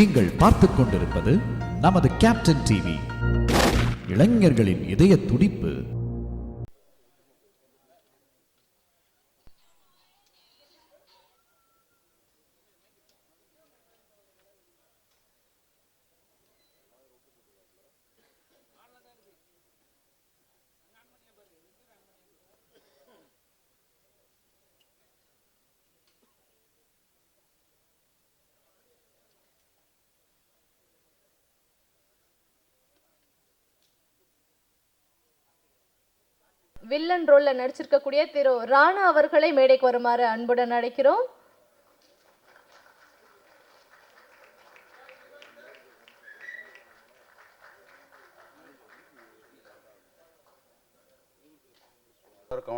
நீங்கள் பார்த்துக் கொண்டிருப்பது நமது கேப்டன் டிவி. இளைஞர்களின் இதய துடிப்பு. வில்லன் ரோல்ல நடிச்சிருக்கக்கூடிய திரு ராணா அவர்களை மேடைக்கு வருமாறு அன்புடன் அழைக்கிறோம்.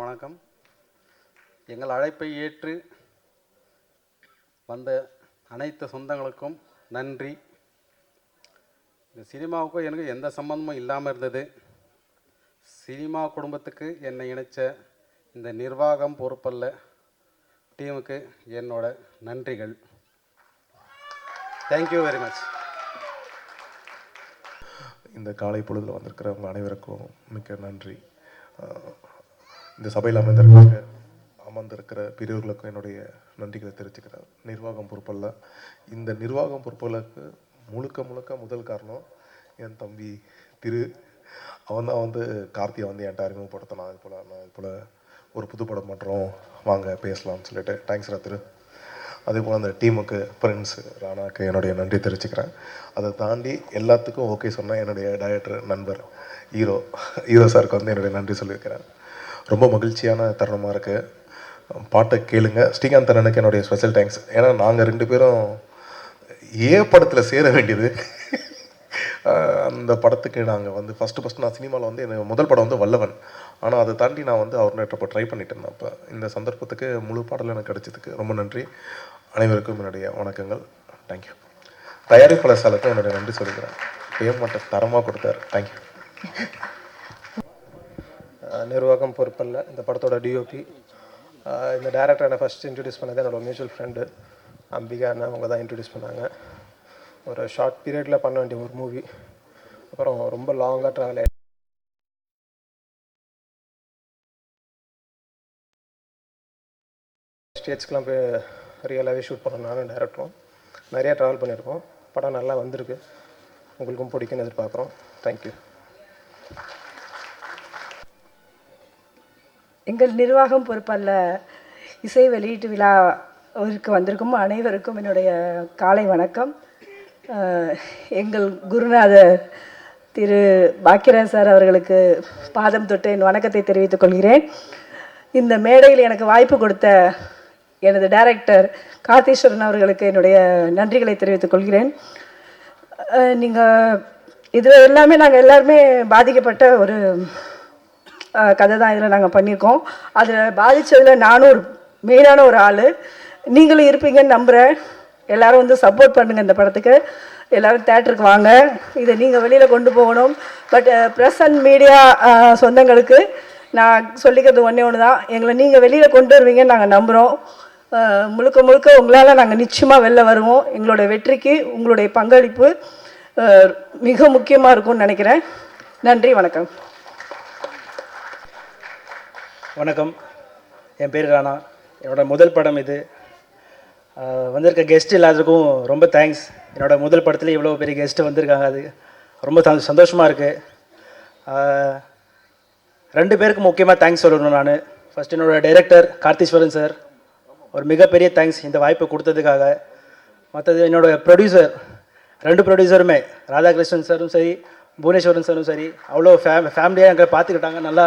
வணக்கம். எங்கள் அழைப்பை ஏற்று வந்த அனைத்து சொந்தங்களுக்கும் நன்றி. இந்த சினிமாவுக்கும் எனக்கு எந்த சம்பந்தமும் இல்லாமல் இருந்தது. சினிமா குடும்பத்துக்கு என்னை இணைச்ச இந்த நிர்வாகம் பொறுப்பல்ல டீமுக்கு என்னோட நன்றிகள். Thank you very much. இந்த காலை பொழுதில் வந்திருக்கிறவங்க அனைவருக்கும் மிக்க நன்றி. இந்த சபையில் அமர்ந்திருக்கிற பிரிவுகளுக்கும் என்னுடைய நன்றிகளை தெரிவிச்சுக்கிறேன். நிர்வாகம் பொறுப்பல்ல. இந்த நிர்வாகம் பொறுப்புகளுக்கு முழுக்க முதல் காரணம் என் தம்பி திரு. அவன் தான் கார்த்தியை என்கிட்ட அறிமுகப்படுத்தினான். இது போல் ஒரு புது படம் பண்ணுறோம், வாங்க பேசலாம்னு சொல்லிட்டு. தேங்க்ஸ் திரு. அதே போல் அந்த டீமுக்கு ஃப்ரெண்ட்ஸு ராணாக்கு என்னுடைய நன்றி தெரிவிச்சுக்கிறேன். அதை தாண்டி எல்லாத்துக்கும் ஓகே சொன்னால் என்னுடைய டைரக்டர் நண்பர் ஹீரோ சாருக்கு என்னுடைய நன்றி சொல்லியிருக்கிறேன். ரொம்ப மகிழ்ச்சியான தருணமாக இருக்குது. பாட்டை கேளுங்க. ஸ்ரீகாந்த் அண்ணனுக்கு என்னுடைய ஸ்பெஷல் தேங்க்ஸ். ஏன்னா நாங்கள் 2 பேரும் படத்தில் சேர வேண்டியது. அந்த படத்துக்கு நாங்கள் ஃபஸ்ட்டு நான் சினிமாவில் எனக்கு முதல் படம் வல்லவன். ஆனால் அதை தாண்டி நான் அவர்கிட்ட இப்போ ட்ரை பண்ணிட்டு இருந்தேன். அப்போ இந்த சந்தர்ப்பத்துக்கு முழு பாடல் எனக்கு கிடைச்சதுக்கு ரொம்ப நன்றி. அனைவருக்கும் என்னுடைய வணக்கங்கள். தேங்க்யூ. தயாரிப்பாளர் சாலுக்கும் என்னுடைய நன்றி சொல்லிக்கிறேன். பேமெண்ட்டை தரமாக கொடுத்தாரு. தேங்க்யூ. நிர்வாகம் பொறுப்பல்ல. இந்த படத்தோட டிஓபி. இந்த டேரக்டர் என்னை ஃபஸ்ட் இன்ட்ரடியூஸ் பண்ணது என்னோடய மியூச்சுவல் ஃப்ரெண்டு அம்பிகா அண்ணா. அவங்க தான் இன்ட்ரடியூஸ் பண்ணாங்க. ஒரு ஷார்ட் பீரியடில் பண்ண வேண்டிய ஒரு மூவி. அப்புறம் ரொம்ப லாங்காக ட்ராவல் ஆகிடுச்சு. ஸ்டேட்ஸ்க்கெலாம் போய் ரியலாகவே ஷூட் பண்ணோம். நானும் டேரக்டரும் நிறையா ட்ராவல் பண்ணியிருக்கோம். படம் நல்லா வந்திருக்கு. உங்களுக்கும் பிடிக்குன்னு எதிர்பார்க்குறோம். தேங்க்யூ. எங்கள் நிர்வாகம் பொறுப்பல்ல இசை வெளியீட்டு விழாவிற்கு வந்திருக்கும் அனைவருக்கும் என்னுடைய காலை வணக்கம். எங்கள் குருநாதர் திரு பாக்கியராஜ் சார் அவர்களுக்கு பாதம் தொட்டு என் வணக்கத்தை தெரிவித்துக் கொள்கிறேன். இந்த மேடையில் எனக்கு வாய்ப்பு கொடுத்த எனது டைரக்டர் கார்த்தீஸ்வரன் அவர்களுக்கு என்னுடைய நன்றிகளை தெரிவித்துக் கொள்கிறேன். நீங்கள் இது எல்லாமே நாங்கள் எல்லாருமே பாதிக்கப்பட்ட ஒரு கதை தான் இதில் நாங்கள் பண்ணியிருக்கோம். அதில் பாதித்ததில் நானும் ஒரு மெயினான ஒரு ஆள். நீங்களும் இருப்பீங்கன்னு நம்புகிறேன். எல்லோரும் சப்போர்ட் பண்ணுங்கள். இந்த படத்துக்கு எல்லோரும் தேட்டருக்கு வாங்க. இதை நீங்கள் வெளியில் கொண்டு போகணும். பட் ப்ரெஸ் அண்ட் மீடியா சொந்தங்களுக்கு நான் சொல்லிக்கிறது ஒன்று தான். எங்களை நீங்கள் வெளியில் கொண்டு வருவீங்கன்னு நாங்கள் நம்புகிறோம். முழுக்க உங்களால் நாங்கள் நிச்சயமாக வெளில வருவோம். எங்களுடைய வெற்றிக்கு உங்களுடைய பங்களிப்பு மிக முக்கியமாக இருக்கும்னு நினைக்கிறேன். நன்றி, வணக்கம். வணக்கம். என் பேர் ராணா. என்னோடய முதல் படம் இது. வந்திருக்க கெஸ்ட் எல்லாத்துக்கும் ரொம்ப தேங்க்ஸ். என்னோடய முதல் படத்தில் இவ்வளோ பெரிய கெஸ்ட்டு வந்திருக்காங்க. அது ரொம்ப சந்தோஷமாக இருக்குது. 2 பேருக்கு முக்கியமாக தேங்க்ஸ் சொல்லணும். நான் ஃபஸ்ட் என்னோடய டைரக்டர் கார்த்தீஸ்வரன் சார், ஒரு மிகப்பெரிய தேங்க்ஸ் இந்த வாய்ப்பை கொடுத்ததுக்காக. மற்றது என்னோடய ப்ரொடியூசர், 2 ப்ரொடியூசருமே ராதாகிருஷ்ணன் சாரும் சரி, புவனேஸ்வரன் சாரும் சரி, அவ்வளோ ஃபேமிலியாக எங்களை பார்த்துக்கிட்டாங்க. நல்லா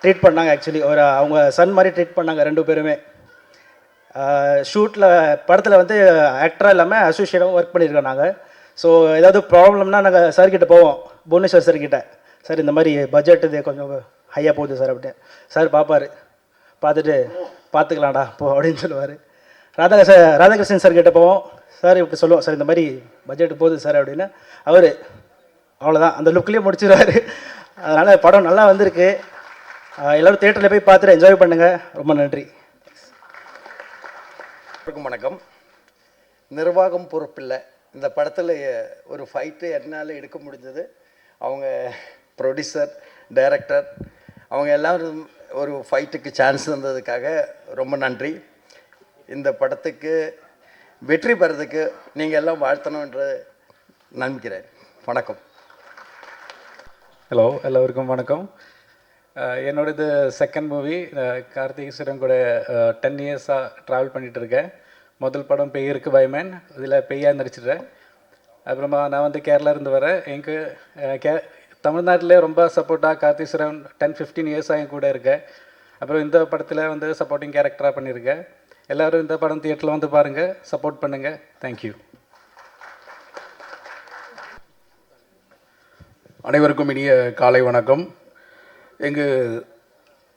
ட்ரீட் பண்ணாங்க. ஆக்சுவலி அவங்க சன் மாதிரி ட்ரீட் பண்ணாங்க 2 பேருமே. ஷூட்டில் படத்தில் ஆக்டராக இல்லாமல் அசோசியேட்டாகவும் ஒர்க் பண்ணியிருக்கோம் நாங்கள். ஸோ ஏதாவது ப்ராப்ளம்னா நாங்கள் சார்கிட்ட போவோம், புவனேஸ்வர் சார்கிட்ட. சார் இந்த மாதிரி பட்ஜெட் இது கொஞ்சம் ஹையாக போகுது சார் அப்படின்னு. சார் பார்ப்பார். பார்த்துட்டு பார்த்துக்கலாம்டா போ அப்படின்னு சொல்லுவார். ராதாகிருஷ்ணன் சார்கிட்ட போவோம். சார் இப்படி சொல்லுவோம், சார் இந்த மாதிரி பட்ஜெட் போகுது சார் அப்படின்னு. அவர் அவ்வளோதான், அந்த லுக்லேயே முடிச்சிடுவார். அதனால் படம் நல்லா வந்திருக்கு. எல்லோரும் தியேட்டரில் போய் பார்த்துட்டு என்ஜாய் பண்ணுங்கள். ரொம்ப நன்றி. வணக்கம். நிர்வாகம் பொறுப்பில்லை இந்த படத்தில் ஒரு ஃபைட்டு என்னால் எடுக்க முடிஞ்சது. அவங்க ப்ரொடியூசர், டைரக்டர் அவங்க எல்லோரும் ஒரு ஃபைட்டுக்கு சான்ஸ் தந்ததுக்காக ரொம்ப நன்றி. இந்த படத்துக்கு வெற்றி பெறதுக்கு நீங்கள் எல்லாம் வாழ்த்தணுன்ற நம்பிக்கிறேன். வணக்கம். ஹலோ, எல்லோருக்கும் வணக்கம். என்னோடது செகண்ட் மூவி. கார்த்திக் சுரன் கூட 10 இயர்ஸாக ட்ராவல் பண்ணிகிட்ருக்கேன். முதல் படம் பேய்க்கு பயமேன், இதில் பேயாக நடிச்சிடுறேன். அப்புறமா நான் வந்து கேரளாவிலேருந்து வரேன். எனக்கு தமிழ்நாட்டிலே ரொம்ப சப்போர்ட்டாக கார்த்திக் சுரன் 10-15 இயர்ஸாக என் கூட இருக்கேன். அப்புறம் இந்த படத்தில் வந்து சப்போர்ட்டிங் கேரக்டராக பண்ணியிருக்கேன். எல்லோரும் இந்த படம் தியேட்டரில் வந்து பாருங்கள், சப்போர்ட் பண்ணுங்கள். தேங்க்யூ. அனைவருக்கும் இனிய காலை வணக்கம். இங்கு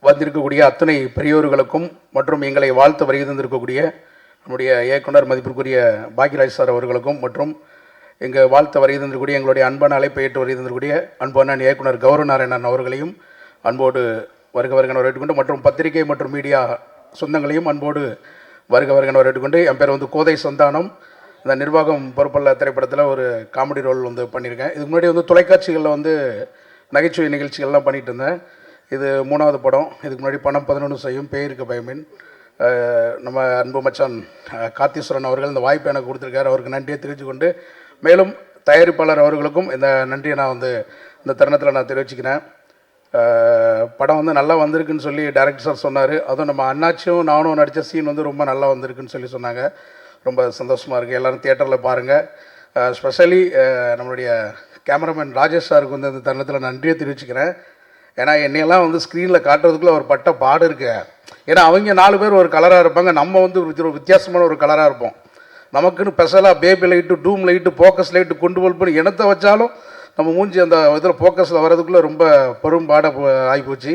வந்திருக்கக்கூடிய அத்தனை பெரியோர்களுக்கும் மற்றும் எங்களை வாழ்த்து வருகை தந்திருக்கக்கூடிய நம்முடைய இயக்குனர் மதிப்பிற்குரிய பாக்யராஜ் சார் அவர்களுக்கும் மற்றும் இங்கு வாழ்த்து வருகை தந்திருக்கக்கூடிய எங்களுடைய அன்பான அழைப்பை ஏற்று வருகை தந்திருக்கக்கூடிய அன்பான இயக்குனர் கௌரவநாராயணன் அவர்களையும் அன்போடு வருக வருகன வரவேற்றுக்கொண்டு மற்றும் பத்திரிகை மற்றும் மீடியா சொந்தங்களையும் அன்போடு வருக வருகன வரவேற்றுக்கொண்டு, என் பேர் வந்து கோதை சந்தானம். இந்த நிர்வாகம் பொறுப்பல்ல திரைப்படத்தில் ஒரு காமெடி ரோல் வந்து பண்ணியிருக்கேன். இதுக்கு முன்னாடி வந்து தொலைக்காட்சிகளில் வந்து நகைச்சுவை நிகழ்ச்சிகள்லாம் பண்ணிகிட்டு இருந்தேன். இது 3வது படம். இதுக்கு முன்னாடி பணம் 11 செய்யும், பேய்க்கு பயமேன். நம்ம அன்பு மச்சான் கார்த்தீஸ்வரன் அவர்கள் இந்த வாய்ப்பை எனக்கு கொடுத்துருக்காரு. அவருக்கு நன்றியை தெரிவித்துக்கொண்டு, மேலும் தயாரிப்பாளர் அவர்களுக்கும் இந்த நன்றியை நான் வந்து இந்த தருணத்தில் நான் தெரிவிச்சுக்கிறேன். படம் வந்து நல்லா வந்திருக்குன்னு சொல்லி டைரக்டர் சார் சொன்னார். அதுவும் நம்ம அண்ணாச்சியும் நானும் நடித்த சீன் வந்து ரொம்ப நல்லா வந்திருக்குன்னு சொல்லி சொன்னாங்க. ரொம்ப சந்தோஷமாக இருக்குது. எல்லோரும் தியேட்டரில் பாருங்கள். ஸ்பெஷலி நம்மளுடைய கேமராமேன் ராஜேஷ் சாருக்கு வந்து இந்த தருணத்தில் நன்றியை தெரிவிச்சுக்கிறேன். ஏன்னா என்னையெல்லாம் வந்து ஸ்க்ரீனில் காட்டுறதுக்குள்ளே ஒரு பட்ட பாடு இருக்கு. ஏன்னா அவங்க 4 பேர் ஒரு கலராக இருப்பாங்க, நம்ம வந்து ஒரு வித்தியாசமான ஒரு கலராக இருப்போம். நமக்குன்னு ஸ்பெஷலாக பேபி லைட்டு, டூம் லைட்டு, ஃபோக்கஸ் லைட்டு கொண்டு போல் இனத்தை வச்சாலும் நம்ம மூஞ்சி அந்த இதில் ஃபோக்கஸில் வர்றதுக்குள்ளே ரொம்ப பெரும் பாட ஆகிப்போச்சு.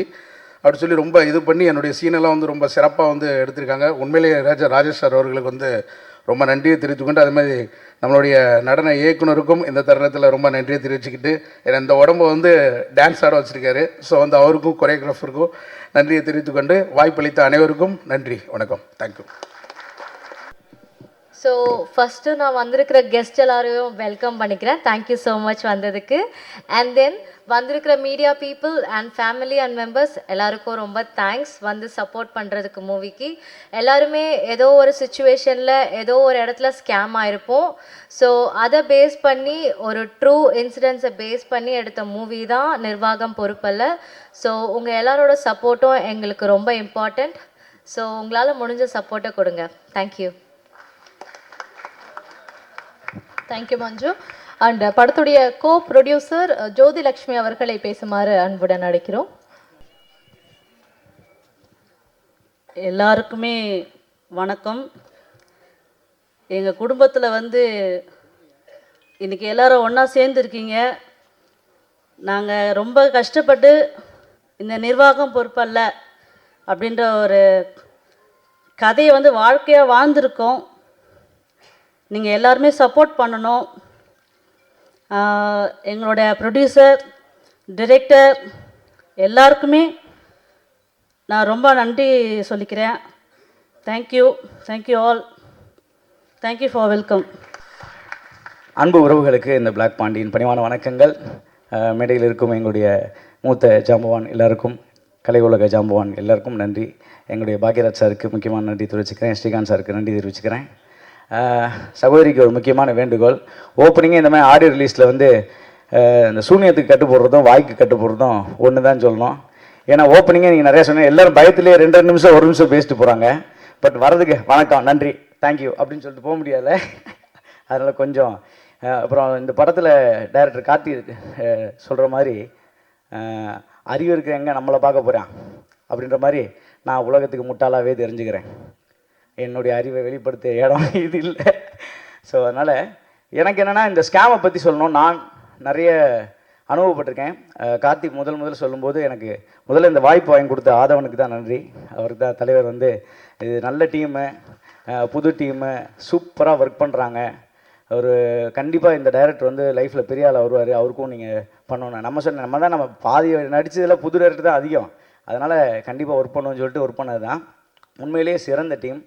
அப்படி சொல்லி ரொம்ப இது பண்ணி என்னுடைய சீனெல்லாம் வந்து ரொம்ப சிறப்பாக வந்து எடுத்திருக்காங்க. உண்மையிலேயே ராஜேஷ் சார் அவர்களுக்கு வந்து ரொம்ப நன்றியை தெரிவித்துக்கொண்டு, அதுமாதிரி நம்மளுடைய நடன இயக்குனருக்கும் இந்த தருணத்தில் ரொம்ப நன்றியை தெரிவிச்சுக்கிட்டு, ஏன்னா இந்த உடம்பை வந்து டான்ஸ் ஆட வச்சுருக்காரு. ஸோ வந்து அவருக்கும் கொரியோகிராஃபருக்கும் நன்றியை தெரிவித்துக்கொண்டு, வாய்ப்பளித்த அனைவருக்கும் நன்றி, வணக்கம். தேங்க்யூ. ஸோ ஃபஸ்ட்டு நான் வந்திருக்கிற கெஸ்ட் எல்லாரையும் வெல்கம் பண்ணிக்கிறேன். தேங்க்யூ ஸோ மச் வந்ததுக்கு. அண்ட் தென் வந்திருக்கிற media people and family and members எல்லாருக்கும் ரொம்ப தேங்க்ஸ் வந்து சப்போர்ட் பண்ணுறதுக்கு. மூவிக்கு எல்லாருமே ஏதோ ஒரு சுச்சுவேஷனில் ஏதோ ஒரு இடத்துல ஸ்கேம் ஆகிருப்போம். ஸோ அதை பேஸ் பண்ணி ஒரு ட்ரூ இன்சிடென்ட்ஸை பேஸ் பண்ணி எடுத்த மூவி தான் நிர்வாகம் பொறுப்பல்ல. ஸோ உங்கள் எல்லாரோட சப்போர்ட்டும் எங்களுக்கு ரொம்ப இம்பார்ட்டண்ட். ஸோ உங்களால் முடிஞ்ச சப்போர்ட்டை கொடுங்க. தேங்க்யூ. Thank you Manju. அண்ட் படத்துடைய கோ ப்ரொடியூசர் ஜோதி லக்ஷ்மி அவர்களை பேசுமாறு அன்புடன் அழைக்கிறோம். எல்லாருக்குமே வணக்கம். எங்கள் குடும்பத்தில் வந்து இன்றைக்கி எல்லாரும் ஒன்றா சேர்ந்துருக்கீங்க. நாங்கள் ரொம்ப கஷ்டப்பட்டு இந்த நிர்வாகம் பொறுப்பல்ல அப்படின்ற ஒரு கதையை வந்து வாழ்க்கையாக வாழ்ந்திருக்கோம். நீங்கள் எல்லாருமே சப்போர்ட் பண்ணணும். எங்களுடைய ப்ரொடியூசர், டைரக்டர் எல்லாருக்குமே நான் ரொம்ப நன்றி சொல்லிக்கிறேன். Thank you all. Thank you for welcome. அன்பு உறவுகளுக்கு இந்த பிளாக் பாண்டியின் பணிவான வணக்கங்கள். மேடையில் இருக்கும் எங்களுடைய மூத்த ஜாம்பவான் எல்லாருக்கும், கலை உலக ஜாம்பவான் எல்லாருக்கும் நன்றி. எங்களுடைய பாக்யராஜ் சாருக்கு முக்கியமான நன்றி தெரிவிச்சுக்கிறேன். ஸ்ரீகாந்த் சாருக்கு நன்றி தெரிவிச்சுக்கிறேன். சகோதரிக்கு ஒரு முக்கியமான வேண்டுகோள். ஓப்பனிங்கே இந்த மாதிரி ஆடியோ ரிலீஸில் வந்து இந்த சூனியத்துக்கு கட்டு போடுறதும் வாய்க்கு கட்டு போடுறதும் ஒன்று தான் சொல்லணும். ஏன்னா ஓப்பனிங்கே நீங்கள் நிறையா சொன்னீங்க, எல்லோரும் பயத்துலேயே 2 நிமிஷம் 1 நிமிஷம் பேசிட்டு போகிறாங்க. பட் வரதுக்கு வணக்கம், நன்றி, தேங்க்யூ அப்படின்னு சொல்லிட்டு போக முடியாதுல்ல. அதனால் கொஞ்சம் அப்புறம் இந்த படத்தில் டைரக்டர் கார்த்தி சொல்கிற மாதிரி அறிவு இருக்கிற எங்கே நம்மளை பார்க்க போகிறான் அப்படின்ற மாதிரி நான் உலகத்துக்கு முட்டாளாகவே தெரிஞ்சுக்கிறேன். என்னுடைய அறிவை வெளிப்படுத்த இடம் இது இல்லை. ஸோ அதனால் எனக்கு என்னென்னா இந்த ஸ்கேமை பற்றி சொல்லணும். நான் நிறைய அனுபவப்பட்டிருக்கேன். கார்த்திக் முதல் சொல்லும்போது எனக்கு முதல்ல இந்த வாய்ப்பு வாங்கி கொடுத்த ஆதவனுக்கு தான் நன்றி. அவருக்கு தான் தலைவர் வந்து இது நல்ல டீமு, புது டீமு, சூப்பராக ஒர்க் பண்ணுறாங்க. அவர் கண்டிப்பாக இந்த டைரக்டர் வந்து லைஃப்பில் பெரிய ஆள் வருவார், அவருக்கும் நீங்கள் பண்ணணும். நம்ம பாதி நடித்ததில் புது டைரக்டர் தான் அதிகம். அதனால் கண்டிப்பாக ஒர்க் பண்ணுவோன்னு சொல்லிட்டு ஒர்க் பண்ணது தான். உண்மையிலேயே சிறந்த டீம்.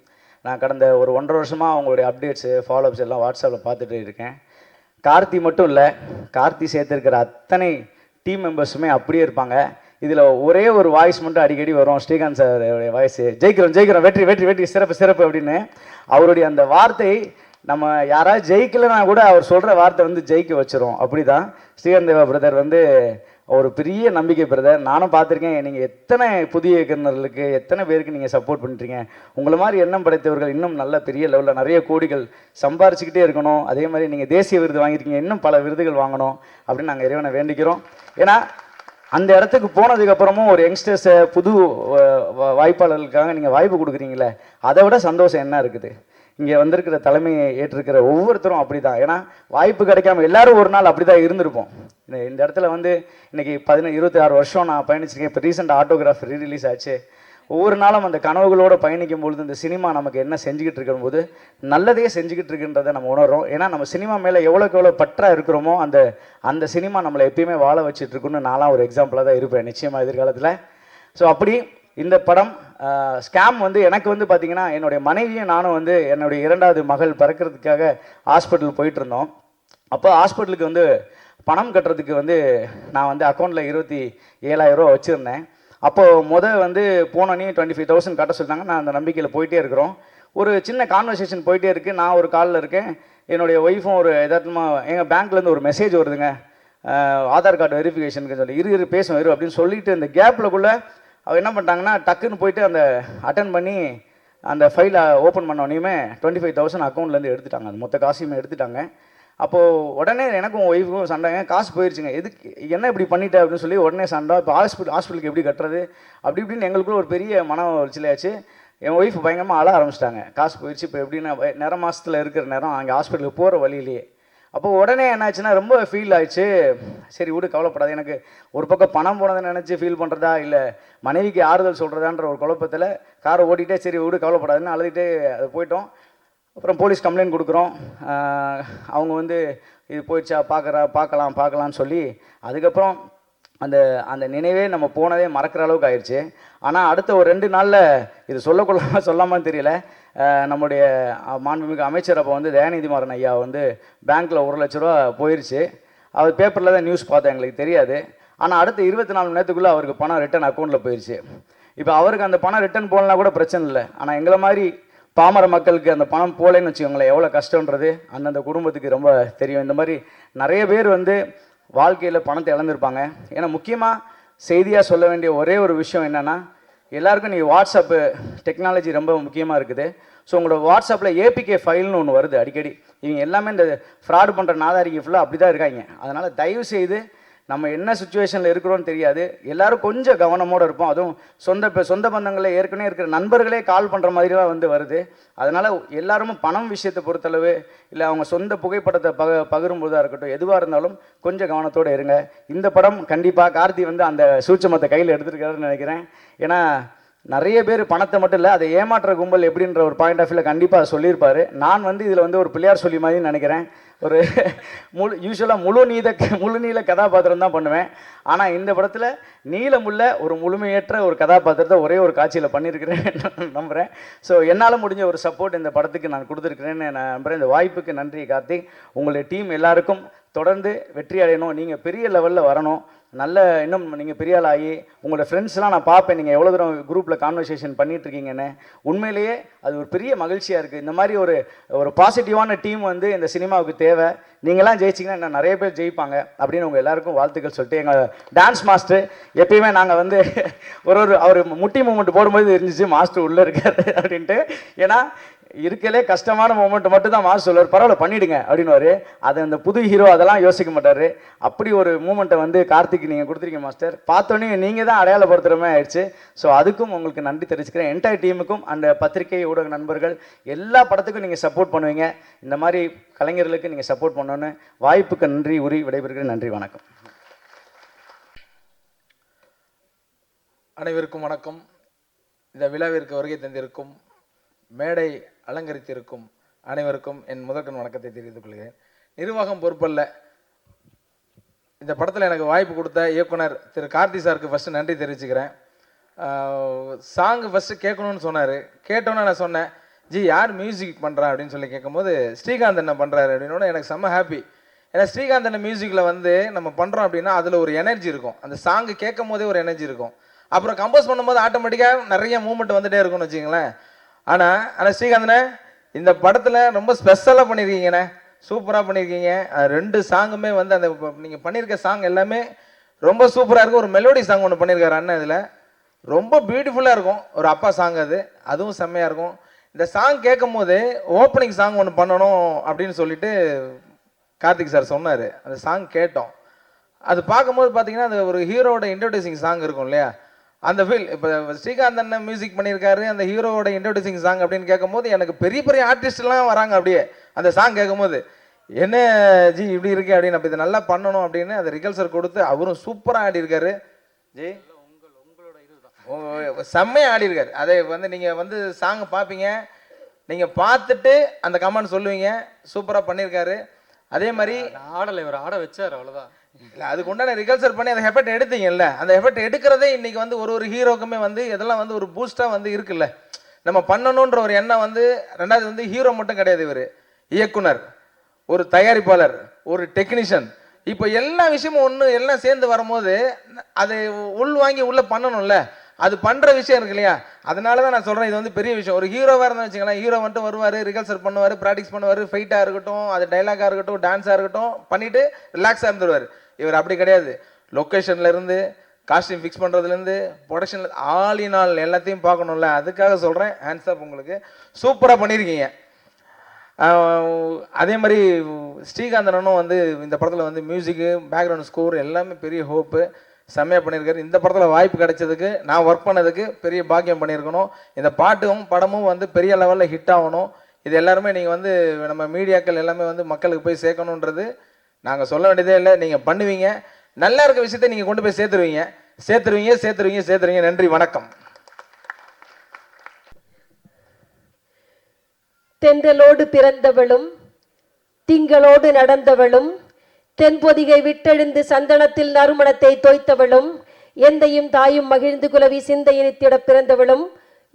நான் கடந்த ஒரு 1.5 வருஷமாக அவங்களுடைய அப்டேட்ஸு ஃபாலோஅப்ஸ் எல்லாம் வாட்ஸ்அப்பில் பார்த்துட்டு இருக்கேன். கார்த்தி மட்டும் இல்லை, கார்த்தி சேர்த்துருக்கிற அத்தனை டீம் மெம்பர்ஸுமே அப்படியே இருப்பாங்க. இதில் ஒரே ஒரு வாய்ஸ் மட்டும் அடிக்கடி வரும், ஸ்ரீகாந்த் சார் வாய்ஸ், ஜெயிக்கிறோம் ஜெயிக்கிறோம், வெற்றி வெற்றி வெற்றி, சிறப்பு சிறப்பு அப்படின்னு. அவருடைய அந்த வார்த்தை நம்ம யாராவது ஜெயிக்கலைன்னா கூட அவர் சொல்கிற வார்த்தை வந்து ஜெயிக்க வச்சிரும். அப்படி தான் ஸ்ரீகாந்த் தேவா பிரதர் வந்து ஒரு பெரிய நம்பிக்கை பிரதர். நானும் பார்த்துருக்கேன், நீங்கள் எத்தனை புதிய இயக்குநர்களுக்கு எத்தனை பேருக்கு நீங்கள் சப்போர்ட் பண்ணுறீங்க. உங்களை மாதிரி எண்ணம் படைத்தவர்கள் இன்னும் நல்ல பெரிய லெவலில் நிறைய கோடிகள் சம்பாரிச்சுக்கிட்டே இருக்கணும். அதே மாதிரி நீங்கள் தேசிய விருது வாங்கியிருக்கீங்க, இன்னும் பல விருதுகள் வாங்கணும் அப்படின்னு நாங்கள் இறைவனை வேண்டிக்கிறோம். ஏன்னா அந்த இடத்துக்கு போனதுக்கப்புறமும் ஒரு யங்ஸ்டர்ஸை புது வாய்ப்பாளர்களுக்காக நீங்கள் வாய்ப்பு கொடுக்குறீங்களே, அதை விட சந்தோஷம் என்ன இருக்குது. இங்கே வந்திருக்கிற தலைமையை ஏற்றிருக்கிற ஒவ்வொருத்தரும் அப்படி தான். ஏன்னா வாய்ப்பு கிடைக்காம எல்லாரும் ஒரு நாள் அப்படி தான் இருந்திருப்போம். இந்த இடத்துல வந்து இன்றைக்கி 26 வருஷம் நான் பயணிச்சிருக்கேன். இப்போ ரீசெண்டாக ஆட்டோகிராஃப் ரீரிலீஸ் ஆச்சு. ஒவ்வொரு நாளும் அந்த கனவுகளோடு பயணிக்கும் பொழுது இந்த சினிமா நமக்கு என்ன செஞ்சுக்கிட்டு இருக்கும்போது நல்லதே செஞ்சுக்கிட்டு இருக்குன்றதை நம்ம உணர்றோம். ஏன்னா நம்ம சினிமா மேலே எவ்வளோக்கு எவ்வளோ பற்றாக இருக்கிறோமோ அந்த சினிமா நம்மளை எப்பயுமே வாழ வச்சுட்ருக்குன்னு நான்லாம் ஒரு எக்ஸாம்பிளாக தான் இருப்பேன் நிச்சயமாக எதிர்காலத்தில். ஸோ அப்படி இந்த படம் ஸ்கேம் வந்து எனக்கு வந்து பார்த்திங்கன்னா, என்னுடைய மனைவியும் நானும் வந்து என்னுடைய 2வது மகள் பிறக்கிறதுக்காக ஹாஸ்பிட்டல் போயிட்டு இருந்தோம். அப்போ ஹாஸ்பிட்டலுக்கு வந்து பணம் கட்டுறதுக்கு வந்து நான் வந்து அக்கௌண்ட்டில் 27,000 ரூபா வச்சுருந்தேன். அப்போது வந்து போனோன்னே 25,000 கட்ட சொல்லிட்டாங்க. நான் அந்த நம்பிக்கையில் போயிட்டே இருக்கிறோம். ஒரு சின்ன கான்வர்சேஷன் போயிட்டே இருக்குது. நான் ஒரு காலில் இருக்கேன், என்னுடைய ஒய்ஃபும் ஒரு எதார்த்தமாக எங்கள் பேங்க்லேருந்து ஒரு மெசேஜ் வருதுங்க, ஆதார் கார்டு வெரிஃபிகேஷனுக்கு சொல்லி இரு பேசும் அப்படின்னு சொல்லிட்டு இந்த கேப்லக்குள்ளே அவர் என்ன பண்ணிட்டாங்கன்னா டக்குன்னு போயிட்டு அந்த அட்டன் பண்ணி அந்த ஃபைலை ஓப்பன் பண்ணோன்னே 25,000 அக்கௌண்ட்லேருந்து எடுத்துட்டாங்க. அந்த மொத்த காசையுமே எடுத்துட்டாங்க. அப்போது உடனே எனக்கும் ஒய்ஃபுக்கும் சண்டைங்க, காசு போயிடுச்சுங்க, எதுக்கு என்ன இப்படி பண்ணிட்டேன் அப்படின்னு சொல்லி உடனே சண்டை. இப்போ ஹாஸ்பிட்டலுக்கு எப்படி கட்டுறது அப்படி இப்படின்னு எங்களுக்குள்ள ஒரு பெரிய மன உளைச்சலாச்சு. என் ஒய்ஃப் பயங்கரமாக அழ ஆரம்பிச்சிட்டாங்க. காசு போயிடுச்சு, இப்போ எப்படின்னா நிற மாதத்தில் இருக்கிற நேரம் அங்கே ஹாஸ்பிட்டலுக்கு போகிற வழியிலேயே. அப்போ உடனே என்னாச்சுன்னா ரொம்ப ஃபீல் ஆயிடுச்சு. சரி விடு, கவலைப்படாது. எனக்கு ஒரு பக்கம் பணம் போனதை நினச்சி ஃபீல் பண்ணுறதா இல்லை மனைவிக்கு ஆறுதல் சொல்கிறதான்ற ஒரு குழப்பத்தில் காரை ஓட்டிகிட்டே சரி விடு கவலைப்படாதுன்னு அழுதுகிட்டே அது போயிட்டோம். அப்புறம் போலீஸ் கம்ப்ளைண்ட் கொடுக்குறோம். அவங்க வந்து இது போயிடுச்சா பார்க்கலான்னு சொல்லி அதுக்கப்புறம் அந்த அந்த நினைவே நம்ம போனதே மறக்கிற அளவுக்கு ஆயிடுச்சு. ஆனால் அடுத்த ஒரு 2 நாளில் இது சொல்லாமான்னு தெரியல, நம்முடைய மாண்புமிகு அமைச்சர் அப்போ வந்து தயாநிதி மாறன் ஐயா வந்து பேங்க்கில் 1 லட்ச ரூபா போயிடுச்சு. அவர் பேப்பரில் தான் நியூஸ் பார்த்தேன், எங்களுக்கு தெரியாது. ஆனால் அடுத்த 24 மணி நேரத்துக்குள்ளே அவருக்கு பணம் ரிட்டன் அக்கௌண்ட்டில் போயிடுச்சு. இப்போ அவருக்கு அந்த பணம் ரிட்டன் போகலனா கூட பிரச்சனை இல்லை. ஆனால் எங்களை மாதிரி பாமர மக்களுக்கு அந்த பணம் போகலன்னு வச்சுக்கோங்களேன், எவ்வளோ கஷ்டன்றது அந்தந்த குடும்பத்துக்கு ரொம்ப தெரியும். இந்த மாதிரி நிறைய பேர் வந்து வாழ்க்கையில் பணத்தை இழந்திருப்பாங்க. ஏன்னா முக்கியமாக செய்தியாக சொல்ல வேண்டிய ஒரே ஒரு விஷயம் என்னென்னா, எல்லாருக்கும் நீங்கள் வாட்ஸ்அப்பு டெக்னாலஜி ரொம்ப முக்கியமாக இருக்குது. ஸோ உங்களோட வாட்ஸ்அப்பில் ஏபிகே ஃபைல்னு ஒன்று வருது அடிக்கடி. இவங்க எல்லாமே இந்த ஃப்ராடு பண்ணுற நாதாரிக்கு ஃபுல்லாக அப்படி தான் இருக்காங்க. அதனால் தயவு செய்து நம்ம என்ன சுச்சுவேஷனில் இருக்கிறோன்னு தெரியாது, எல்லோரும் கொஞ்சம் கவனமோடு இருப்போம். அதுவும் சொந்த பந்தங்களே ஏற்கனவே இருக்கிற நண்பர்களே கால் பண்ணுற மாதிரிலாம் வந்து வருது. அதனால் எல்லாரும் பணம் விஷயத்தை பொறுத்தளவு இல்லை அவங்க சொந்த புகைப்படத்தை பகிரும்போதாக இருக்கட்டும், எதுவாக இருந்தாலும் கொஞ்சம் கவனத்தோடு இருங்க. இந்த படம் கண்டிப்பாக கார்த்தி வந்து அந்த சூட்சமத்தை கையில் எடுத்துருக்காருன்னு நினைக்கிறேன். ஏன்னா நிறைய பேர் பணத்தை மட்டும் இல்லை, அதை ஏமாற்ற கும்பல் எப்படின்ற ஒரு பாயிண்ட் ஆஃப் வியூவில் கண்டிப்பாக சொல்லியிருப்பார். நான் வந்து இதில் வந்து ஒரு பிள்ளையார் சொல்லி மாதிரி நினைக்கிறேன். ஒரு யூஸ்வலாக முழு நீள கதாபாத்திரம் தான் பண்ணுவேன். ஆனால் இந்த படத்தில் நீளமுள்ள ஒரு முழுமையற்ற ஒரு கதாபாத்திரத்தை ஒரே ஒரு காட்சியில் பண்ணியிருக்கிறேன் நம்புகிறேன். ஸோ என்னால் முடிஞ்ச ஒரு சப்போர்ட் இந்த படத்துக்கு நான் கொடுத்துருக்கிறேன்னு நான் நம்புகிறேன். இந்த வாய்ப்புக்கு நன்றி கார்த்திக். உங்களுடைய டீம் எல்லாருக்கும் தொடர்ந்து வெற்றி அடையணும், நீங்கள் பெரிய லெவலில் வரணும், நல்ல இன்னும் நீங்கள் பெரிய ஆள் ஆகி உங்களோட ஃப்ரெண்ட்ஸ்லாம் நான் பார்ப்பேன் நீங்கள் எவ்வளோ தூரம் குரூப்பில் கான்வர்சேஷன் பண்ணிகிட்ருக்கீங்கன்னு. உண்மையிலேயே அது ஒரு பெரிய மகிழ்ச்சியாக இருக்குது. இந்த மாதிரி ஒரு பாசிட்டிவான டீம் வந்து இந்த சினிமாவுக்கு தேவை. நீங்களாம் ஜெயிச்சிங்கன்னா இன்னும் நிறைய பேர் ஜெயிப்பாங்க அப்படின்னு உங்கள் எல்லாருக்கும் வாழ்த்துக்கள் சொல்லிட்டு, எங்கள் டான்ஸ் மாஸ்டர் எப்பயுமே நாங்கள் வந்து அவர் முட்டி மூமெண்ட் போடும்போது இருந்துச்சு மாஸ்டர் உள்ளே இருக்கார் அப்படின்ட்டு. ஏன்னா இருக்கலே கஷ்டமான மூமெண்ட் மட்டும் தான் மாஸ்டர் சொல்லுவார், பரவாயில்ல பண்ணிவிடுங்க அப்படின்னுவார். அது அந்த புது ஹீரோ அதெல்லாம் யோசிக்க மாட்டார். அப்படி ஒரு மூமெண்ட்டை வந்து கார்த்திக் நீங்கள் கொடுத்துருக்கீங்க மாஸ்டர். பார்த்தோன்னே நீங்கள் தான் அடையாளப்படுத்துகிற மாதிரி ஆயிடுச்சு. ஸோ அதுக்கும் உங்களுக்கு நன்றி தெரிவிச்சுக்கிறேன். என்டையர் டீமுக்கும் அந்த பத்திரிகை ஊடக நண்பர்கள் எல்லா படத்துக்கும் நீங்கள் சப்போர்ட் பண்ணுவீங்க. இந்த மாதிரி கலைஞர்களுக்கு நீங்கள் சப்போர்ட் பண்ணணுன்னு வாய்ப்புக்கு நன்றி உரி விடைபெறுகிறேன். நன்றி, வணக்கம். அனைவருக்கும் வணக்கம். இந்த விழாவிற்கு வருகை தந்திருக்கும் மேடை அலங்கரித்திருக்கும் அனைவருக்கும் என் முதற்கண் வணக்கத்தை தெரிவித்துக் கொள்கிறேன். நிர்வாகம் பொறுப்பல்ல, இந்த படத்தில் எனக்கு வாய்ப்பு கொடுத்த இயக்குனர் திரு கார்த்தி சாருக்கு ஃபஸ்ட்டு நன்றி தெரிவிச்சுக்கிறேன். சாங்கு ஃபஸ்ட்டு கேட்கணும்னு சொன்னார். கேட்டோன்னே நான் சொன்னேன், ஜி யார் மியூசிக் பண்ணுறா அப்படின்னு சொல்லி கேட்கும்போது ஸ்ரீகாந்த் என்ன பண்ணுறாரு அப்படின்னோட எனக்கு செம்ம ஹாப்பி. ஏன்னா ஸ்ரீகாந்தன் மியூசிக்கில் வந்து நம்ம பண்ணுறோம் அப்படின்னா அதில் ஒரு எனர்ஜி இருக்கும். அந்த சாங்கு கேட்கும் போதே ஒரு எனர்ஜி இருக்கும். அப்புறம் கம்போஸ் பண்ணும்போது ஆட்டோமேட்டிக்காக நிறைய மூமெண்ட் வந்துகிட்டே இருக்கும்னு வச்சுங்களேன். ஆனால் ஸ்ரீகாந்தனை இந்த படத்தில் ரொம்ப ஸ்பெஷலாக பண்ணியிருக்கீங்கண்ணே, சூப்பராக பண்ணியிருக்கீங்க. 2 சாங்குமே வந்து அந்த நீங்கள் பண்ணியிருக்க சாங் எல்லாமே ரொம்ப சூப்பராக இருக்கும். ஒரு மெலோடி சாங் ஒன்று பண்ணியிருக்காரு அண்ணன், இதில் ரொம்ப பியூட்டிஃபுல்லாக இருக்கும். ஒரு அப்பா சாங் அதுவும் செம்மையாக இருக்கும். இந்த சாங் கேட்கும் போது ஓப்பனிங் சாங் ஒன்று பண்ணணும் அப்படின்னு சொல்லிட்டு கார்த்திக் சார் சொன்னார். அந்த சாங் கேட்டோம். அது பார்க்கும்போது பார்த்தீங்கன்னா அது ஒரு ஹீரோவோட இன்ட்ரோடியூசிங் சாங் இருக்கும் இல்லையா, அந்த ஃபீல். இப்போ ஸ்ரீகாந்த் அண்ணன் மியூசிக் பண்ணியிருக்காரு, அந்த ஹீரோவோட இன்ட்ரோடியூசிங் சாங் அப்படின்னு கேட்கும்போது எனக்கு பெரிய பெரிய ஆர்டிஸ்ட்லாம் வராங்க. அப்படியே அந்த சாங் கேட்கும்போது என்ன ஜி இப்படி இருக்கு அப்படின்னு, அப்போ இதை நல்லா பண்ணணும் அப்படின்னு அதை ரிகல்சர் கொடுத்து அவரும் சூப்பராக ஆடி இருக்காரு. ஜி செம்மையாக ஆடி இருக்காரு. அதை வந்து நீங்கள் வந்து சாங் பார்ப்பீங்க, நீங்கள் பார்த்துட்டு அந்த கமெண்ட் சொல்லுவீங்க. சூப்பராக பண்ணியிருக்காரு. அதே மாதிரி ஆடலை இவர் ஆட வச்சார், அவ்வளோதான். இல்லை அதுக்கு உண்டான ரிகல்சர் பண்ணி அந்த எஃபெக்ட் எடுத்தீங்கல்ல, அந்த எஃபெக்ட் எடுக்கிறதே இன்னைக்கு வந்து ஒரு ஹீரோக்குமே வந்து இதெல்லாம் வந்து ஒரு பூஸ்டாக வந்து இருக்குல்ல, நம்ம பண்ணணுன்ற ஒரு எண்ணம் வந்து. ரெண்டாவது வந்து ஹீரோ மட்டும் கிடையாது, இவர் இயக்குனர், ஒரு தயாரிப்பாளர், ஒரு டெக்னீஷியன். இப்போ எல்லா விஷயமும் ஒன்று எல்லாம் சேர்ந்து வரும்போது அதை வாங்கி உள்ளே பண்ணணும்ல, அது பண்ணுற விஷயம் இருக்கு இல்லையா. அதனால தான் நான் சொல்கிறேன், இது வந்து பெரிய விஷயம். ஒரு ஹீரோவாக இருந்தால் வச்சுக்கலாம், ஹீரோ மட்டும் வருவார், ரிகல்சர் பண்ணுவார், ப்ராக்டிஸ் பண்ணுவார், ஃபைட்டாக இருக்கட்டும், அது டைலாகாக இருக்கட்டும், டான்ஸாக இருக்கட்டும் பண்ணிவிட்டு ரிலாக்ஸாக இருந்துருவார். இவர் அப்படி கிடையாது. லொக்கேஷன்லேருந்து காஸ்டியூம் ஃபிக்ஸ் பண்ணுறதுலேருந்து ப்ரொடக்ஷனில் ஆல் இன் ஆல் எல்லாத்தையும் பார்க்கணும்ல. அதுக்காக சொல்கிறேன், ஹேண்ட்ஸ் அப் உங்களுக்கு. சூப்பராக பண்ணியிருக்கீங்க. அதே மாதிரி ஸ்ரீகாந்தனும் வந்து இந்த படத்தில் வந்து மியூசிக்கு, பேக்ரவுண்ட் ஸ்கோர் எல்லாமே பெரிய ஹோப்பு, செம்மையாக பண்ணியிருக்காரு. இந்த படத்தில் வாய்ப்பு கிடைச்சதுக்கு, நான் ஒர்க் பண்ணதுக்கு பெரிய பாக்கியம் பண்ணியிருக்கணும். இந்த பாட்டும் படமும் வந்து பெரிய லெவலில் ஹிட் ஆகணும். இது எல்லாருமே நீங்கள் வந்து நம்ம மீடியாக்கள் எல்லாமே வந்து மக்களுக்கு போய் சேர்க்கணுன்றது நாங்கள் சொல்ல வேண்டியதே இல்லை. நீங்கள் பண்ணுவீங்க, நல்லா இருக்க விஷயத்தை நீங்கள் கொண்டு போய் சேர்த்துருவீங்க. நன்றி, வணக்கம். தென்றலோடு பிறந்தவளும் திங்களோடு நடந்தவளும் தென்பொதிகை விட்டெழுந்து சந்தனத்தில் நறுமணத்தை தோய்த்தவளும் எந்தையும் தாயும் மகிழ்ந்து குலவி சிந்தையினித்திட பிறந்தவளும்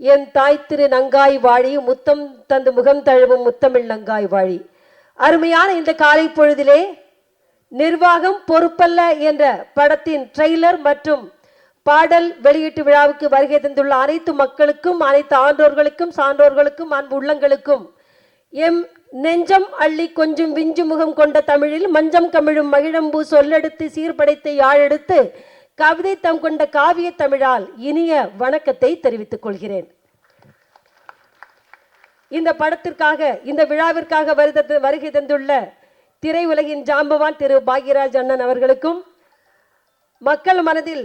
என் தாய் திரு நங்காய் வாழி முத்தம் தந்து முகம் தழுவும் முத்தமிழ் நங்காய் வாழி. அருமையான இந்த காலை பொழுதிலே நிர்வாகம் பொறுப்பல்ல என்ற படத்தின் ட்ரெய்லர் மற்றும் பாடல் வெளியீட்டு விழாவுக்கு வருகை தந்துள்ள அனைத்து மக்களுக்கும், அனைத்து ஆண்டோர்களுக்கும், சான்றோர்களுக்கும், அன்பு உள்ளங்களுக்கும் எம் நெஞ்சம் அள்ளி கொஞ்சம் விஞ்சு முகம் கொண்ட தமிழில் மஞ்சம் கமிழும் மகிழம்பூ சொல்லெடுத்து சீர்படைத்து யாழெடுத்து கவிதை தம் கொண்ட காவிய தமிழால் இனிய வணக்கத்தை தெரிவித்துக் கொள்கிறேன். இந்த படத்திற்காக, இந்த விழாவிற்காக வருகை தந்துள்ள திரையுலகின் ஜாம்பவான் திரு பாக்யராஜ் அண்ணன் அவர்களுக்கும், மக்கள் மனதில்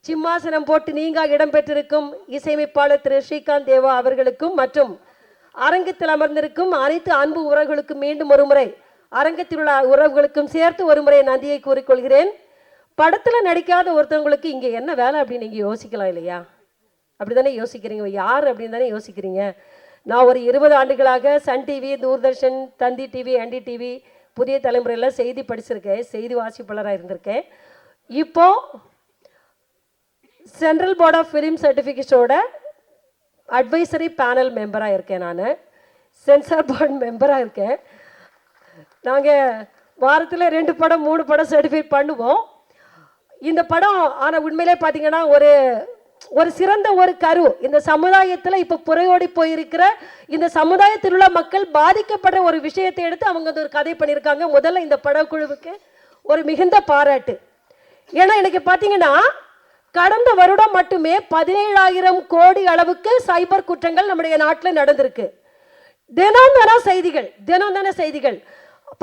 சிம்மாசனம் போட்டு நீங்கா இடம்பெற்றிருக்கும் இசையமைப்பாளர் திரு ஸ்ரீகாந்த் தேவா அவர்களுக்கும் மற்றும் அரங்கத்தில் அமர்ந்திருக்கும் அனைத்து அன்பு உறவுகளுக்கும் மீண்டும் ஒருமுறை, அரங்கத்தில் உள்ள உறவுகளுக்கும் சேர்த்து ஒருமுறை நன்றியை கூறிக்கொள்கிறேன். படத்தில் நடிக்காத ஒருத்தவங்களுக்கு இங்கே என்ன வேலை அப்படின்னு நீங்கள் யோசிக்கலாம் இல்லையா? அப்படி தானே யோசிக்கிறீங்க, யார் அப்படின்னு தானே யோசிக்கிறீங்க. நான் ஒரு 20 ஆண்டுகளாக sun TV, Doordarshan, Thanthi TV, ND TV, புதிய தலைமுறையில் செய்தி படிச்சிருக்கேன், செய்தி வாசிப்பாளராக இருந்திருக்கேன். இப்போ சென்ட்ரல் போர்ட் ஆஃப் ஃபிலிம் சர்டிஃபிகேஷனோட அட்வைசரி பேனல் மெம்பராக இருக்கேன், நான் சென்சார் போர்டு மெம்பராக இருக்கேன். நாங்கள் வாரத்தில் 2 படம் 3 படம் சர்டிஃபை பண்ணுவோம். இந்த படம் ஆனால் உண்மையிலே பார்த்தீங்கன்னா ஒரு சிறந்த ஒரு கரு. இந்த சமுதாயத்தில் இப்போ புறையோடி போயிருக்கிற இந்த சமுதாயத்தில் உள்ள மக்கள் பாதிக்கப்படுற ஒரு விஷயத்தை எடுத்து அவங்க ஒரு கதை பண்ணியிருக்காங்க. முதல்ல இந்த படக்குழுவுக்கு ஒரு மிகுந்த பாராட்டு. ஏன்னா எனக்கு பார்த்தீங்கன்னா கடந்த வருடம் மட்டுமே 17,000 கோடி அளவுக்கு சைபர் குற்றங்கள் நம்முடைய நாட்டில் நடந்திருக்கு. தினம் தானே செய்திகள்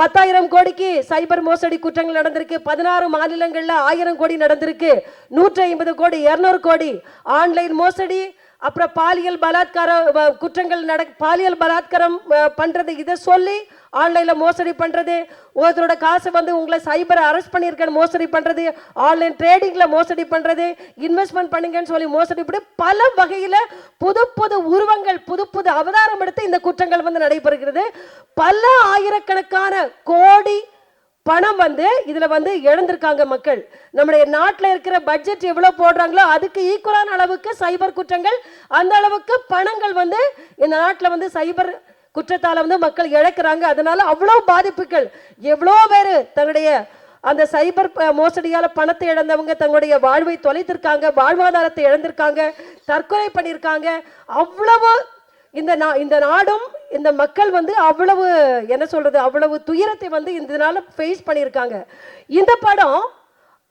10,000 கோடிக்கு சைபர் மோசடி குற்றங்கள் நடந்திருக்கு. 16 மாநிலங்களில் 1000 கோடி நடந்திருக்கு. 150 கோடி, 200 கோடி ஆன்லைன் மோசடி, அப்புறம் பாலியல் குற்றங்கள் பாலியல் பலாத்காரம் பண்ணுறது, இதை சொல்லி ஆன்லைனில் மோசடி பண்ணுறது, ஒருத்தரோட காசை உங்களை சைபரை அரெஸ்ட் பண்ணியிருக்கேன்னு மோசடி பண்ணுறது, ஆன்லைன் ட்ரேடிங்கில் மோசடி பண்ணுறது, இன்வெஸ்ட்மெண்ட் பண்ணுங்கன்னு சொல்லி மோசடி, இப்படி பல வகையில் புது புது உருவங்கள், புது புது அவதாரம் எடுத்து இந்த குற்றங்கள் நடைபெறுகிறது. பல ஆயிரக்கணக்கான கோடி பணம் இதில் இழந்திருக்காங்க மக்கள். நம்முடைய நாட்டில் இருக்கிற பட்ஜெட் எவ்வளோ போடுறாங்களோ அதுக்கு ஈக்குவலான அளவுக்கு சைபர் குற்றங்கள், அந்த அளவுக்கு பணங்கள் இந்த நாட்டில் சைபர் குற்றத்தால் வந்து மக்கள் இழக்கிறாங்க. அதனால அவ்வளோ பாதிப்புகள், எவ்வளோ பேர் தன்னுடைய அந்த சைபர் மோசடியால் பணத்தை இழந்தவங்க தங்களுடைய வாழ்வை தொலைத்திருக்காங்க, வாழ்வாதாரத்தை இழந்திருக்காங்க, தற்கொலை பண்ணியிருக்காங்க. அவ்வளவு இந்த நாடும் இந்த மக்கள் வந்து அவ்வளவு என்ன சொல்றது, அவ்வளவு துயரத்தை வந்து இதனால ஃபேஸ் பண்ணியிருக்காங்க. இந்த படம்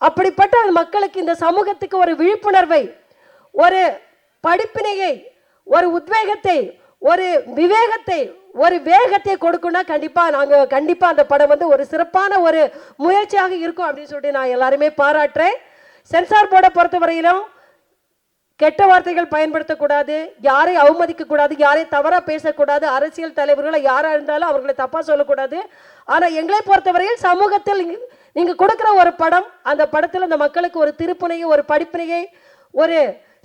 அப்படிப்பட்ட மக்களுக்கு, இந்த சமூகத்துக்கு ஒரு விழிப்புணர்வை, ஒரு படிப்பினையை, ஒரு உத்வேகத்தை, ஒரு விவேகத்தை, ஒரு வேகத்தை கொடுக்கும்னா கண்டிப்பா அந்த படம் வந்து ஒரு சிறப்பான ஒரு முயற்சியாக இருக்கும் அப்படின்னு சொல்லிட்டு நான் எல்லாருமே பாராட்டுறேன். சென்சார் போர்டை பொறுத்தவரையிலும் கெட்ட வார்த்தைகள் பயன்படுத்தக்கூடாது, யாரை அவமதிக்க கூடாது, யாரை தவறா பேசக்கூடாது, அரசியல் தலைவர்களை யாரா இருந்தாலும் அவர்களை தப்பா சொல்லக்கூடாது. ஆனா எங்களை பொறுத்தவரையில் சமூகத்தில் நீங்க கொடுக்கிற ஒரு படம், அந்த படத்தில் அந்த மக்களுக்கு ஒரு திருப்புனையை, ஒரு படிப்பினையை, ஒரு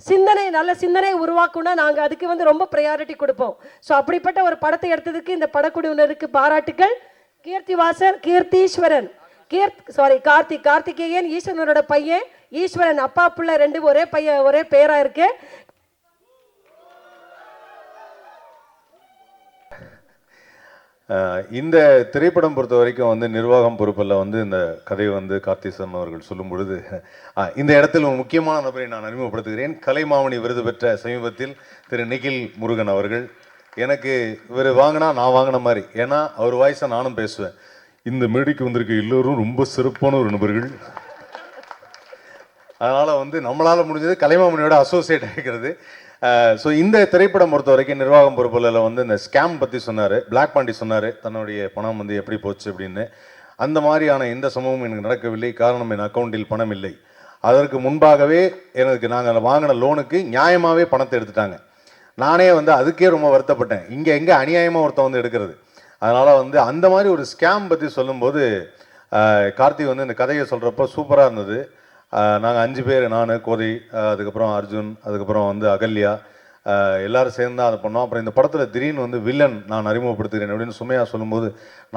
சிந்தனை, நல்ல சிந்தனை உருவாக்கும்னா நாங்க அதுக்கு வந்து ரொம்ப ப்ரையாரிட்டி கொடுப்போம். ஸோ அப்படிப்பட்ட ஒரு படத்தை எடுத்ததுக்கு இந்த படக்குழுவினருக்கு பாராட்டுகள். கீர்த்திவாசன், கீர்த்தீஸ்வரன், கார்த்திகேயன் ஈஸ்வரனோட பையன், ஈஸ்வரன் அப்பா பிள்ளை ரெண்டு ஒரே பையன், ஒரே பேரா இருக்கு. இந்த திரைப்படம் பொறுத்த வரைக்கும் வந்து நிர்வாகம் பொறுப்பில் வந்து இந்த கதையை வந்து கார்த்திசன் அவர்கள் சொல்லும் பொழுது இந்த இடத்தில் ஒரு முக்கியமான நபரை நான் அறிமுகப்படுத்துகிறேன். கலைமாமணி விருது பெற்ற சமீபத்தில் திரு நிகில் முருகன் அவர்கள். எனக்கு இவர் வாங்கினா நான் வாங்கின மாதிரி, ஏன்னா அவர் வாய்ஸை நானும் பேசுவேன். இந்த மேடைக்கு வந்திருக்க எல்லோரும் ரொம்ப சிறப்பான ஒரு நபர்கள். அதனால் வந்து நம்மளால் முடிஞ்சது கலைமாமணியோட அசோசியேட் ஆகிக்கிறது. ஸோ இந்த திரைப்படம் பொறுத்த வரைக்கும் நிர்வாகம் பொறுப்பில் வந்து இந்த ஸ்கேம் பற்றி சொன்னார், பிளாக் பாண்டி சொன்னார், தன்னுடைய பணம் வந்து எப்படி போச்சு அப்படின்னு. அந்த மாதிரியான எந்த சம்பவமும் எனக்கு நடக்கவில்லை. காரணம், என் அக்கௌண்ட்டில் பணம் இல்லை. அதற்கு முன்பாகவே எனக்கு நாங்கள் வாங்கின லோனுக்கு நியாயமாகவே பணத்தை எடுத்துட்டாங்க. நானே வந்து அதுக்கே ரொம்ப வருத்தப்பட்டேன். இங்கே எங்கே அநியாயமாக ஒருத்தன் வந்து எடுக்கிறது. அதனால் வந்து அந்த மாதிரி ஒரு ஸ்கேம் பற்றி சொல்லும்போது கார்த்திக் வந்து இந்த கதையை சொல்கிறப்போ சூப்பராக இருந்தது. நாங்கள் 5 பேர், நான், கோதை, அதுக்கப்புறம் அர்ஜுன், அதுக்கப்புறம் வந்து அகல்யா, எல்லோரும் சேர்ந்து தான் அதை பண்ணோம். அப்புறம் இந்த படத்தில் திடீர்னு வந்து வில்லன் நான் அறிமுகப்படுத்துகிறேன் அப்படின்னு சுமையாக சொல்லும்போது,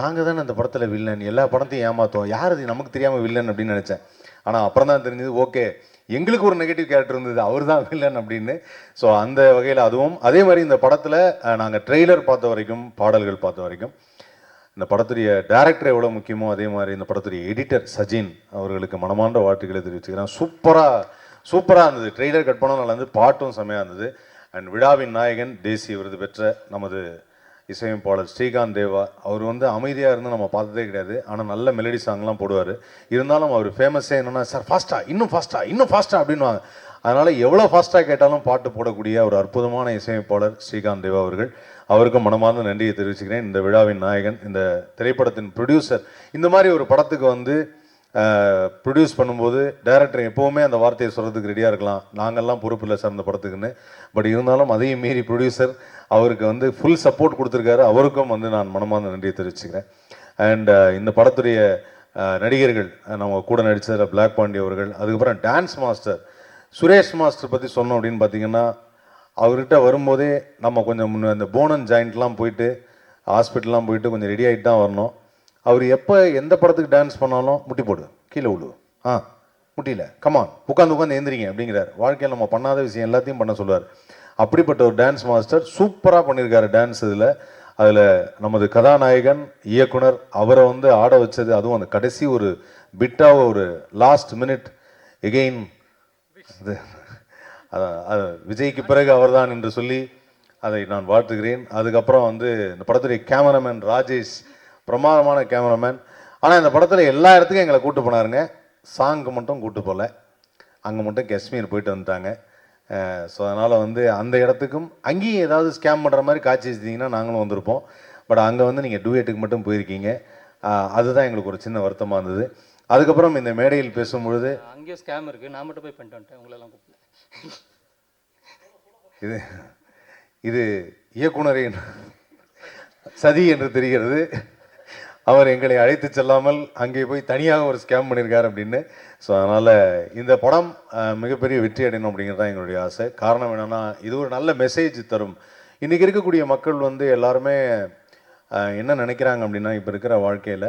நாங்கள் தானே இந்த படத்தில் வில்லன், எல்லா படத்தையும் ஏமாற்றோம், யார் இது நமக்கு தெரியாமல் வில்லன் அப்படின்னு நினச்சேன். ஆனால் அப்புறம் தான் தெரிஞ்சது, ஓகே எங்களுக்கு ஒரு நெகட்டிவ் கேரக்டர் இருந்தது, அவர் தான் வில்லன் அப்படின்னு. ஸோ அந்த வகையில் அதுவும் அதே மாதிரி இந்த படத்தில் நாங்கள் ட்ரெய்லர் பார்த்த வரைக்கும், பாடல்கள் பார்த்த வரைக்கும், இந்த படத்துடைய டைரக்டர் எவ்வளோ முக்கியமோ அதே மாதிரி இந்த படத்துடைய எடிட்டர் சஜின் அவர்களுக்கு மனமார்ந்த வாழ்த்துக்களை தெரிவிச்சுக்கிறேன். சூப்பராக இருந்தது. ட்ரெய்லர் கட் பண்ண நல்லா இருந்தது, பாட்டும் செம்மையாக இருந்தது. அண்ட் விழாவின் நாயகன், தேசிய விருது பெற்ற நமது இசையமைப்பாளர் ஸ்ரீகாந்த் தேவா, அவர் வந்து அமைதியாக இருந்து நம்ம பார்த்ததே கிடையாது. ஆனால் நல்ல மெலடி சாங்லாம் போடுவார். இருந்தாலும் அவர் ஃபேமஸே என்னென்னா, சார் ஃபாஸ்ட்டாக, இன்னும் ஃபாஸ்ட்டாக அப்படின்வாங்க. அதனால் எவ்வளோ ஃபாஸ்ட்டாக கேட்டாலும் பாட்டு போடக்கூடிய ஒரு அற்புதமான இசையமைப்பாளர் ஸ்ரீகாந்த் தேவா அவர்கள். அவருக்கும் மனமார்ந்த நன்றியை தெரிவிச்சுக்கிறேன். இந்த விழாவின் நாயகன், இந்த திரைப்படத்தின் ப்ரொடியூசர். இந்த மாதிரி ஒரு படத்துக்கு வந்து ப்ரொடியூஸ் பண்ணும்போது டைரக்டர் எப்போவுமே அந்த வார்த்தையை சொல்கிறதுக்கு ரெடியாக இருக்கலாம், நாங்கள்லாம் பொறுப்பில்லை சார் இந்த படத்துக்குன்னு. பட் இருந்தாலும் அதையும் மீறி ப்ரொடியூசர் அவருக்கு வந்து ஃபுல் சப்போர்ட் கொடுத்துருக்காரு. அவருக்கும் வந்து நான் மனமார்ந்த நன்றியை தெரிவிச்சுக்கிறேன். அண்ட் இந்த படத்துடைய நடிகர்கள், நம்ம கூட நடித்ததில் பிளாக் பாண்டி அவர்கள், அதுக்கப்புறம் டான்ஸ் மாஸ்டர் சுரேஷ் மாஸ்டர் பற்றி சொன்னோம் அப்படின்னு பார்த்தீங்கன்னா, அவர்கிட்ட வரும்போதே நம்ம கொஞ்சம் இந்த போனன் ஜாயிண்ட்லாம் போயிட்டு ஹாஸ்பிட்டல்லாம் போயிட்டு கொஞ்சம் ரெடி ஆகிட்டு தான் வரணும். அவர் எப்போ எந்த படத்துக்கு டான்ஸ் பண்ணாலும் முட்டி போடு, கீழே விழு, முட்டியில் கமான், உட்காந்து எந்திரிங்க அப்படிங்கிறார். வாழ்க்கையில் நம்ம பண்ணாத விஷயம் எல்லாத்தையும் பண்ண சொல்லுவார். அப்படிப்பட்ட ஒரு டான்ஸ் மாஸ்டர் சூப்பராக பண்ணியிருக்காரு டான்ஸ். அதில் நமது கதாநாயகன், இயக்குனர் அவரை வந்து ஆட வச்சது, அதுவும் அந்த கடைசி ஒரு பிட்டாக ஒரு லாஸ்ட் மினிட் எகெயின், அது விஜய்க்கு பிறகு அவர்தான் என்று சொல்லி அதை நான் வாழ்த்துகிறேன். அதுக்கப்புறம் வந்து இந்த படத்துடைய கேமராமேன் ராஜேஷ், பிரமாதமான கேமராமேன். ஆனால் இந்த படத்தில் எல்லா இடத்துக்கும் எங்களை கூப்பிட்டு போனாருங்க, சாங்க்கு மட்டும் கூப்பிட்டு போகல. அங்கே மட்டும் காஷ்மீர் போயிட்டு வந்துட்டாங்க. ஸோ அதனால் வந்து அந்த இடத்துக்கும் அங்கேயும் ஏதாவது ஸ்கேம் பண்ணுற மாதிரி காட்சி வச்சிட்டிங்கன்னா நாங்களும் வந்திருப்போம். பட் அங்கே வந்து நீங்கள் டூயட்டுக்கு மட்டும் போயிருக்கீங்க. அதுதான் எங்களுக்கு ஒரு சின்ன வருத்தமாக இருந்தது. அதுக்கப்புறம் இந்த மேடையில் பேசும்பொழுது அங்கேயும் ஸ்கேம் இருக்குது, நான் மட்டும் போய் பண்ணிட்டு வந்துட்டேன், உங்களெல்லாம் கூப்பிட்டு. இது இயக்குனரின் சதி என்று தெரிகிறது. அவர் எங்களை அழைத்து செல்லாமல் அங்கே போய் தனியாக ஒரு ஸ்கேம் பண்ணியிருக்கார் அப்படின்னு. ஸோ அதனால் இந்த படம் மிகப்பெரிய வெற்றி அடையணும் அப்படிங்கிறது தான் எங்களுடைய ஆசை. காரணம் என்னென்னா, இது ஒரு நல்ல மெசேஜ் தரும். இன்றைக்கி இருக்கக்கூடிய மக்கள் வந்து எல்லாருமே என்ன நினைக்கிறாங்க அப்படின்னா, இப்போ இருக்கிற வாழ்க்கையில்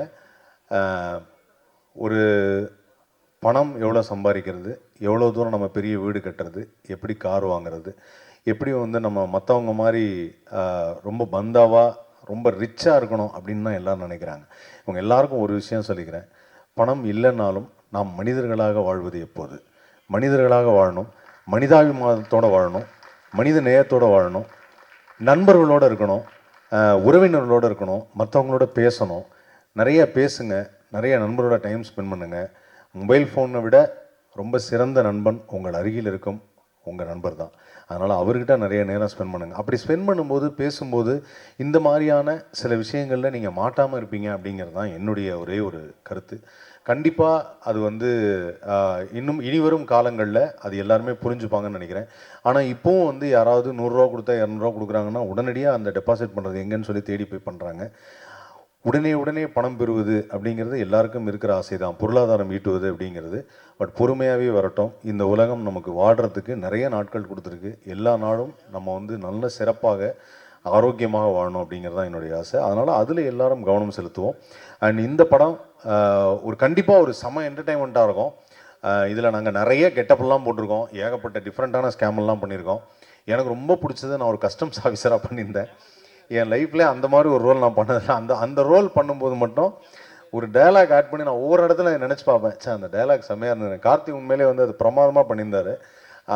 ஒரு பணம் எவ்வளோ சம்பாதிக்கிறது, எவ்வளோ தூரம் நம்ம பெரிய வீடு கட்டுறது, எப்படி கார் வாங்குறது, எப்படி வந்து நம்ம மற்றவங்க மாதிரி ரொம்ப பந்தாவாக ரொம்ப ரிச்சாக இருக்கணும் அப்படின்னு தான் எல்லோரும் நினைக்கிறாங்க. இவங்க எல்லாருக்கும் ஒரு விஷயம் சொல்லிக்கிறேன், பணம் இல்லைன்னாலும் நாம் மனிதர்களாக வாழ்வது எப்போது? மனிதர்களாக வாழணும், மனிதாபிமானத்தோடு வாழணும், மனித நேயத்தோடு வாழணும், நண்பர்களோடு இருக்கணும், உறவினர்களோடு இருக்கணும், மற்றவங்களோட பேசணும். நிறைய பேசுங்க, நிறைய நண்பரோட டைம் ஸ்பெண்ட் பண்ணுங்கள். மொபைல் ஃபோனை விட ரொம்ப சிறந்த நண்பன் உங்கள் அருகில் இருக்கும் உங்கள் நண்பர் தான். அதனால் அவர்கிட்ட நிறைய நேரம் ஸ்பெண்ட் பண்ணுங்கள். அப்படி ஸ்பெண்ட் பண்ணும்போது, பேசும்போது இந்த மாதிரியான சில விஷயங்களில் நீங்கள் மாட்டாமல் இருப்பீங்க அப்படிங்கிறது தான் என்னுடைய ஒரே ஒரு கருத்து. கண்டிப்பாக அது வந்து இன்னும் இனிவரும் காலங்களில் அது எல்லாருமே புரிஞ்சுப்பாங்கன்னு நினைக்கிறேன். ஆனால் இப்போவும் வந்து யாராவது 100 ரூபா கொடுத்தா 200 ரூபா கொடுக்குறாங்கன்னா உடனடியாக அந்த டெபாசிட் பண்ணுறது எங்கன்னு சொல்லி தேடி போய் பண்ணுறாங்க. உடனே பணம் பெறுவது அப்படிங்கிறது எல்லாருக்கும் இருக்கிற ஆசை தான், பொருளாதாரம் ஈட்டுவது அப்படிங்கிறது. பட் பொறுமையாகவே வரட்டும். இந்த உலகம் நமக்கு வாடுறதுக்கு நிறைய நாட்கள் கொடுத்துருக்கு. எல்லா நாளும் நம்ம வந்து நல்ல சிறப்பாக ஆரோக்கியமாக வாழணும் அப்படிங்கிறது தான் என்னுடைய ஆசை. அதனால் அதில் எல்லாரும் கவனம் செலுத்துவோம். அண்ட் இந்த படம் ஒரு கண்டிப்பாக ஒரு செம என்டர்டைன்மெண்ட்டாக இருக்கும். இதில் நாங்கள் நிறைய கெட்டப்லாம் போட்டிருக்கோம், ஏகப்பட்ட டிஃப்ரெண்ட்டான ஸ்கேமெல்லாம் பண்ணியிருக்கோம். எனக்கு ரொம்ப பிடிச்சது, நான் ஒரு கஸ்டம்ஸ் ஆஃபீஸராக பண்ணியிருந்தேன். என் லைஃப்லேயே அந்த மாதிரி ஒரு ரோல் நான் பண்ணதில்லை. அந்த ரோல் பண்ணும்போது மட்டும் ஒரு டைலாக் ஆட் பண்ணி நான் ஒவ்வொரு இடத்துல நினச்சி பார்ப்பேன், அந்த டைலாக் செம்மையாக இருந்தது. கார்த்திக் உண்மையிலே வந்து அது பிரமாதமாக பண்ணியிருந்தார்.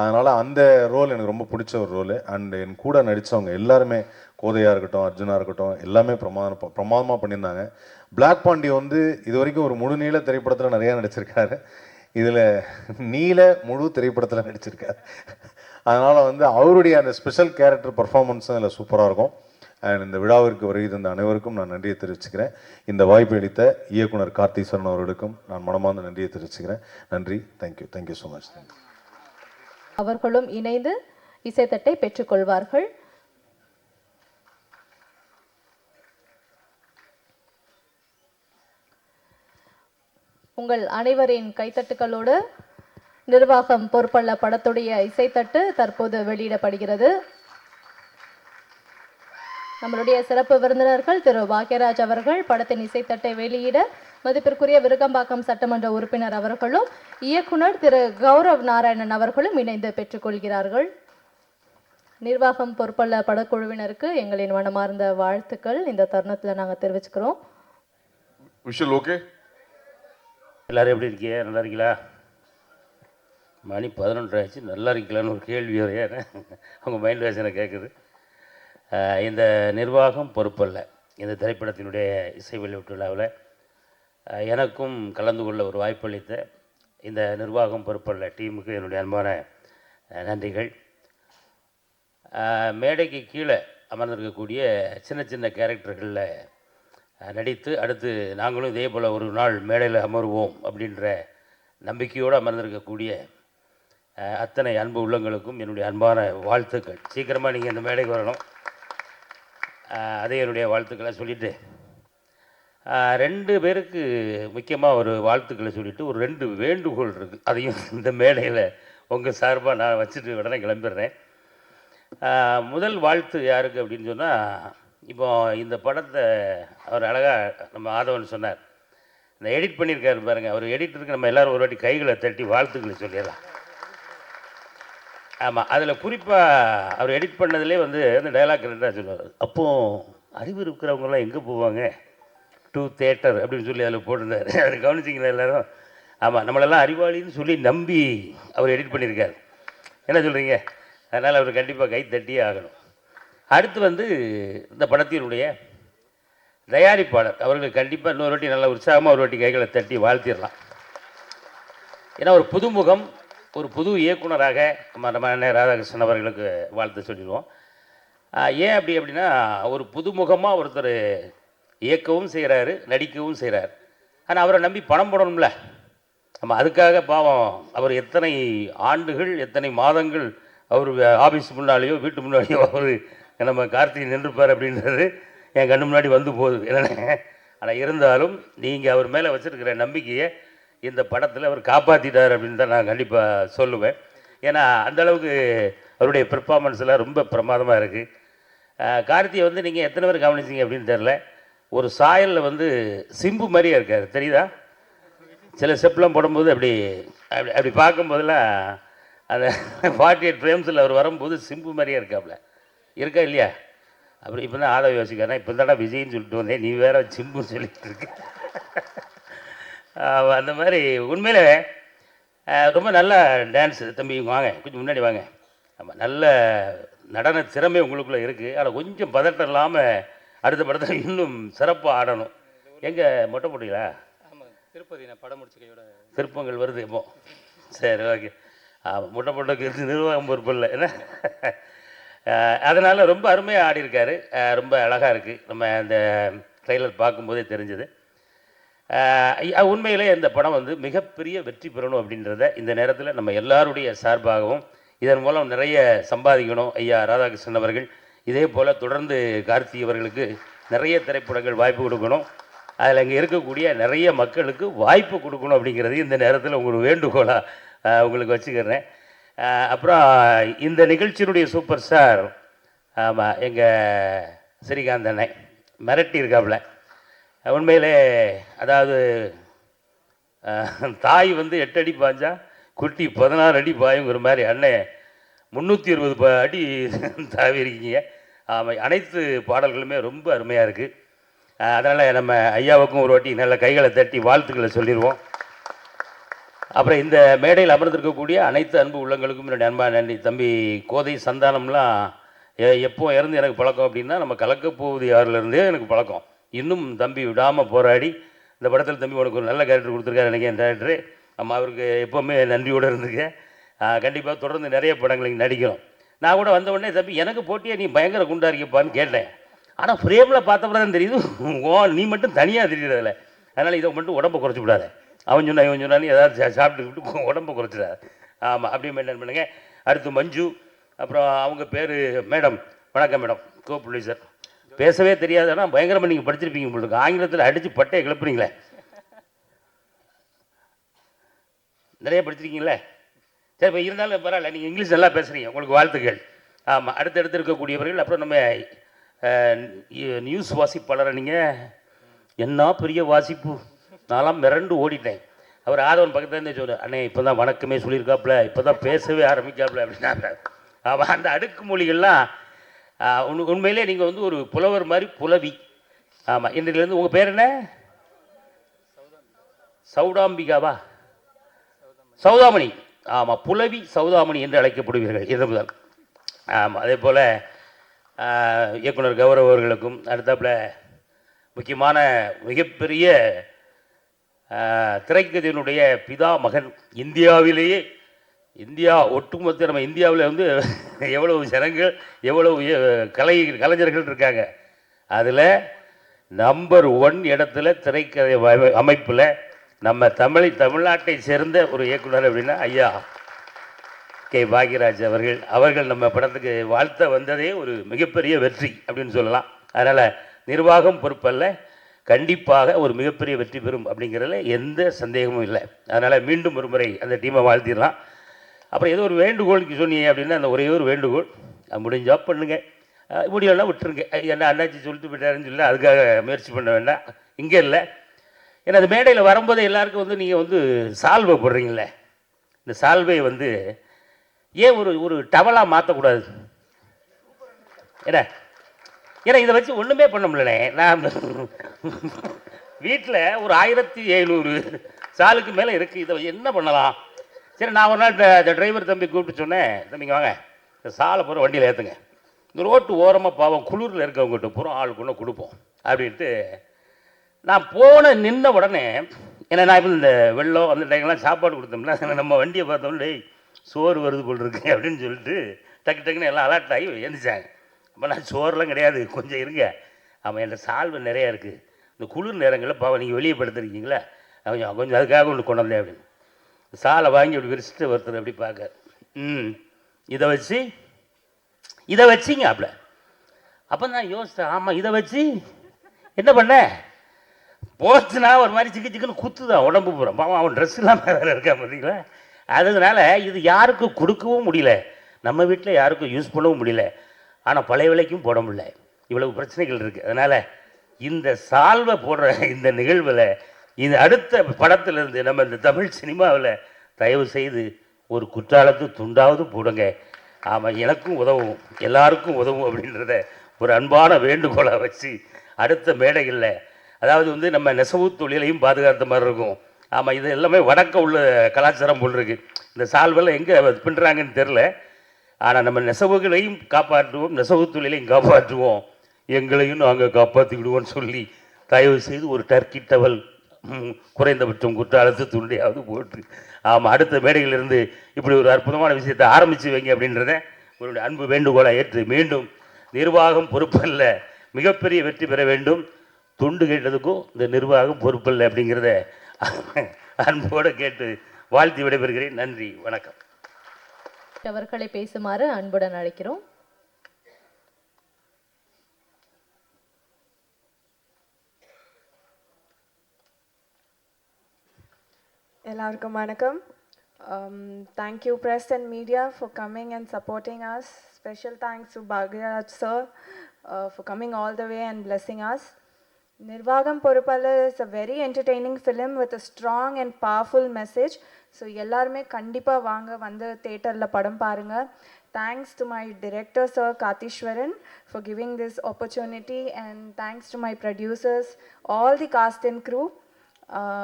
அதனால் அந்த ரோல் எனக்கு ரொம்ப பிடிச்ச ஒரு ரோல். அண்ட் என் கூட நடித்தவங்க எல்லாருமே, கோதையாக இருக்கட்டும், அர்ஜுனாக இருக்கட்டும், எல்லாமே பிரமாதமாக பண்ணியிருந்தாங்க. பிளாக் பாண்டி வந்து இது வரைக்கும் ஒரு முழு நீள திரைப்படத்தில் நிறையா நடிச்சிருக்காரு. இதில் முழு திரைப்படத்தில் நடிச்சிருக்காரு. அதனால் வந்து அவருடைய அந்த ஸ்பெஷல் கேரக்டர் பர்ஃபார்மன்ஸும் இதில் சூப்பராக இருக்கும். அண்ட் இந்த விழாவிற்கு வருகை தந்த அனைவருக்கும் நான் நன்றியை தெரிவிச்சுக்கிறேன். இந்த வாய்ப்பு அளித்த இயக்குனர் கார்த்திஸ்வரன் அவர்களுக்கும் நான் மனமார்ந்த நன்றியை தெரிவிச்சுக்கிறேன். நன்றி. Thank you so much. அவர்களும் இணைந்து இசைத்தட்டை பெற்றுக்கொள்வார்கள். உங்கள் அனைவரின் கைத்தட்டுகளோடு நிர்வாகம் பொறுப்புள்ள படத்துடைய இசைத்தட்டு தற்போது வெளியிடப்படுகிறது. நம்மளுடைய சிறப்பு விருந்தினர்கள் திரு பாக்யராஜ் அவர்கள் படத்தின் இசைத்தட்டை வெளியிட, மதிப்பிற்குரிய விருகம்பாக்கம் சட்டமன்ற உறுப்பினர் அவர்களும் இயக்குனர் திரு கௌரவ் நாராயணன் அவர்களும் இணைந்து பெற்றுக்கொள்கிறார்கள். நிர்வாகம் பொறுப்புள்ள படக்குழுவினருக்கு எங்களின் மனமார்ந்த வாழ்த்துக்கள் இந்த தருணத்தில் நாங்கள் தெரிவிச்சுக்கிறோம். Visual okay? எல்லோரும் எப்படி இருக்கீங்க? நல்லா இருக்கீங்களா? மணி 11 ஆச்சு, நல்லா இருக்கீங்களான்னு ஒரு கேள்வி வரையா அவங்க மைண்ட் வாஷனை கேட்குது. இந்த நிர்வாகம் பொறுப்பல்ல இந்த திரைப்படத்தினுடைய இசை வெளியீட்டு விழாவில் எனக்கும் கலந்து கொள்ள ஒரு வாய்ப்பளித்த இந்த நிர்வாகம் பொறுப்பல்ல டீமுக்கு என்னுடைய அன்பான நன்றிகள். மேடைக்கு கீழே அமர்ந்திருக்கக்கூடிய சின்ன சின்ன கேரக்டர்களில் நடித்து அடுத்து நாங்களும் இதே போல் ஒரு நாள் மேடையில் அமர்வோம் அப்படின்ற நம்பிக்கையோடு அமர்ந்திருக்கக்கூடிய அத்தனை அன்பு உள்ளங்களுக்கும் என்னுடைய அன்பான வாழ்த்துக்கள். சீக்கிரமாக நீங்கள் இந்த மேடைக்கு வரணும், அதே என்னுடைய வாழ்த்துக்களை சொல்லிவிட்டு 2 பேருக்கு முக்கியமாக ஒரு வாழ்த்துக்களை சொல்லிவிட்டு ஒரு 2 வேண்டுகோள் இருக்குது. அதையும் இந்த மேடையில் உங்கள் சார்பாக நான் வச்சுட்டு உடனே கிளம்பிடுறேன். முதல் வாழ்த்து யாருக்கு அப்படின்னு சொன்னால், இப்போ இந்த படத்தை அவர் அழகாக நம்ம ஆதவன் சொன்னார், இந்த எடிட் பண்ணியிருக்காரு பாருங்கள், அவர் எடிட்டருக்கு நம்ம எல்லோரும் ஒரு வாட்டி கைகளை தட்டி வாழ்த்துக்களை சொல்லிடலாம். ஆமாம், அதில் குறிப்பாக அவர் எடிட் பண்ணதுலேயே வந்து அந்த டைலாக் ரெண்டாக சொல்லுவார், அப்போது அறிவு இருக்கிறவங்களாம் எங்கே போவாங்க, டு தேட்டர் அப்படின்னு சொல்லி அதில் போட்டிருந்தார். அதை கவனிச்சிங்களா எல்லோரும்? ஆமாம், நம்மளெல்லாம் அறிவாளின்னு சொல்லி நம்பி அவர் எடிட் பண்ணியிருக்காரு. என்ன சொல்கிறீங்க? அதனால் அவர் கண்டிப்பாக கை தட்டியே ஆகணும். அடுத்து வந்து இந்த படத்தினுடைய தயாரிப்பாளர் அவர்களுக்கு கண்டிப்பாக இன்னொரு வாட்டி நல்லா உற்சாகமாக ஒரு வாட்டி கைகளை தட்டி வாழ்த்திடலாம். ஏன்னா ஒரு புதுமுகம், ஒரு புது இயக்குனராக நம்ம அண்ணன் ராதாகிருஷ்ணன் அவர்களுக்கு வாழ்த்து சொல்லிடுவோம். ஏன் அப்படின்னா ஒரு புதுமுகமாக ஒருத்தர் இயக்கவும் செய்கிறாரு, நடிக்கவும் செய்கிறார். ஆனால் அவரை நம்பி பணம் போடணும்ல. நம்ம அதுக்காக பாவம் அவர் எத்தனை ஆண்டுகள் எத்தனை மாதங்கள் அவர் ஆஃபீஸ் முன்னாலேயோ வீட்டு முன்னாலேயோ அவர் நம்ம கார்த்திகை நின்றுப்பார் அப்படின்றது என் கண்ணு முன்னாடி வந்து போகுது என்னென்ன. ஆனால் இருந்தாலும் நீங்கள் அவர் மேலே வச்சுருக்கிற நம்பிக்கையை இந்த படத்தில் அவர் காப்பாற்றிட்டார் அப்படின்னு தான் நான் கண்டிப்பாக சொல்லுவேன். ஏன்னா அந்தளவுக்கு அவருடைய பெர்ஃபார்மன்ஸ்லாம் ரொம்ப பிரமாதமாக இருக்குது. கார்த்தியை வந்து நீங்கள் எத்தனை பேர் கவனிச்சிங்க அப்படின்னு தெரில, ஒரு சாயலில் வந்து சிம்பு மாதிரியே இருக்கார், தெரியுதா? சில ஸ்டெப்லாம் போடும்போது அப்படி அப்படி அப்படி பார்க்கும்போதெல்லாம் அந்த 48 ஃப்ரேம்ஸில் அவர் வரும்போது சிம்பு மாதிரியே இருக்காப்புல, இருக்கா இல்லையா? அப்புறம் இப்போ தான் ஆதரவு யோசிக்கிறேன், இப்போ தானே விஜய்ன்னு சொல்லிட்டு வந்தேன், நீ வேற சிம்புன்னு சொல்லிட்டு இருக்க. அந்த மாதிரி உண்மையிலே ரொம்ப நல்ல டான்ஸு தம்பி, வாங்க கொஞ்சம் முன்னாடி வாங்க. ஆமாம், நல்ல நடன திறமை உங்களுக்குள்ளே இருக்குது. ஆனால் கொஞ்சம் பதட்டம் இல்லாமல் அடுத்த படத்தில் இன்னும் சிறப்பாக ஆடணும். எங்கே மொட்டை போட்டீங்களா? ஆமாம், திருப்பதி நான் படம் முடிச்ச கையோட திருப்பங்கள் வருது இப்போ. சரி, ஓகே. ஆமாம், முட்டை போட்டதுக்கு நிர்வாகம் பொறுப்பு இல்லை என்ன. அதனால் ரொம்ப அருமையாக ஆடியிருக்காரு. ரொம்ப அழகாக இருக்குது. நம்ம அந்த ட்ரெய்லர் பார்க்கும்போதே தெரிஞ்சது. உண்மையிலே இந்த படம் வந்து மிகப்பெரிய வெற்றி பெறணும் அப்படின்றத இந்த நேரத்தில் நம்ம எல்லாருடைய சார்பாகவும், இதன் மூலம் நிறைய சம்பாதிக்கணும். ஐயா ராதாகிருஷ்ணன் அவர்கள் இதே போல் தொடர்ந்து கார்த்தி அவர்களுக்கு நிறைய திரைப்படங்கள் வாய்ப்பு கொடுக்கணும். அதில் இங்கே இருக்கக்கூடிய நிறைய மக்களுக்கு வாய்ப்பு கொடுக்கணும் அப்படிங்கிறது இந்த நேரத்தில் உங்களுக்கு வேண்டுகோளாக உங்களுக்கு வச்சுக்கிறேன். அப்புறம் இந்த நிகழ்ச்சியினுடைய சூப்பர் ஸ்டார், ஆமாம், எங்கள் ஸ்ரீகாந்த் அண்ணன் மிரட்டி இருக்காப்புல. உண்மையிலே அதாவது தாய் வந்து 8 அடி பாய்ஞ்சா குட்டி 16 அடி பாயுங்கிற மாதிரி அண்ணன் 320 அடி தாவி இருக்கீங்க. ஆமாம், அனைத்து பாடல்களுமே ரொம்ப அருமையாக இருக்குது. அதனால் நம்ம ஐயாவுக்கும் ஒரு வாட்டி நல்ல கைகளை தட்டி வாழ்த்துக்களை சொல்லிடுவோம். அப்புறம் இந்த மேடையில் அமர்ந்திருக்கக்கூடிய அனைத்து அன்பு உள்ளங்களுக்கும் என்னுடைய அன்பான நன்றி. தம்பி கோதை சந்தானம்லாம் எப்போ இறந்து எனக்கு பழக்கம் அப்படின்னா, நம்ம கலக்கப்போவது யாருலேருந்தே எனக்கு பழக்கம். இன்னும் தம்பி விடாமல் போராடி இந்த படத்தில் தம்பி உனக்கு ஒரு நல்ல கேரக்டர் கொடுத்துருக்காரு எனக்கு என் டேரக்டரு. நம்ம அவருக்கு எப்போவுமே நன்றியோடு இருந்துக்கேன். கண்டிப்பாக தொடர்ந்து நிறைய படங்களுக்கு நடிக்கணும். நான் கூட வந்த உடனே தம்பி எனக்கு போட்டியே நீ பயங்கர குண்டா இருக்கிப்பான்னு கேட்டேன். ஆனால் ஃப்ரேமில் பார்த்தப்பறம் தான் தெரியுது நீ மட்டும் தனியாக தெரியுறதில்ல. அதனால் இதை மட்டும் உடம்பை குறைச்சி விடாத, அவன் சொன்னா இவன் சொன்னான்னு ஏதாவது சாப்பிட்டுக்கிட்டு உடம்பை குறைச்சிடாது. ஆமாம், அப்படியே மெயின்டைன் பண்ணுங்கள். அடுத்து மஞ்சு, அப்புறம் அவங்க பேர் மேடம். வணக்கம் மேடம், கோப்புள்ளி சார். பேசவே தெரியாதுன்னா பயங்கரமாக நீங்கள் படிச்சிருப்பீங்க உங்களுக்கு. ஆங்கிலத்தில் அடித்து பட்டையை கிளப்புறீங்களே, நிறைய படிச்சிருக்கீங்களே. சரி, இப்போ இருந்தாலும் பரவாயில்ல, நீங்கள் இங்கிலீஷ் நல்லா பேசுகிறீங்க, உங்களுக்கு வாழ்த்துக்கள். ஆமாம், அடுத்தடுத்து இருக்கக்கூடியவர்கள். அப்புறம் நம்ம நியூஸ் வாசிப்பாளரை நீங்கள் என்ன பெரிய வாசிப்பு, நான்லாம் மிரண்டு ஓடிட்டேன். அவர் ஆதவன் பக்கத்துலேருந்தே சொல்லுவார், அண்ணே இப்போ தான் வணக்கமே சொல்லியிருக்காப்புல, இப்போ தான் பேசவே ஆரம்பிக்காப்புல அப்படின்னா. ஆமாம், அந்த அடுக்கு மொழிகள்லாம் உண்மையிலே நீங்கள் வந்து ஒரு புலவர் மாதிரி புலவி. ஆமாம், இன்றையிலேருந்து உங்கள் பேர் என்ன? சௌடாம்பிகாவா? சௌதாமணி. ஆமாம், புலவி சௌதாமணி என்று அழைக்கப்படுவீர்கள் இன்று முதல். ஆமாம், அதே போல் இயக்குனர் கௌரவ் அவர்களுக்கும், அடுத்தாப்பில் முக்கியமான மிகப்பெரிய திரைக்கதையினுடைய பிதா மகன், இந்தியாவிலேயே ஒட்டுமொத்த நம்ம இந்தியாவில் வந்து எவ்வளவு ஜனங்கள் எவ்வளவு கலைஞர்கள் இருக்காங்க, அதில் நம்பர் 1 இடத்துல திரைக்கதை அமைப்பில் நம்ம தமிழ்நாட்டை சேர்ந்த ஒரு இயக்குனர் அப்படின்னா ஐயா கே பாக்யராஜ் அவர்கள் நம்ம படத்துக்கு வாழ்த்த வந்ததே ஒரு மிகப்பெரிய வெற்றி அப்படின்னு சொல்லலாம். அதனால் நிர்வாகம் பொறுப்பல்ல, கண்டிப்பாக ஒரு மிகப்பெரிய வெற்றி பெறும் அப்படிங்கிறதுல எந்த சந்தேகமும் இல்லை. அதனால் மீண்டும் ஒரு முறை அந்த டீமை வாழ்த்திடலாம். அப்புறம் ஏதோ ஒரு வேண்டுகோளுக்கு சொன்னீங்க அப்படின்னா, அந்த ஒரே ஒரு வேண்டுகோள், முடிஞ்சா பண்ணுங்க, முடியலன்னா விட்டுருங்க. என்ன அண்ணாச்சி சொல்லிட்டு போயிட்டாருன்னு சொல்லி அதுக்காக முயற்சி பண்ண வேண்டாம். இங்கே இல்லை, ஏன்னா அந்த மேடையில் வரும்போது எல்லாருக்கும் வந்து நீங்கள் வந்து சால்வை போடுறீங்களே, இந்த சால்வையை வந்து ஏன் ஒரு டவலாக மாற்றக்கூடாது? ஏன்னா இதை வச்சு ஒன்றுமே பண்ண முடியலனே. நான் வீட்டில் ஒரு 1700 சாலுக்கு மேலே இருக்குது, இதை என்ன பண்ணலாம்? சரி, நான் ஒரு நாள் இந்த டிரைவர் தம்பி கூப்பிட்டு சொன்னேன், தம்பிங்க வாங்க இந்த சாலை பூரா வண்டியில் ஏற்றுங்க, இந்த ரோட்டு ஓரமாக பாவம் குளிரில் இருக்கவங்ககிட்ட பூரா ஆளுக்கு ஒன்று கொடுப்போம் அப்படின்ட்டு நான் நின்ன உடனே, ஏன்னா நான் இப்போ இந்த வெள்ளம் அந்த டைம்லாம் சாப்பாடு கொடுத்தோம்னா நம்ம வண்டியை பார்த்தோம்னா சோறு வருது போல் இருக்கு அப்படின்னு சொல்லிட்டு டக்குன்னு எல்லாம் அலர்ட் ஆகி எழுந்திரிச்சாங்க. அப்போ நான் சோறுலாம் கிடையாது, கொஞ்சம் இருங்க, அவன் என்கிட்ட சால்வை நிறையா இருக்குது, இந்த குளிர் நேரங்களில் பாவம் நீங்கள் வெளியே படுத்துருக்கீங்களா, கொஞ்சம் அதுக்காக ஒன்று கொண்டு வந்தேன் அப்படின்னு சாலை வாங்கி அப்படி விரிச்சிட்டு ஒருத்தர் அப்படி பார்க்க, இதை வச்சிங்க அப்படி. அப்போ நான் யோசித்தேன், ஆமாம் இதை வச்சு என்ன பண்ண போச்சுன்னா ஒரு மாதிரி சிக்குன்னு குத்துதான் உடம்பு பூரா. பாவம் அவன் ட்ரெஸ் இல்லாமல் வேறு இருக்கா பார்த்தீங்களா. அதனால இது யாருக்கும் கொடுக்கவும் முடியல, நம்ம வீட்டில் யாருக்கும் யூஸ் பண்ணவும் முடியல, ஆனால் பழைய விலைக்கும் போட முடியல, இவ்வளவு பிரச்சனைகள் இருக்குது. அதனால் இந்த சால்வை போடுற இந்த நிகழ்வில் இது அடுத்த படத்திலிருந்து நம்ம இந்த தமிழ் சினிமாவில் தயவு செய்து ஒரு குற்றாலத்து துண்டாவது போடுங்க. ஆமாம், எனக்கும் உதவும் எல்லாருக்கும் உதவும் அப்படின்றத ஒரு அன்பான வேண்டுகோளை வச்சு அடுத்த மேடைகளில், அதாவது வந்து நம்ம நெசவு தொழிலையும் பாதுகாத்த மாதிரி இருக்கும். ஆமாம், இது எல்லாமே வடக்க உள்ள கலாச்சாரம் போல் இருக்குது. இந்த சால்வெல்லாம் எங்கே பின்னுறாங்கன்னு தெரில. ஆனால் நம்ம நெசவுகளையும் காப்பாற்றுவோம், நெசவு தொழிலையும் காப்பாற்றுவோம், எங்களையும் நாங்கள் காப்பாற்றிக்கிடுவோம்னு சொல்லி தயவு செய்து ஒரு டர்க்கி டவல் குறைந்தபட்சம் குற்றாலத்து துண்டையாவது போட்டு, ஆமாம், அடுத்த மேடைகளிலிருந்து இப்படி ஒரு அற்புதமான விஷயத்தை ஆரம்பித்து வைங்க அப்படின்றத ஒரு அன்பு வேண்டுகோளை ஏற்று மீண்டும் நிர்வாகம் பொறுப்பல்ல, மிகப்பெரிய வெற்றி பெற வேண்டும். துண்டு கேட்டதுக்கும் இந்த நிர்வாகம் பொறுப்பல்ல அப்படிங்கிறத அன்போடு கேட்டு வாழ்த்தி விடைபெறுகிறேன். நன்றி, வணக்கம். அவர்களை பேசுமாறு அன்புடன் அழைக்கிறோம். எல்லாருக்கும் வணக்கம். Thank you press and media for coming and supporting us. Special thanks to Bhagiraj sir for coming all the way and blessing us. Nirvagam Porupalla is a very entertaining film with a strong and powerful message. So எல்லாருமே கண்டிப்பா வாங்க வந்து தியேட்டர்ல படம் பாருங்க. Thanks to my director sir Kathishwaran for giving this opportunity, and thanks to my producers, all the cast and crew.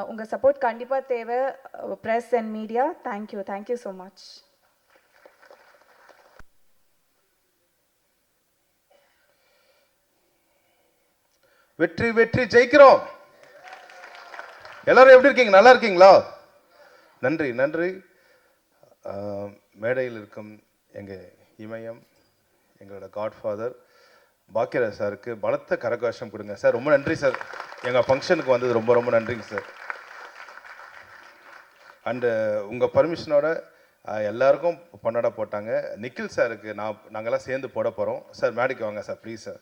உங்க support கண்டிப்பா தேவை, press and media. Thank you so much. வெற்றி வெற்றி ஜெயிக்கிறோம். எல்லாரும் எப்படி இருக்கீங்க? நல்லா இருக்கீங்களா? நன்றி நன்றி. மேடையில் இருக்கும் எங்கள் இமயம், எங்களோட காட்ஃபாதர் பாக்கியராஜ் சாருக்கு பலத்த கரகோஷம் கொடுங்க சார். ரொம்ப நன்றி சார், எங்கள் ஃபங்க்ஷனுக்கு வந்தது ரொம்ப ரொம்ப நன்றிங்க சார். அண்டு உங்கள் பர்மிஷனோட எல்லாருக்கும் பொன்னாட போட்டாங்க. நிக்கில் சாருக்கு நாங்கள்லாம் சேர்ந்து போட போகிறோம் சார். மேடைக்கு வாங்க சார் ப்ளீஸ் சார்.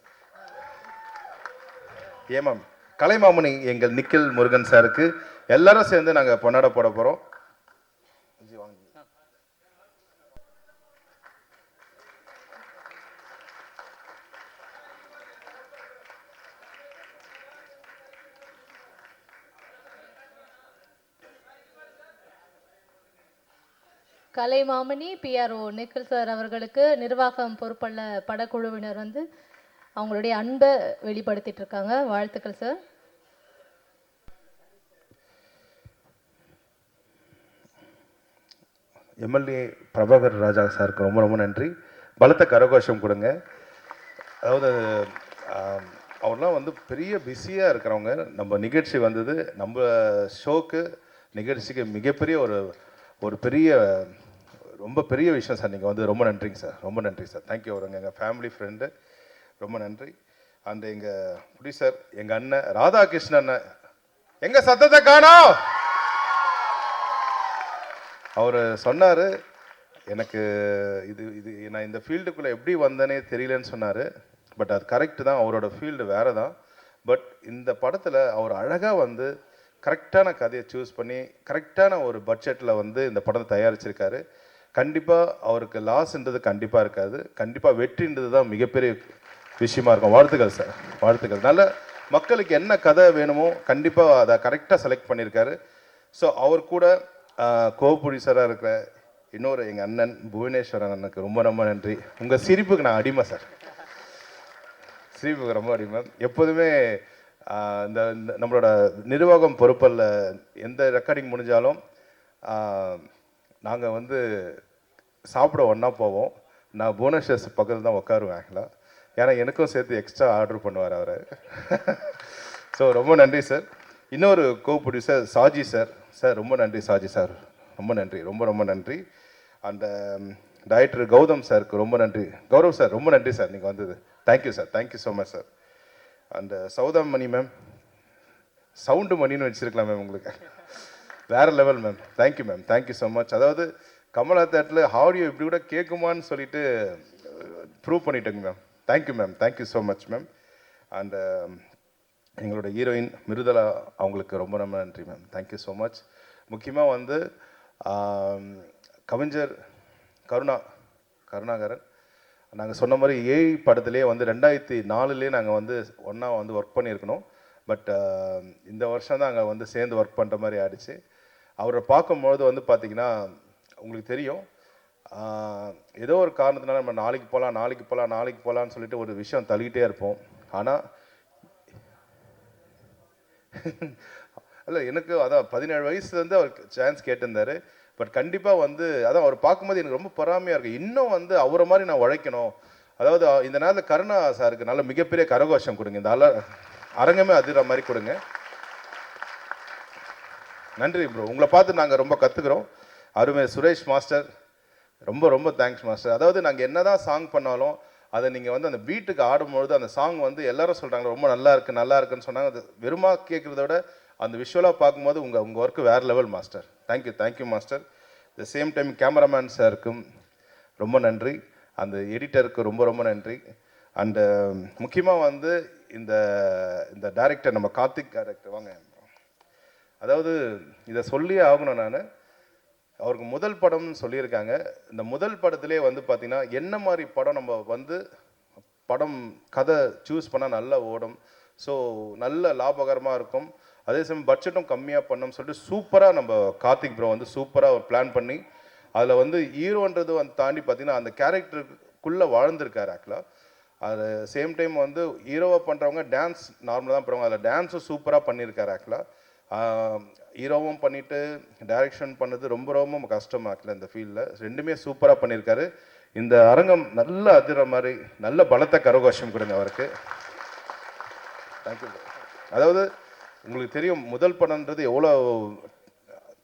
ஏமாம் கலைமாமணி எங்கள் நிக்கில் முருகன் சாருக்கு எல்லாரும் சேர்ந்து நாங்கள் பொன்னாட போட போகிறோம். கலைமாமணி பிஆர்ஓ நிக்கில் சார் அவர்களுக்கு நிர்வாகம் பொறுப்புள்ள படக்குழுவினர் வந்து அவங்களுடைய அன்பை வெளிப்படுத்திட்டு இருக்காங்க. வாழ்த்துக்கள் சார். எம்எல்ஏ பிரபாகர் ராஜா சாருக்கு ரொம்ப ரொம்ப நன்றி. பலத்த கரகோஷம் கொடுங்க. அதாவது அவர்லாம் வந்து பெரிய பிஸியாக இருக்கிறவங்க. நம்ம நிகழ்ச்சி வந்தது, நம்ம ஷோக்கு நிகழ்ச்சிக்கு மிகப்பெரிய ஒரு பெரிய ரொம்ப பெரிய விஷயம் சார். நீங்கள் வந்து ரொம்ப நன்றிங்க சார், ரொம்ப நன்றி சார். தேங்க்யூ. அவருங்க எங்கள் ஃபேமிலி ஃப்ரெண்டு, ரொம்ப நன்றி. அண்ட் எங்கள் ப்ரொடியூசர் எங்கள் அண்ணன் ராதாகிருஷ்ணன் அண்ணன், எங்கள் சத்தத்தை காணோம். அவர் சொன்னார் எனக்கு இது நான் இந்த ஃபீல்டுக்குள்ளே எப்படி வந்தேனே தெரியலன்னு சொன்னார். பட் அது கரெக்டு தான், அவரோட ஃபீல்டு வேறு தான். பட் இந்த படத்தில் அவர் அழகாக வந்து கரெக்டான கதையை சூஸ் பண்ணி கரெக்டான ஒரு பட்ஜெட்டில் வந்து இந்த படத்தை தயாரிச்சிருக்காரு. கண்டிப்பாக அவருக்கு லாஸ்ன்றது கண்டிப்பாக இருக்காது, கண்டிப்பாக வெற்றின்றது தான் மிகப்பெரிய விஷயமா இருக்கும். வாழ்த்துக்கள் சார், வாழ்த்துக்கள். நல்ல மக்களுக்கு என்ன கதை வேணுமோ கண்டிப்பாக அதை கரெக்டாக செலக்ட் பண்ணியிருக்காரு. ஸோ அவர் கூட கோ ப்ரொடியூசராக இருக்கிற இன்னொரு எங்கள் அண்ணன் புவனேஸ்வரன் அண்ணனுக்கு ரொம்ப ரொம்ப நன்றி. உங்கள் சிரிப்புக்கு நான் அடிமை சார், சிரிப்புக்கு ரொம்ப அடிமை. எப்போதுமே இந்த நம்மளோட நிர்வாகம் பொறுப்பல்ல எந்த ரெக்கார்டிங் முடிஞ்சாலும் நாங்கள் வந்து சாப்பிட ஒன்றா போவோம். நான் புவனேஸ்வர் பக்கத்தில் தான் உட்காருவேன் ஆக்சுவலாக, ஏன்னா எனக்கும் சேர்த்து எக்ஸ்ட்ரா ஆர்டர் பண்ணுவார் அவர். ஸோ ரொம்ப நன்றி சார். இன்னொரு கோ ப்ரொடியூசர் சாஜி சார். சார் ரொம்ப நன்றி சாஜி சார், ரொம்ப நன்றி, ரொம்ப ரொம்ப நன்றி. அந்த டைரக்டர் கௌதம் சாருக்கு ரொம்ப நன்றி. கௌரவ் சார் ரொம்ப நன்றி சார், நீங்கள் வந்தது. Thank you sir, thank you so much sir. And Soudamani ma'am, sound மணின்னு வச்சுருக்கலாம் மேம், உங்களுக்கு வேறு level ma'am. Thank you ma'am, thank you so much. அதாவது கமலா தேட்டரில் ஆடியோ இப்படி கூட கேட்குமான்னு சொல்லிட்டு ப்ரூவ் பண்ணிட்டேங்க ma'am. Thank you ma'am, thank you so much ma'am. And எங்களோட ஹீரோயின் மிருதலா, அவங்களுக்கு ரொம்ப ரொம்ப நன்றி மேம். Thank you so much. முக்கியமாக வந்து கவிஞர் கருணாகரன், நாங்கள் சொன்ன மாதிரி ஏஐ படத்துலேயே வந்து 2004 நாங்கள் வந்து ஒன்றா வந்து ஒர்க் பண்ணியிருக்கணும். பட் இந்த வருஷம் தான் அங்கே வந்து சேர்ந்து ஒர்க் பண்ணுற மாதிரி ஆயிடுச்சு. அவரை பார்க்கும்பொழுது வந்து பார்த்திங்கன்னா உங்களுக்கு தெரியும், ஏதோ ஒரு காரணத்தினால நம்ம நாளைக்கு போகலான்னு சொல்லிட்டு ஒரு விஷயம் தள்ளிக்கிட்டே இருப்போம். ஆனால் இல்லை, எனக்கு அதான் 17 வயசுலேருந்து அவர் சான்ஸ் கேட்டிருந்தாரு. பட் கண்டிப்பாக வந்து அதான் அவர் பார்க்கும்போது எனக்கு ரொம்ப பொறாமையாக இருக்குது. இன்னும் வந்து அவரை மாதிரி நான் உழைக்கணும். அதாவது இந்த நேரத்தில் கருணா சாருக்கு நல்ல மிகப்பெரிய கரகோஷம் கொடுங்க, இந்த அரங்கமே அதிர மாதிரி கொடுங்க. நன்றி ப்ரோ, உங்களை பார்த்து நாங்கள் ரொம்ப கற்றுக்குறோம். அருமை சுரேஷ் மாஸ்டர், ரொம்ப ரொம்ப தேங்க்ஸ் மாஸ்டர். அதாவது நாங்கள் என்ன தான் சாங் பண்ணாலும் அதை நீங்கள் வந்து அந்த பீட்டுக்கு ஆடும்பொழுது அந்த சாங் வந்து எல்லாரும் சொல்கிறாங்க ரொம்ப நல்லா இருக்குன்னு சொன்னாங்க. அது வெறுமா கேட்குறத விட அந்த விஷுவலாக பார்க்கும்போது உங்கள் ஒர்க்கு வேறு level master. Thank you master. The same time cameraman சாருக்கும் ரொம்ப நன்றி, அந்த எடிட்டருக்கு ரொம்ப ரொம்ப நன்றி. அண்டு முக்கியமாக வந்து இந்த டைரக்டர் நம்ம கார்த்திக் டைரக்டர் வாங்க. அதாவது இதை சொல்லியே ஆகணும், நான் அவருக்கு முதல் படம்னு சொல்லியிருக்காங்க. இந்த முதல் படத்திலே வந்து பார்த்திங்கன்னா என்ன மாதிரி படம் நம்ம வந்து கதை சூஸ் பண்ணால் நல்லா ஓடும், ஸோ நல்ல லாபகரமாக இருக்கும், அதே சமயம் பட்ஜெட்டும் கம்மியாக பண்ணோம்னு சொல்லிட்டு சூப்பராக நம்ம கார்த்திக் ப்ரோ வந்து சூப்பராக பிளான் பண்ணி அதில் வந்து ஹீரோன்றது வந்து தாண்டி பார்த்திங்கன்னா அந்த கேரக்டருக்குள்ளே வாழ்ந்திருக்காரு ஆக்சுவலாக. அது சேம் டைம் வந்து ஹீரோவாக பண்ணுறவங்க டான்ஸ் நார்மலாக தான் பண்ணுவாங்க, அதில் டான்ஸும் சூப்பராக பண்ணியிருக்காரு ஆக்சுவலாக. ஹீரோவும் பண்ணிவிட்டு டைரக்ஷன் பண்ணது ரொம்ப ரொம்ப கஷ்டமாக்கல இந்த ஃபீல்டில். ரெண்டுமே சூப்பராக பண்ணியிருக்காரு. இந்த அரங்கம் நல்ல அதிர மாதிரி நல்ல பலத்த கரகோஷம் கொடுங்க அவருக்கு. தேங்க்யூ. அதாவது உங்களுக்கு தெரியும் முதல் படம்ன்றது எவ்வளோ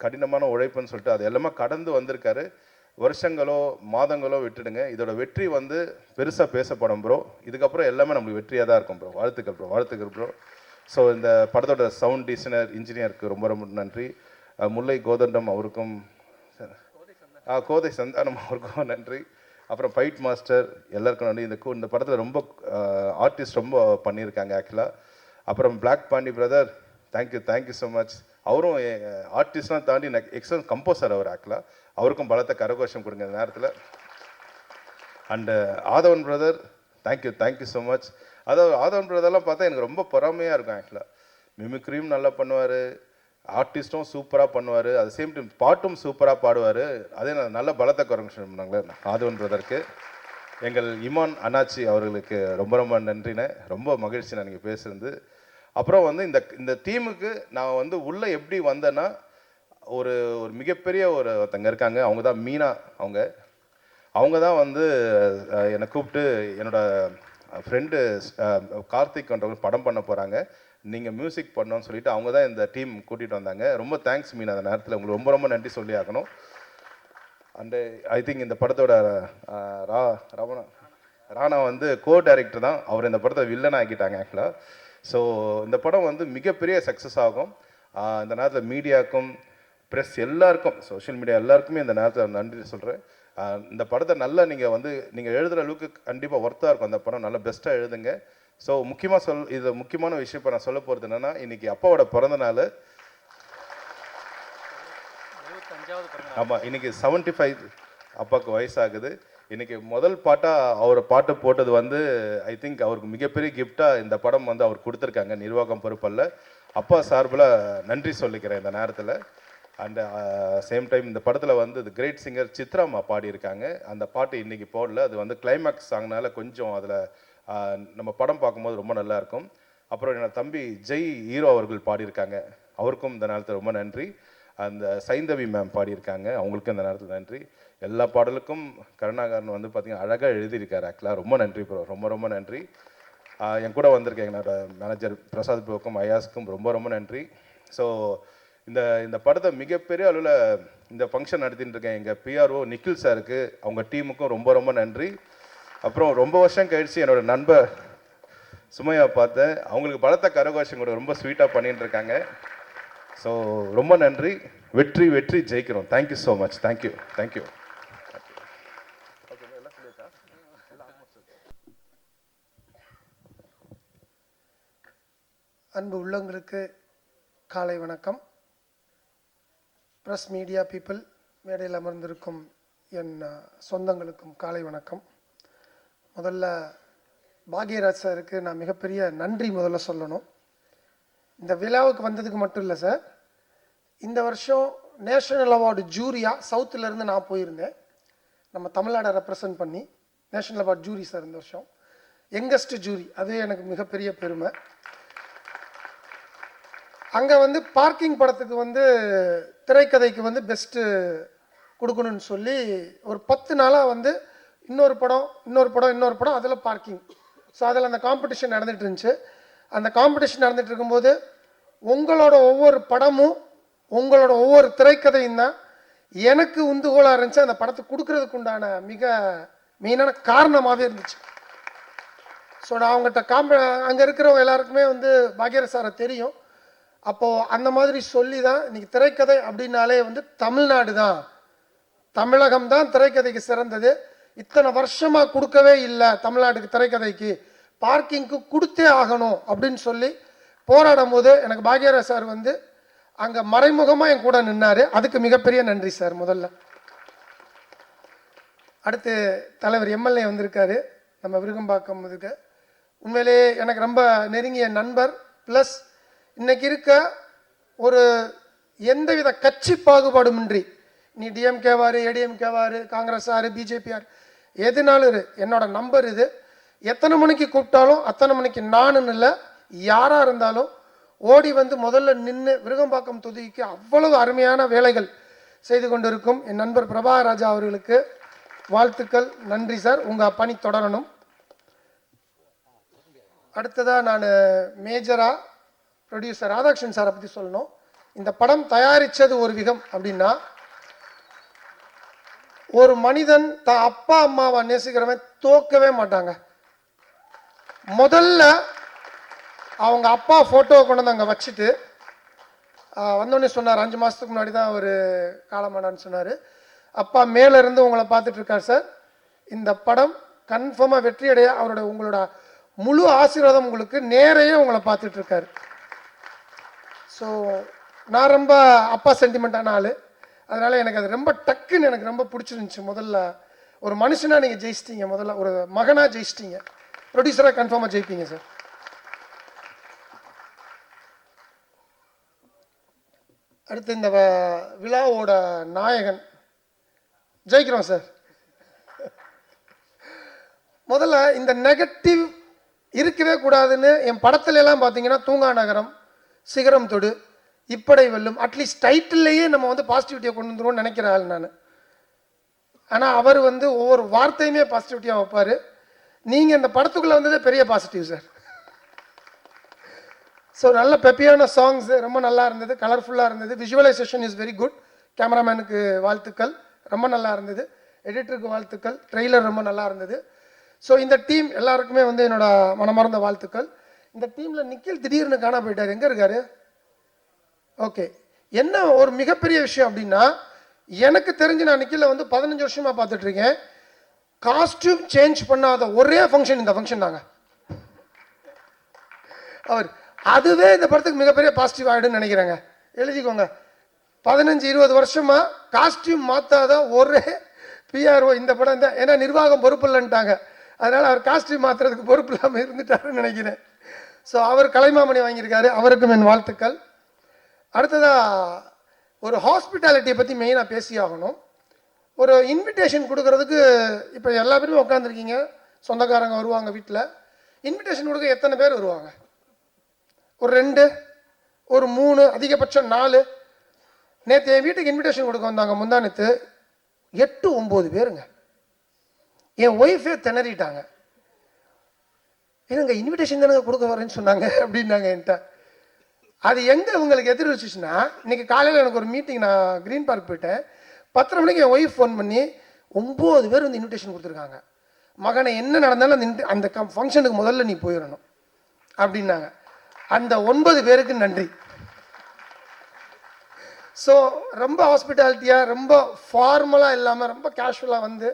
கடினமான உழைப்புன்னு சொல்லிட்டு அது எல்லாமே கடந்து வந்திருக்காரு. வருஷங்களோ மாதங்களோ விட்டுடுங்க, இதோட வெற்றி வந்து பெருசாக பேசப்படும் ப்ரோ. இதுக்கப்புறம் எல்லாமே நம்மளுக்கு வெற்றியாக தான் இருக்கும் ப்ரோ. வாழ்த்துக்கள் ப்ரோ. ஸோ இந்த படத்தோட சவுண்ட் டிசைனர் இன்ஜினியருக்கு ரொம்ப ரொம்ப நன்றி. முல்லை கோதண்டம் அவருக்கும், கோதை சந்தானம் அவருக்கும் நன்றி. அப்புறம் ஃபைட் மாஸ்டர் எல்லாருக்கும் நன்றி. இந்த படத்தில் ரொம்ப ஆர்டிஸ்ட் ரொம்ப பண்ணியிருக்காங்க ஆக்சுவலாக. அப்புறம் black Pandi brother, thank so so. அவரும் ஆர்டிஸ்ட்லாம் தாண்டி எக்ஸலன்ட் கம்போசர் அவர் ஆக்சுவலாக. அவருக்கும் பலத்த கரகோஷம் கொடுங்க இந்த நேரத்தில். And Aadhavan brother, thank so much. அதாவது ஆதவன் பிரதர்லாம் பார்த்தா எனக்கு ரொம்ப பொறாமையாக இருக்கும் ஆக்சுவலாக. மிமிக்ரியும் நல்லா பண்ணுவார், ஆர்டிஸ்ட்டும் சூப்பராக பண்ணுவார், அது சேம் டைம் பாட்டும் சூப்பராக பாடுவார். அதே நல்ல பலத்த கரகோஷம் பண்ணாங்களே ஆதவன் பிரதருக்கு. எங்கள் இமான் அண்ணாச்சி அவர்களுக்கு ரொம்ப ரொம்ப நன்றிண்ணே, ரொம்ப மகிழ்ச்சி நான் நீங்கள் பேசுகிறது. அப்புறம் வந்து இந்த டீமுக்கு நான் வந்து உள்ளே எப்படி வந்தேன்னா, ஒரு மிகப்பெரிய ஒருத்தங்க இருக்காங்க, அவங்க தான் மீனா. அவங்க தான் வந்து என்னை கூப்பிட்டு என்னோடய ஃப்ரெண்டு கார்த்திக் படம் பண்ண போகிறாங்க, நீங்கள் மியூசிக் பண்ணோன்னு சொல்லிட்டு அவங்க தான் இந்த டீம் கூட்டிகிட்டு வந்தாங்க. ரொம்ப தேங்க்ஸ் மீனா, அந்த நேரத்தில் உங்களுக்கு ரொம்ப ரொம்ப நன்றி சொல்லி ஆகணும். அண்டு ஐ திங்க் இந்த படத்தோட ராணா வந்து டைரக்டர் தான், அவர் இந்த படத்தை வில்லன் ஆக்கிட்டாங்க ஆக்சுவலாக. ஸோ இந்த படம் வந்து மிகப்பெரிய சக்ஸஸ் ஆகும். இந்த நேரத்தில் மீடியாவுக்கும் ப்ரெஸ் எல்லாருக்கும், சோஷியல் மீடியா எல்லாருக்குமே இந்த நேரத்தில் நன்றி சொல்கிறேன். இந்த படத்தை நல்லா நீங்கள் எழுதுகிற அளவுக்கு கண்டிப்பாக ஒர்த்தாக இருக்கும் அந்த படம், நல்லா பெஸ்ட்டாக எழுதுங்க. ஸோ இது முக்கியமான விஷயம் இப்போ நான் சொல்ல போகிறது என்னென்னா, இன்றைக்கி அப்பாவோட பிறந்த நாள். ஆமாம், இன்றைக்கி 75 அப்பாவுக்கு வயசாகுது. இன்றைக்கி முதல் பாட்டாக அவர் பாட்டு போட்டது வந்து ஐ திங்க் அவருக்கு மிகப்பெரிய கிஃப்டாக இந்த படம் வந்து அவர் கொடுத்துருக்காங்க. நிர்வாகம் பொறுப்பல்ல, அப்பா சார்பில் நன்றி சொல்லிக்கிறேன் இந்த நேரத்தில். அண்டு சேம் டைம் இந்த படத்தில் வந்து கிரேட் சிங்கர் சித்ராமா பாடியிருக்காங்க. அந்த பாட்டு இன்றைக்கி போடல, அது வந்து கிளைமேக்ஸ் சாங்னால கொஞ்சம் அதில் நம்ம படம் பார்க்கும்போது ரொம்ப நல்லாயிருக்கும். அப்புறம் என்னோட தம்பி ஜெய் ஹீரோ அவர்கள் பாடியிருக்காங்க, அவருக்கும் இந்த நேரத்தில் ரொம்ப நன்றி. அந்த சைந்தவி மேம் பாடியிருக்காங்க, அவங்களுக்கும் இந்த நேரத்தில் நன்றி. எல்லா பாடலுக்கும் கருணாகரன் வந்து பார்த்திங்கன்னா அழகாக எழுதியிருக்காரு ஆக்சுவலாக. ரொம்ப நன்றி ப்ரோ, ரொம்ப ரொம்ப நன்றி. என் கூட வந்திருக்கேன் என்னோட மேனேஜர் பிரசாத் ப்ரோக்கும் ஐயாஸுக்கும் ரொம்ப ரொம்ப நன்றி. ஸோ இந்த படத்தை மிகப்பெரிய அளவில் இந்த ஃபங்க்ஷன் நடத்திட்டு இருக்கேன் எங்கள் பிஆர்ஓ நிக்கில் சாருக்கு, அவங்க டீமுக்கும் ரொம்ப ரொம்ப நன்றி. அப்புறம் ரொம்ப வருஷம் கழித்து என்னோடய நண்பர் சுமையா பார்த்தேன், அவங்களுக்கு பலத்த கரகோஷம் கூட ரொம்ப ஸ்வீட்டாக பண்ணிட்டு இருக்காங்க. ஸோ ரொம்ப நன்றி. வெற்றி ஜெயிக்கிறோம். Thank you so much. தேங்க்யூ. அன்பு உள்ளங்களுக்கு காலை வணக்கம். ப்ரெஸ் மீடியா பீப்புள், மேடையில் அமர்ந்திருக்கும் என் சொந்தங்களுக்கும் காலை வணக்கம். முதல்ல பாக்யராஜ் சாருக்கு நான் மிகப்பெரிய நன்றி முதல்ல சொல்லணும். இந்த விழாவுக்கு வந்ததுக்கு மட்டும் இல்லை சார், இந்த வருஷம் நேஷனல் அவார்டு ஜூரியாக சவுத்துலேருந்து நான் போயிருந்தேன். நம்ம தமிழ்நாடை ரெப்ரசன்ட் பண்ணி நேஷனல் அவார்ட் ஜூரி சார் இந்த வருஷம் யங்கஸ்ட் ஜூரி, அது எனக்கு மிகப்பெரிய பெருமை. அங்கே வந்து பார்க்கிங் படத்துக்கு வந்து திரைக்கதைக்கு வந்து பெஸ்ட்டு கொடுக்கணும்னு சொல்லி ஒரு 10 நாளாக வந்து இன்னொரு படம் அதில் பார்க்கிங். ஸோ அதில் அந்த காம்படிஷன் நடந்துகிட்டு இருந்துச்சு. அந்த காம்படிஷன் நடந்துகிட்டு இருக்கும்போது உங்களோட ஒவ்வொரு படமும் உங்களோட ஒவ்வொரு திரைக்கதையும் தான் எனக்கு உந்துகோலாக இருந்துச்சு அந்த படத்தை கொடுக்கறதுக்கு உண்டான மிக மெயினான காரணமாகவே இருந்துச்சு. ஸோ நான் அவங்ககிட்ட அங்கே இருக்கிறவங்க எல்லாருக்குமே வந்து பாக்யராஜ் சாரை தெரியும். அப்போது அந்த மாதிரி சொல்லி தான் இன்றைக்கி திரைக்கதை அப்படின்னாலே வந்து தமிழ்நாடு தான், தமிழகம் தான் திரைக்கதைக்கு சிறந்தது. இத்தனை வருஷமாக கொடுக்கவே இல்லை தமிழ்நாட்டுக்கு திரைக்கதைக்கு, பார்க்கிங்க்கு கொடுத்தே ஆகணும் அப்படின்னு சொல்லி போராடும் போது எனக்கு பாக்யராஜ் சார் வந்து அங்கே மறைமுகமாக என் கூட நின்னார். அதுக்கு மிகப்பெரிய நன்றி சார். முதல்ல அடுத்து தலைவர் எம்எல்ஏ வந்திருக்காரு, நம்ம விருகம்பாக்கம் இருக்கு. உண்மையிலேயே எனக்கு ரொம்ப நெருங்கிய நண்பர். ப்ளஸ் இன்னைக்கு இருக்க ஒரு எந்தவித கட்சி பாகுபாடுமின்றி, நீ டிஎம்கேவாரு, ஏடிஎம்கேவாரு, காங்கிரஸ் ஆறு, பிஜேபிஆர், எதுனாலும் என்னோட நம்பர் இது. எத்தனை மணிக்கு கூப்பிட்டாலும் அத்தனை மணிக்கு நானுன்னு இல்லை, யாராக இருந்தாலும் ஓடி வந்து முதல்ல நின்று விருகம்பாக்கம் தொகுதிக்கு அவ்வளவு அருமையான வேலைகள் செய்து கொண்டிருக்கும் என் நண்பர் பிரபாகர் ராஜா அவர்களுக்கு வாழ்த்துக்கள். நன்றி சார், உங்கள் பணி தொடரணும். அடுத்ததாக நான் மேஜராக ப்ரொடியூசர் ராதாகிருஷ்ணன் சாரை பற்றி சொல்லணும். இந்த படம் தயாரித்தது ஒரு விதம் அப்படின்னா, ஒரு மனிதன் தான் அப்பா அம்மாவை நேசிக்கிறவன் தோக்கவே மாட்டாங்க. முதல்ல அவங்க அப்பா ஃபோட்டோவை கொண்டு வந்து அங்கே வச்சுட்டு வந்தோடனே சொன்னார், 5 மாதத்துக்கு முன்னாடி தான் அவர் காலமானான்னு சொன்னார். அப்பா மேலேருந்து உங்களை பார்த்துட்ருக்கார் சார், இந்த படம் கன்ஃபார்மாக வெற்றி அடைய உங்களோட முழு ஆசீர்வாதம் உங்களுக்கு நேரையே உங்களை பார்த்துட்ருக்காரு. ஸோ நான் ரொம்ப அப்பா சென்டிமெண்ட்டான ஆள், அதனால் எனக்கு அது ரொம்ப டக்குன்னு எனக்கு ரொம்ப பிடிச்சிருந்துச்சி. முதல்ல ஒரு மனுஷனாக நீங்கள் ஜெயிச்சிட்டீங்க, முதல்ல ஒரு மகனாக ஜெயிச்சிட்டீங்க, ப்ரொடியூசராக கன்ஃபார்மாக ஜெயிப்பீங்க சார். அடுத்து இந்த விழாவோட நாயகன் ஜெயிக்கிறோம் சார். முதல்ல இந்த நெகட்டிவ் இருக்கவே கூடாதுன்னு என் படத்துல எல்லாம் பார்த்தீங்கன்னா தூங்கா நகரம், சிகரம் தொடு, இப்படை வெல்லும், அட்லீஸ்ட் டைட்டில்லையே நம்ம வந்து பாசிட்டிவிட்டியை கொண்டு வந்துருவோம்னு நினைக்கிற ஆள் நான். ஆனால் அவர் வந்து ஒவ்வொரு வார்த்தையுமே பாசிட்டிவிட்டியாக வைப்பார். நீங்கள் இந்த படத்துக்குள்ளே வந்ததே பெரிய பாசிட்டிவ் சார். ஸோ நல்ல பெப்பியான சாங்ஸ் ரொம்ப நல்லா இருந்தது, கலர்ஃபுல்லாக இருந்தது. Visualisation is very good. கேமராமேனுக்கு வாழ்த்துக்கள், ரொம்ப நல்லா இருந்தது. எடிட்டருக்கு வாழ்த்துக்கள். ட்ரெய்லர் ரொம்ப நல்லா இருந்தது. ஸோ இந்த டீம் எல்லாருக்குமே வந்து என்னோட மனமார்ந்த வாழ்த்துக்கள். இந்த டீமில் நிக்கில் திடீர்னு காணா போயிட்டார், எங்கே இருக்காரு? ஓகே, என்ன ஒரு மிகப்பெரிய விஷயம் அப்படின்னா, எனக்கு தெரிஞ்சு நான் நிக்கில வந்து 15 வருஷமாக பார்த்துட்ருக்கேன். காஸ்டியூம் சேஞ்ச் பண்ணாத ஒரே ஃபங்க்ஷன் இந்த ஃபங்க்ஷன் தாங்க. அவர் அதுவே இந்த படத்துக்கு மிகப்பெரிய பாசிட்டிவ் ஆகிடுன்னு நினைக்கிறேங்க. எழுதிக்கோங்க, 15-20 வருஷமாக காஸ்டியூம் மாற்றாத ஒரே பிஆர்ஓ இந்த படம் தான். ஏன்னா நிர்வாகம் பொறுப்பு இல்லைன்ட்டாங்க, அதனால் அவர் காஸ்டியூம் மாற்றுறதுக்கு பொறுப்பு இல்லாமல் இருந்துட்டாருன்னு நினைக்கிறேன். ஸோ அவர் கலைமாமணி வாங்கியிருக்காரு, அவருக்கும் என் வாழ்த்துக்கள். அடுத்ததாக ஒரு ஹாஸ்பிட்டாலிட்டியை பற்றி மெயினாக பேசி ஆகணும். ஒரு இன்விடேஷன் கொடுக்கறதுக்கு இப்போ எல்லா பேருமே உட்காந்துருக்கீங்க, சொந்தக்காரங்க வருவாங்க வீட்டில். இன்விடேஷன் கொடுக்க எத்தனை பேர் வருவாங்க? ஒரு 2, ஒரு 3, அதிகபட்சம் 4. நேற்று என் வீட்டுக்கு இன்விடேஷன் கொடுக்க வந்தாங்க, முந்தானத்து 8-9 பேருங்க. என் ஒய்ஃபே திணறிட்டாங்க. என்னங்க இன்விடேஷன் தானங்க கொடுக்க வரேன்னு சொன்னாங்க அப்படின்னாங்க என்கிட்ட. அது எங்கே உங்களுக்கு எதிர் வச்சுச்சுன்னா, இன்றைக்கி காலையில் எனக்கு ஒரு மீட்டிங், நான் க்ரீன் பார்க் போயிட்டேன். 10:30 மணிக்கு என் ஒய்ஃப் ஃபோன் பண்ணி 9 பேர் வந்து இன்விடேஷன் கொடுத்துருக்காங்க. மகனை என்ன நடந்தாலும் அந்த ஃபங்க்ஷனுக்கு முதல்ல நீ போயிடணும் அப்படின்னாங்க. அந்த 9 பேருக்கு நன்றி. ஸோ ரொம்ப ஹாஸ்பிட்டாலிட்டியாக, ரொம்ப ஃபார்மலாக இல்லாமல் ரொம்ப கேஷுவலாக வந்து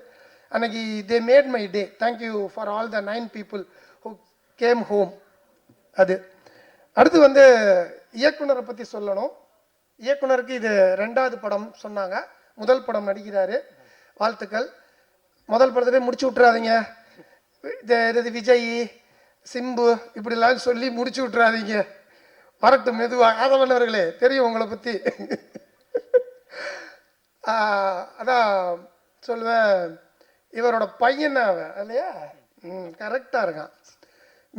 அன்னைக்கு they made my day. Thank you for all the 9 people who came home. அது அடுத்து வந்து இயக்குனரை பற்றி சொல்லணும். இயக்குனருக்கு இது 2வது படம் சொன்னாங்க, முதல் படம் நடிக்கிறாரு, வாழ்த்துக்கள். முதல் படத்திலே முடிச்சு விட்றாதீங்க, இது விஜய், சிம்பு இப்படிலாம் சொல்லி முடிச்சு விட்றாதீங்க, வரட்டும் மெதுவாக. ஆதவனவர்களே தெரியும் உங்களை பற்றி. அதான் சொல்லுவேன், இவரோட பையன் அவன் இல்லையா? கரெக்டாக இருக்கான்.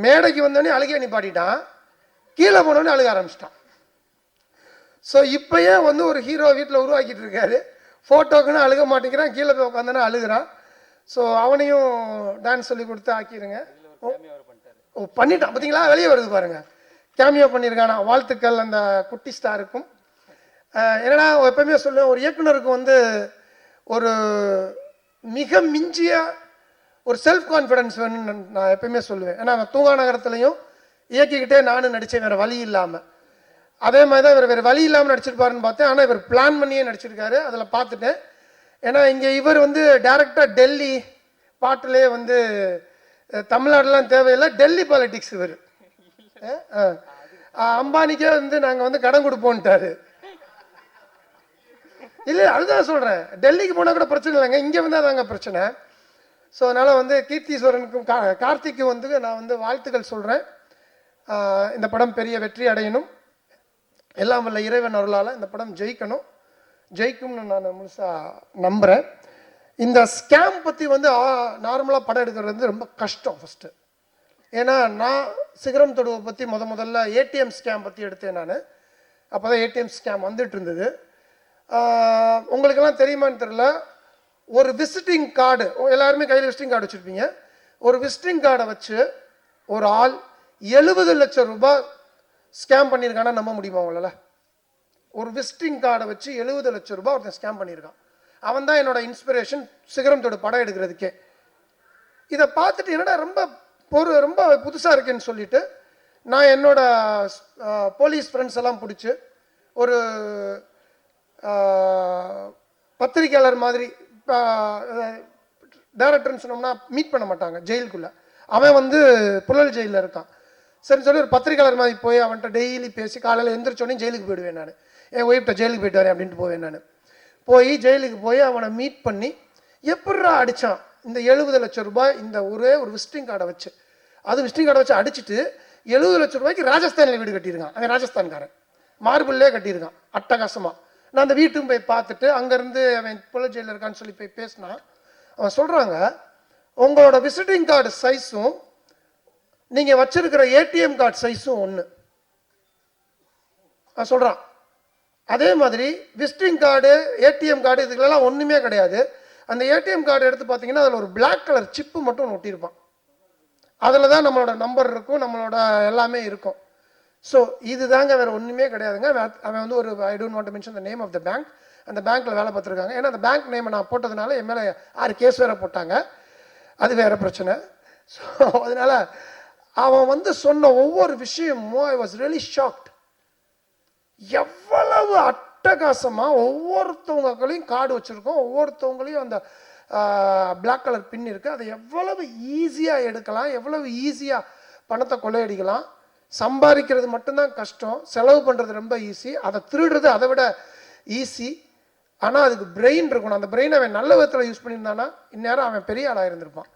மேடைக்கு வந்தோடனே அழுகையை நிப்பாட்டிட்டான், கீழே போனோடனே அழுக ஆரம்பிச்சிட்டான். ஸோ இப்போயே வந்து ஒரு ஹீரோ வீட்டில் உருவாக்கிட்டு இருக்காரு. ஃபோட்டோக்குன்னு அழுக மாட்டேங்கிறான், கீழே போய் உட்காந்தோன்னா அழுகிறான். ஸோ அவனையும் டான்ஸ் சொல்லி கொடுத்து ஆக்கிடுங்க. ஓ பண்ணிட்டான் பார்த்தீங்களா, வெளியே வருது பாருங்கள், கேமியோ பண்ணியிருக்கானா. வாழ்த்துக்கள் அந்த குட்டி ஸ்டாருக்கும். என்னன்னா எப்பவுமே சொல்லுவேன், ஒரு இயக்குனருக்கு வந்து ஒரு மிக மிஞ்சிய ஒரு செல்ஃப் கான்ஃபிடென்ஸ் வேணும்னு நான் எப்பயுமே சொல்லுவேன். ஏன்னா நான் தூங்கா நகரத்துலையும் இயக்கிக்கிட்டே நானும் நடித்தேன் வேறு வழி இல்லாமல். அதே மாதிரி தான் இவர் வேறு வழி இல்லாமல் நடிச்சிருப்பாருன்னு பார்த்தேன். ஆனால் இவர் பிளான் பண்ணியே நடிச்சிருக்காரு, அதில் பார்த்துட்டேன். ஏன்னா இங்கே இவர் வந்து டேரெக்டாக டெல்லி பாட்டிலே வந்து தமிழ்நாடுலாம் தேவையில்லை, டெல்லி பாலிட்டிக்ஸ் இவர். அம்பானிக்கே வந்து நாங்கள் வந்து கடன் கொடுப்போன்ட்டாரு. இல்லை அதுதான் சொல்கிறேன், டெல்லிக்கு போனால் கூட பிரச்சனை இல்லைங்க, இங்கே வந்தால் தாங்க பிரச்சனை. ஸோ அதனால் வந்து கீர்த்தீஸ்வரனுக்கும் கார்த்திக்கும் வந்து நான் வந்து வாழ்த்துக்கள் சொல்கிறேன். இந்த படம் பெரிய வெற்றி அடையணும், எல்லாம் வல்ல இறைவன் அருளால் இந்த படம் ஜெயிக்கும்னு நான் முழுசாக நம்புகிறேன். இந்த ஸ்கேம் பற்றி வந்து நார்மலாக படம் எடுக்கிறது வந்து ரொம்ப கஷ்டம் ஃபஸ்ட்டு. ஏன்னா நான் சிகரம் தொடுவை பற்றி முதல்ல ஏடிஎம் ஸ்கேம் பற்றி எடுத்தேன் நான். அப்போ தான் ஏடிஎம் ஸ்கேம் வந்துட்டு இருந்தது. உங்களுக்கெல்லாம் தெரியுமான்னு தெரியல, ஒரு விசிட்டிங் கார்டு, எல்லாருமே கையில் விசிட்டிங் கார்டு வச்சுருப்பீங்க. ஒரு விசிட்டிங் கார்டை வச்சு ஒரு ஆள் 70 லட்சம் ரூபாய் ஸ்கேம் பண்ணியிருக்கானா நம்ப முடியுமா உங்களால்? ஒரு விசிட்டிங் கார்டை வச்சு 70 லட்சம் ரூபாய் ஒருத்தன் ஸ்கேம் பண்ணியிருக்கான். அவன் தான் என்னோட இன்ஸ்பிரேஷன் சிகரம் தொடு படம் எடுக்கிறதுக்கே. இதை பார்த்துட்டு என்னடா ரொம்ப புதுசாக இருக்குன்னு சொல்லிட்டு நான் என்னோட போலீஸ் ஃப்ரெண்ட்ஸ் எல்லாம் பிடிச்சி ஒரு பத்திரிக்கையாளர் மாதிரி, டைரக்டர்னு சொன்னோம்னா மீட் பண்ண மாட்டாங்க ஜெயிலுக்குள்ளே, அவன் வந்து புழல் ஜெயிலில் இருக்கான். சரின்னு சொல்லி ஒரு பத்திரிக்கையாளர் மாதிரி போய் அவன்கிட்ட டெய்லி பேசி காலையில் எந்திரிச்சோடனே ஜெயிலுக்கு போயிடுவேன் நான். என் ஒய்ஃப்ட்ட ஜெயிலுக்கு போயிட்டு வரேன் அப்படின்ட்டு போவேன் நான். போய் ஜெயிலுக்கு போய் அவனை மீட் பண்ணி எப்படா அடித்தான் இந்த 70 லட்சம் ரூபாய் இந்த ஒரே ஒரு விசிட்டிங் கார்டை வச்சு. அது விசிட்டிங் கார்டை வச்சு அடிச்சுட்டு 70 லட்சம் ரூபாய்க்கு ராஜஸ்தானில் வீடு கட்டியிருக்கான். அவன் ராஜஸ்தான்காரன், மார்பிள்லே கட்டியிருக்கான் அட்டகாசமாக. நான் அந்த வீட்டுக்கும் போய் பார்த்துட்டு அங்கேருந்து அவன் புழல் ஜெயிலில் இருக்கான்னு சொல்லி போய் பேசினா அவன் சொல்கிறாங்க, உங்களோட விசிட்டிங் கார்டு சைஸும் நீங்கள் வச்சிருக்கிற ஏடிஎம் கார்டு சைஸும் ஒன்று சொல்கிறான். அதே மாதிரி விசிட்டிங் கார்டு ஏடிஎம் கார்டு இதுக்கெல்லாம் ஒன்றுமே கிடையாது. அந்த ஏடிஎம் கார்டு எடுத்து பார்த்தீங்கன்னா அதில் ஒரு பிளாக் கலர் சிப்பு மட்டும் ஒட்டியிருப்பான். அதில் தான் நம்மளோட நம்பர் இருக்கும், நம்மளோட எல்லாமே இருக்கும். ஸோ இது தாங்க, வேறு ஒன்றுமே கிடையாதுங்க. அவன் வந்து ஒரு I don't want to mention the name of the bank, அந்த பேங்க்கில் வேலை பார்த்துருக்காங்க. ஏன்னா அந்த பேங்க் நேமை நான் போட்டதுனால என் மேலே 6 கேஸ் வேறு போட்டாங்க, அது வேறு பிரச்சனை. ஸோ அதனால் அவன் வந்து சொன்ன ஒவ்வொரு விஷயமும் ஐ வாஸ் ரியலி ஷாக்ட். எவ்வளவு அட்டகாசமாக ஒவ்வொருத்தவங்களையும் கார்டு வச்சுருக்கோம், ஒவ்வொருத்தவங்களையும் அந்த பிளாக் கலர் பின் இருக்குது. அதை எவ்வளவு ஈஸியாக எடுக்கலாம், எவ்வளவு ஈஸியாக பணத்தை கொள்ளையடிக்கலாம். சம்பாதிக்கிறது மட்டும்தான் கஷ்டம், செலவு பண்ணுறது ரொம்ப ஈஸி, அதை திருடுறது அதை விட ஈஸி. ஆனால் அதுக்கு பிரெயின் இருக்கணும். அந்த பிரெயின் அவன் நல்ல விதத்தில் யூஸ் பண்ணியிருந்தானா இந்நேரம் அவன் பெரிய ஆளாக இருந்திருப்பான்.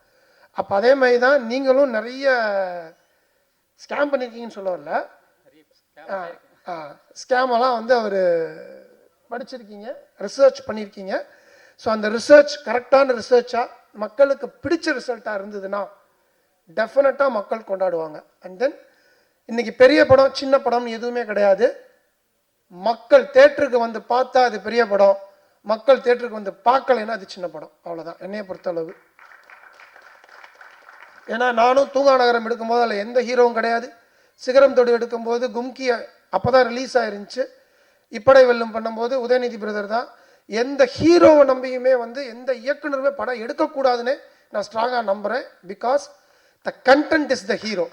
அப்போ அதே மாதிரி தான் நீங்களும் நிறைய ஸ்கேம் பண்ணியிருக்கீங்கன்னு சொல்ல வரல, ஸ்கேமெல்லாம் வந்து அவர் படிச்சிருக்கீங்க, ரிசர்ச் பண்ணியிருக்கீங்க. ஸோ அந்த ரிசர்ச் கரெக்டான ரிசர்ச்சாக மக்களுக்கு பிடிச்ச ரிசல்ட்டாக இருந்ததுன்னா டெஃபினட்டாக மக்கள் கொண்டாடுவாங்க. அண்ட் தென் இன்றைக்கி பெரிய படம் சின்ன படம்னு எதுவுமே கிடையாது. மக்கள் தேட்டருக்கு வந்து பார்த்தா அது பெரிய படம், மக்கள் தேட்டருக்கு வந்து பார்க்கலைன்னா அது சின்ன படம், அவ்வளோதான் என்னையை பொறுத்தளவு. ஏன்னா நானும் தூங்கா நகரம் எடுக்கும்போது அதில் எந்த ஹீரோவும் கிடையாது. சிகரம் தொடு எடுக்கும்போது கும்கி அப்போ தான் ரிலீஸ் ஆயிருந்துச்சு. இப்படை வெல்லும் பண்ணும்போது உதயநிதி பிரதர் தான். எந்த ஹீரோவை நம்பியுமே வந்து எந்த இயக்குனருமே படம் எடுக்கக்கூடாதுன்னு நான் ஸ்ட்ராங்காக நம்புகிறேன். Because the content is the hero.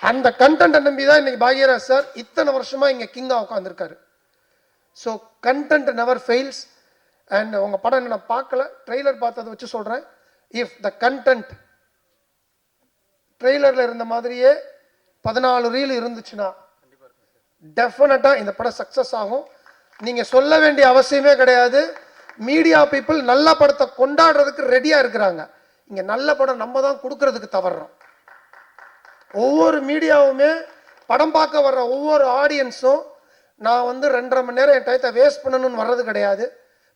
அந்த கண்டென்ட்டை நம்பி தான் இன்னைக்கு பாக்யராஜ் சார் இத்தனை வருஷமாக இங்கே கிங்காக உட்காந்துருக்காரு. So content never fails. And உங்கள் படம் நான் பார்க்கல, ட்ரெய்லர் பார்த்ததை வச்சு சொல்கிறேன். இஃப் த கண்டென்ட் ட்ரெய்லரில் இருந்த மாதிரியே 14 ரீல் இருந்துச்சுன்னா டெஃபினட்டாக இந்த படம் சக்ஸஸ் ஆகும். நீங்கள் சொல்ல வேண்டிய அவசியமே கிடையாது. மீடியா பீப்புள் நல்ல படத்தை கொண்டாடுறதுக்கு ரெடியாக இருக்கிறாங்க. இங்கே நல்ல படம் நம்ம தான் கொடுக்கறதுக்கு தவறுறோம். ஒவ்வொரு மீடியாவுமே படம் பார்க்க வர்ற ஒவ்வொரு ஆடியன்ஸும் நான் வந்து 2.5 மணி நேரம் என் டயத்தை வேஸ்ட் பண்ணணும்னு வர்றது கிடையாது.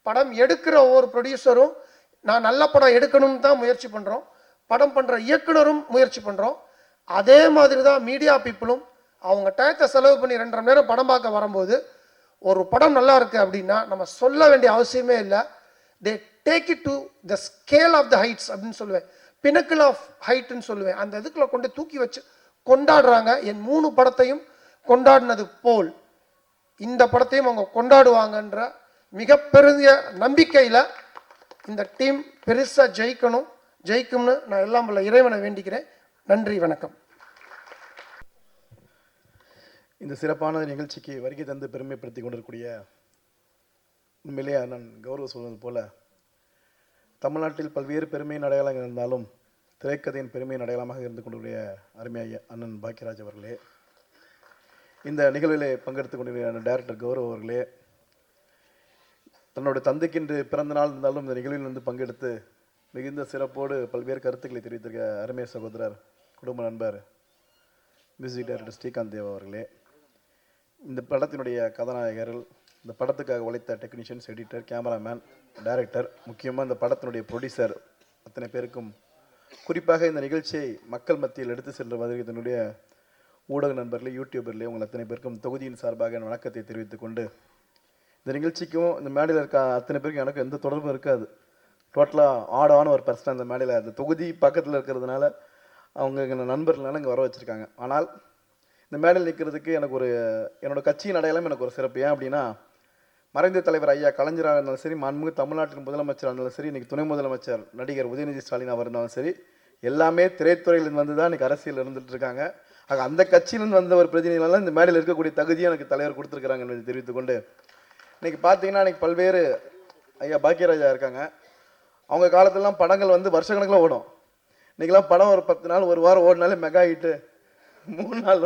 படம் எடுக்கிற ஒவ்வொரு ப்ரொடியூசரும் நான் நல்ல படம் எடுக்கணும்னு தான் முயற்சி பண்ணுறோம், படம் பண்ணுற இயக்குனரும் முயற்சி பண்ணுறோம். அதே மாதிரி தான் மீடியா பீப்புளும் அவங்க டயத்தை செலவு பண்ணி 2.5 மணி நேரம் படம் பார்க்க வரும்போது ஒரு படம் நல்லா இருக்குது அப்படின்னா நம்ம சொல்ல வேண்டிய அவசியமே இல்லை. They take it to the scale of the heights அப்படின்னு சொல்லுவேன், பினக்கிள் ஆஃப் ஹைட்னு சொல்லுவேன். அந்த இதுக்குள்ள கொண்டு தூக்கி வச்சு கொண்டாடுறாங்க. என் 3 படத்தையும் கொண்டாடினது போல் இந்த படத்தையும் அவங்க கொண்டாடுவாங்கன்ற மிகப்பெரிய நம்பிக்கையில் இந்த டீம் பெருசாக ஜெயிக்கும்னு நான் எல்லாம் உள்ள இறைவனை வேண்டிக்கிறேன். நன்றி, வணக்கம். இந்த சிறப்பான நிகழ்ச்சிக்கு வருகை தந்து பெருமைப்படுத்தி கொண்டிருக்கூடிய உண்மையிலேயே நான் கௌரவ சொல்வது போல தமிழ்நாட்டில் பல்வேறு பெருமையின் அடையாளங்கள் இருந்தாலும் திரைக்கதையின் பெருமையின் அடையாளமாக இருந்து கொண்டிருக்கிற அருமையாக அண்ணன் பாக்கியராஜ் அவர்களே, இந்த நிகழ்விலே பங்கெடுத்து கொண்டிருக்கிற டைரக்டர் கௌரவ் அவர்களே, தன்னோட தந்தைக்கு இன்று பிறந்த நாள் இருந்தாலும் இந்த நிகழ்வில் வந்து பங்கெடுத்து மிகுந்த சிறப்போடு பல்வேறு கருத்துக்களை தெரிவித்திருக்க அருமை சகோதரர் குடும்ப நண்பர் மியூசிக் டைரக்டர் ஸ்ரீகாந்த் தேவ் அவர்களே, இந்த படத்தினுடைய கதாநாயகர்கள், இந்த படத்துக்காக உழைத்த டெக்னீஷியன்ஸ், எடிட்டர், கேமராமேன், டைரக்டர், முக்கியமாக இந்த படத்தினுடைய ப்ரொடியூசர் அத்தனை பேருக்கும், குறிப்பாக இந்த நிகழ்ச்சியை மக்கள் மத்தியில் எடுத்து செல்ற மாதிரி இதனுடைய ஊடக நண்பர்களே, யூடியூபர்லேயே உங்கள் அத்தனை பேருக்கும் தொகுதியின் சார்பாக என் வணக்கத்தை தெரிவித்துக் கொண்டு, இந்த நிகழ்ச்சிக்கும் இந்த மேடையில் இருக்க அத்தனை பேருக்கும் எனக்கு எந்த தொடர்பும் இருக்காது. டோட்டலாக ஆடான ஒரு பர்சன் அந்த மேடையில் அந்த தொகுதி பக்கத்தில் இருக்கிறதுனால அவங்க எங்கள் நண்பர்களால் இங்கே வர வச்சுருக்காங்க. ஆனால் இந்த மேடையில் நிற்கிறதுக்கு எனக்கு ஒரு என்னோடய கட்சியின் அடையாளம் எனக்கு ஒரு சிறப்பு. ஏன் அப்படின்னா, மறைந்த தலைவர் ஐயா கலைஞராக இருந்தாலும் சரி, மாண்புமிகு தமிழ்நாட்டின் முதலமைச்சராக இருந்தாலும் சரி, இன்றைக்கி துணை முதலமைச்சர் நடிகர் உதயநிதி ஸ்டாலின் அவர் இருந்தாலும் சரி, எல்லாமே திரைத்துறையிலிருந்து வந்து தான் இன்றைக்கி அரசியல் இருந்துகிட்டு இருக்காங்க. ஆக அந்த கட்சியிலிருந்து வந்த ஒரு பிரதிநிதிகளால் இந்த மேடையில் இருக்கக்கூடிய தகுதியை எனக்கு தலைவர் கொடுத்துருக்குறாங்க என்பதை தெரிவித்துக்கொண்டு, இன்றைக்கி பார்த்தீங்கன்னா இன்றைக்கி பல்வேறு ஐயா பாக்கியராஜா இருக்காங்க. அவங்க காலத்திலலாம் படங்கள் வந்து வருஷக்கணக்கில் ஓடும். இன்றைக்கெலாம் படம் ஒரு 10 நாள் ஒரு வாரம் ஓடினாலே மெகா ஹிட்டு, 3 நாள்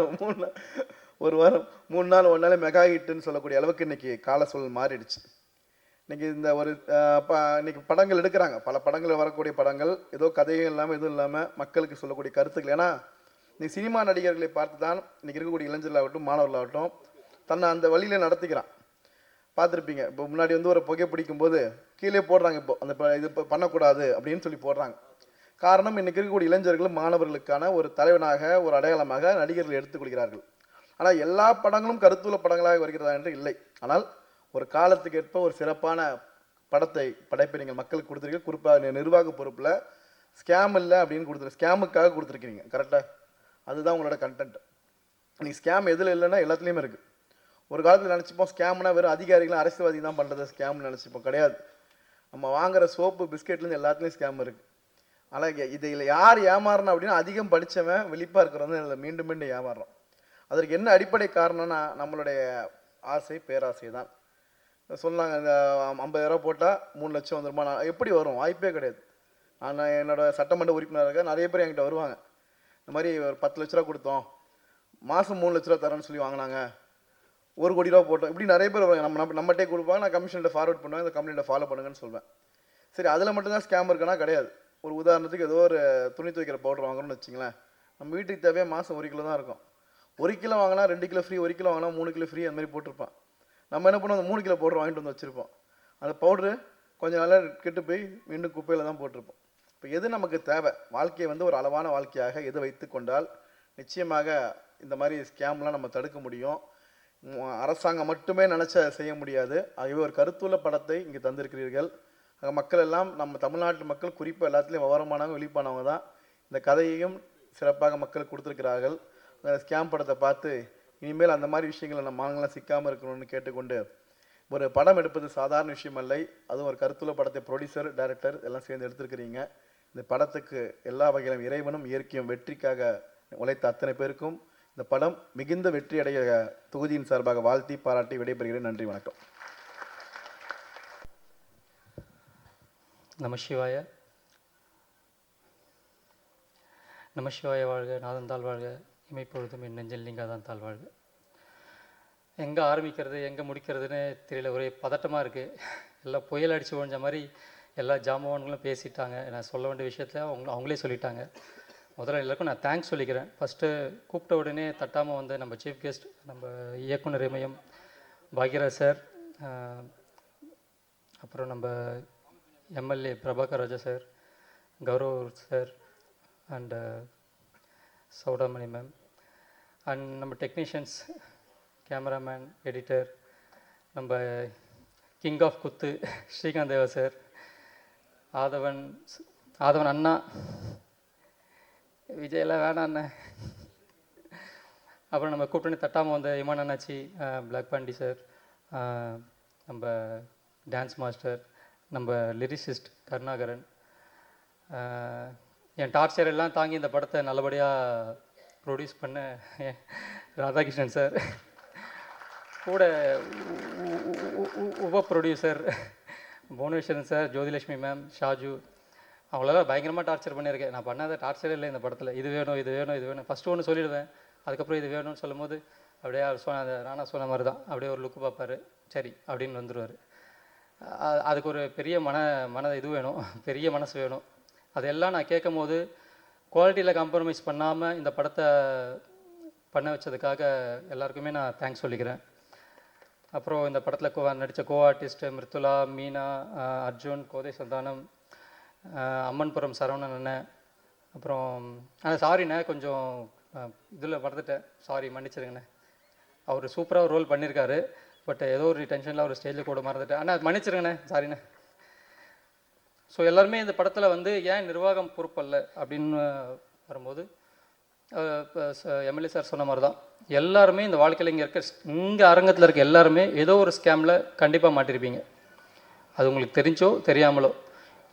ஒரு வாரம் 3 நாள் ஓடினாலே மெகா ஹிட்டுன்னு சொல்லக்கூடிய அளவுக்கு இன்றைக்கி கால சூழல் மாறிடுச்சு. இன்றைக்கி இந்த ஒரு இன்றைக்கி படங்கள் எடுக்கிறாங்க, பல படங்கள் வரக்கூடிய படங்கள் ஏதோ கதையும் இல்லாமல் எதுவும் இல்லாமல் மக்களுக்கு சொல்லக்கூடிய கருத்துக்கள். ஏன்னா இன்றைக்கி சினிமா நடிகர்களை பார்த்து தான் இன்றைக்கி இருக்கக்கூடிய இளைஞர்களாகட்டும் மாணவர்களாகட்டும் தன்னை அந்த வழியில் நடத்திக்கிறான். பார்த்துருப்பீங்க, இப்போ முன்னாடி வந்து ஒரு புகை பிடிக்கும்போது கீழே போடுறாங்க, இப்போ அந்த இது பண்ணக்கூடாது அப்படின்னு சொல்லி போடுறாங்க. காரணம், இன்றைக்கி இருக்கக்கூடிய இளைஞர்கள் மாணவர்களுக்கான ஒரு தலைவனாக ஒரு அடையாளமாக நடிகர்கள் எடுத்துக்கொள்கிறார்கள். ஆனால் எல்லா படங்களும் கருத்துள்ள படங்களாக வருகிறதா என்று இல்லை. ஆனால் ஒரு காலத்துக்கு ஏற்ப ஒரு சிறப்பான படத்தை படைப்பை நீங்கள் மக்களுக்கு கொடுத்துருக்கீங்க. குறிப்பாக நிர்வாக பொறுப்பில் ஸ்கேம் இல்லை அப்படின்னு கொடுத்துரு, ஸ்கேமுக்காக கொடுத்துருக்கீங்க. கரெக்டாக அதுதான் உங்களோட கண்டென்ட். இன்றைக்கி ஸ்கேம் எதில் இல்லைன்னா எல்லாத்துலேயுமே இருக்குது. ஒரு காலத்தில் நினச்சிப்போம் ஸ்கேம்னா வெறும் அதிகாரிகளும் அரசியல்வாதி தான் பண்ணுறது ஸ்கேம்னு நினச்சிப்போம். கிடையாது, நம்ம வாங்குகிற சோப்பு பிஸ்கெட்லேருந்து எல்லாத்துலேயும் ஸ்கேம் இருக்குது. ஆனால் இதில் யார் ஏமாறணும் அப்படின்னா அதிகம் படித்தவன் வெளிப்பாக இருக்கிறவங்க இதில் மீண்டும் மீண்டும் ஏமாறுறோம். அதற்கு என்ன அடிப்படை காரணம்னா நம்மளுடைய ஆசை பேராசை தான். சொன்னாங்க இந்த 50,000 போட்டால் 3 லட்சம் வந்துருமா, நான் எப்படி வரும், வாய்ப்பே கிடையாது. நான் என்னோடய சட்டமன்ற உறுப்பினராக நிறைய பேர் என்கிட்ட வருவாங்க, இந்த மாதிரி ஒரு 10 லட்ச ரூபா கொடுத்தோம், மாதம் 3 லட்ச ரூபா தரேன்னு சொல்லி வாங்கினாங்க, 1 கோடி ரூபா போட்டோம், இப்படி நிறைய பேர் வருவாங்க. நம்மகிட்டே கொடுப்பாங்க, நான் கமிஷன்கிட்ட ஃபார்வர்ட் பண்ணுவேன், இந்த கம்பெனியில் ஃபாலோ பண்ணுங்கன்னு சொல்வேன். சரி, அதில் மட்டும்தான் ஸ்கேம் இருக்குன்னா கிடையாது. ஒரு உதாரணத்துக்கு ஏதோ ஒரு துணி துவைக்கிற பவுடர் வாங்குறோம்னு வச்சிங்களேன், நம்ம வீட்டுக்கு தேவையாக மாதம் 1 கிலோ தான் இருக்கும். 1 கிலோ வாங்கினா 2 கிலோ ஃப்ரீ, 1 கிலோ வாங்கினா 3 கிலோ ஃப்ரீ, அந்த மாதிரி போட்டிருப்பான். நம்ம என்ன பண்ணுவோம், அந்த 3 கிலோ பவுடர் வாங்கிட்டு வந்து வச்சுருப்போம். அந்த பவுட்ரு கொஞ்சம் நாளாக கெட்டு போய் மீண்டும் குப்பையில் தான் போட்டிருப்போம். இப்போ எது நமக்கு தேவை, வாழ்க்கையை வந்து ஒரு அளவான வாழ்க்கையாக எது வைத்து கொண்டால் நிச்சயமாக இந்த மாதிரி ஸ்கேம்லாம் நம்ம தடுக்க முடியும். அரசாங்கம் மட்டுமே நினச்சா செய்ய முடியாது. ஆகவே ஒரு கருத்துள்ள படத்தை இங்கே தந்திருக்கிறீர்கள். மக்கள் எல்லாம், நம்ம தமிழ்நாட்டு மக்கள் குறிப்பாக எல்லாத்துலேயும் விவரமானவங்க விழிப்பானவங்க தான். இந்த கதையையும் சிறப்பாக மக்கள் கொடுத்துருக்கிறார்கள். அந்த ஸ்கேம் படத்தை பார்த்து இனிமேல் அந்த மாதிரி விஷயங்களை நம்ம மாநிலம் சிக்காமல் இருக்கணும்னு கேட்டுக்கொண்டு, ஒரு படம் எடுப்பது சாதாரண விஷயம் அல்ல. அதுவும் ஒரு கருத்துள்ள படத்தை ப்ரொடியூசர் டைரக்டர் எல்லாம் சேர்ந்து எடுத்துருக்கிறீங்க. இந்த படத்துக்கு எல்லா வகையிலும் இறைவனும் இயற்கையும் வெற்றிக்காக உழைத்த அத்தனை பேருக்கும் இந்த படம் மிகுந்த வெற்றி அடைய தொகுதியின் சார்பாக வாழ்த்தி பாராட்டி விடைபெறுகிறேன். நன்றி, வணக்கம். நமசிவாய. நமசிவாய வாழ்க, நாதந்தாள் வாழ்க, இமைப்பொழுதும் என் நெஞ்சில் நீங்காதான் தாழ் வாழ்க. எங்கே ஆரம்பிக்கிறது எங்கே முடிக்கிறதுன்னு தெரியல, ஒரே பதட்டமாக இருக்குது. எல்லாம் புயல் அடித்து ஓஞ்ச மாதிரி எல்லா ஜாமான்களும் பேசிட்டாங்க. நான் சொல்ல வேண்டிய விஷயத்தில் அவங்களே சொல்லிட்டாங்க. முதல்ல எல்லாருக்கும் நான் தேங்க்ஸ் சொல்லிக்கிறேன். ஃபஸ்ட்டு கூப்பிட்ட உடனே தட்டாமல் வந்து நம்ம சீஃப் கெஸ்ட், நம்ம இயக்குனர் இமயம் பாக்யராஜ் சார், அப்புறம் நம்ம MLA Prabhakar Raja sir, Gaurav sir and Soudamani ma'am and நம்ம டெக்னீஷியன்ஸ், கேமராமேன், எடிட்டர், நம்ம கிங் ஆஃப் குத்து ஸ்ரீகாந்த் தேவா சார், ஆதவன் அண்ணா, விஜயெல்லாம் வேணாம் அண்ணன். அப்புறம் நம்ம கூட்டணி தட்டாமல் வந்த இமான் அண்ணாச்சி, பிளாக் பாண்டி சார், நம்ம டான்ஸ் மாஸ்டர், நம்ம லிரிசிஸ்ட் கருணாகரன், என் டார்ச்சர் எல்லாம் தாங்கி இந்த படத்தை நல்லபடியாக ப்ரொடியூஸ் பண்ண ராதாகிருஷ்ணன் சார், கூட உப producer Bhuvaneswaran sir, Jyothilakshmi ma'am, Shaju, அவங்களெல்லாம் பயங்கரமாக டார்ச்சர் பண்ணியிருக்கேன். நான் பண்ணாத டார்ச்சரே இல்லை இந்த படத்தில். இது வேணும் இது வேணும் இது வேணும், ஃபஸ்ட்டு ஒன்று சொல்லிடுவேன், அதுக்கப்புறம் இது வேணும்னு சொல்லும் போது அப்படியே அவர் அந்த ராணா சொன்ன மாதிரி தான், அப்படியே ஒரு லுக்கு பார்ப்பார், சரி அப்படின்னு வந்துடுவார். அதுக்கு ஒரு பெரிய மன இது வேணும், பெரிய மனசு வேணும். அதெல்லாம் நான் கேட்கும் போது குவாலிட்டியில் காம்ப்ரமைஸ் பண்ணாமல் இந்த படத்தை பண்ண வச்சதுக்காக எல்லாருக்குமே நான் தேங்க்ஸ் சொல்லிக்கிறேன். அப்புறம் இந்த படத்தில் நடித்த கோ ஆர்டிஸ்ட் மிருத்துலா, மீனா, அர்ஜுன், கோதை சந்தானம், அம்மன்புரம் சரவணன் அண்ணன், அப்புறம் சாரிண்ணே கொஞ்சம் இதில் மறந்துட்டேன், சாரி மன்னிச்சிருங்கண்ணே. அவர் சூப்பராக ஒரு ரோல் பண்ணியிருக்காரு, பட் ஏதோ ஒரு டென்ஷனில் அவர் ஸ்டேஜில் கூட மறந்துட்டேன். ஆனால் மன்னிச்சிருங்கண்ணே, சாரிண்ணே. ஸோ எல்லாருமே இந்த படத்தில் வந்து ஏன் நிர்வாகம் பொறுப்பல்ல அப்படின்னு வரும்போது எம்எல்ஏ சார் சொன்ன மாதிரி தான், எல்லாருமே இந்த வாழ்க்கையில் இங்கே அரங்கத்தில் இருக்க எல்லாருமே ஏதோ ஒரு ஸ்கேமில் கண்டிப்பாக மாட்டிருப்பீங்க. அது உங்களுக்கு தெரிஞ்சோ தெரியாமலோ.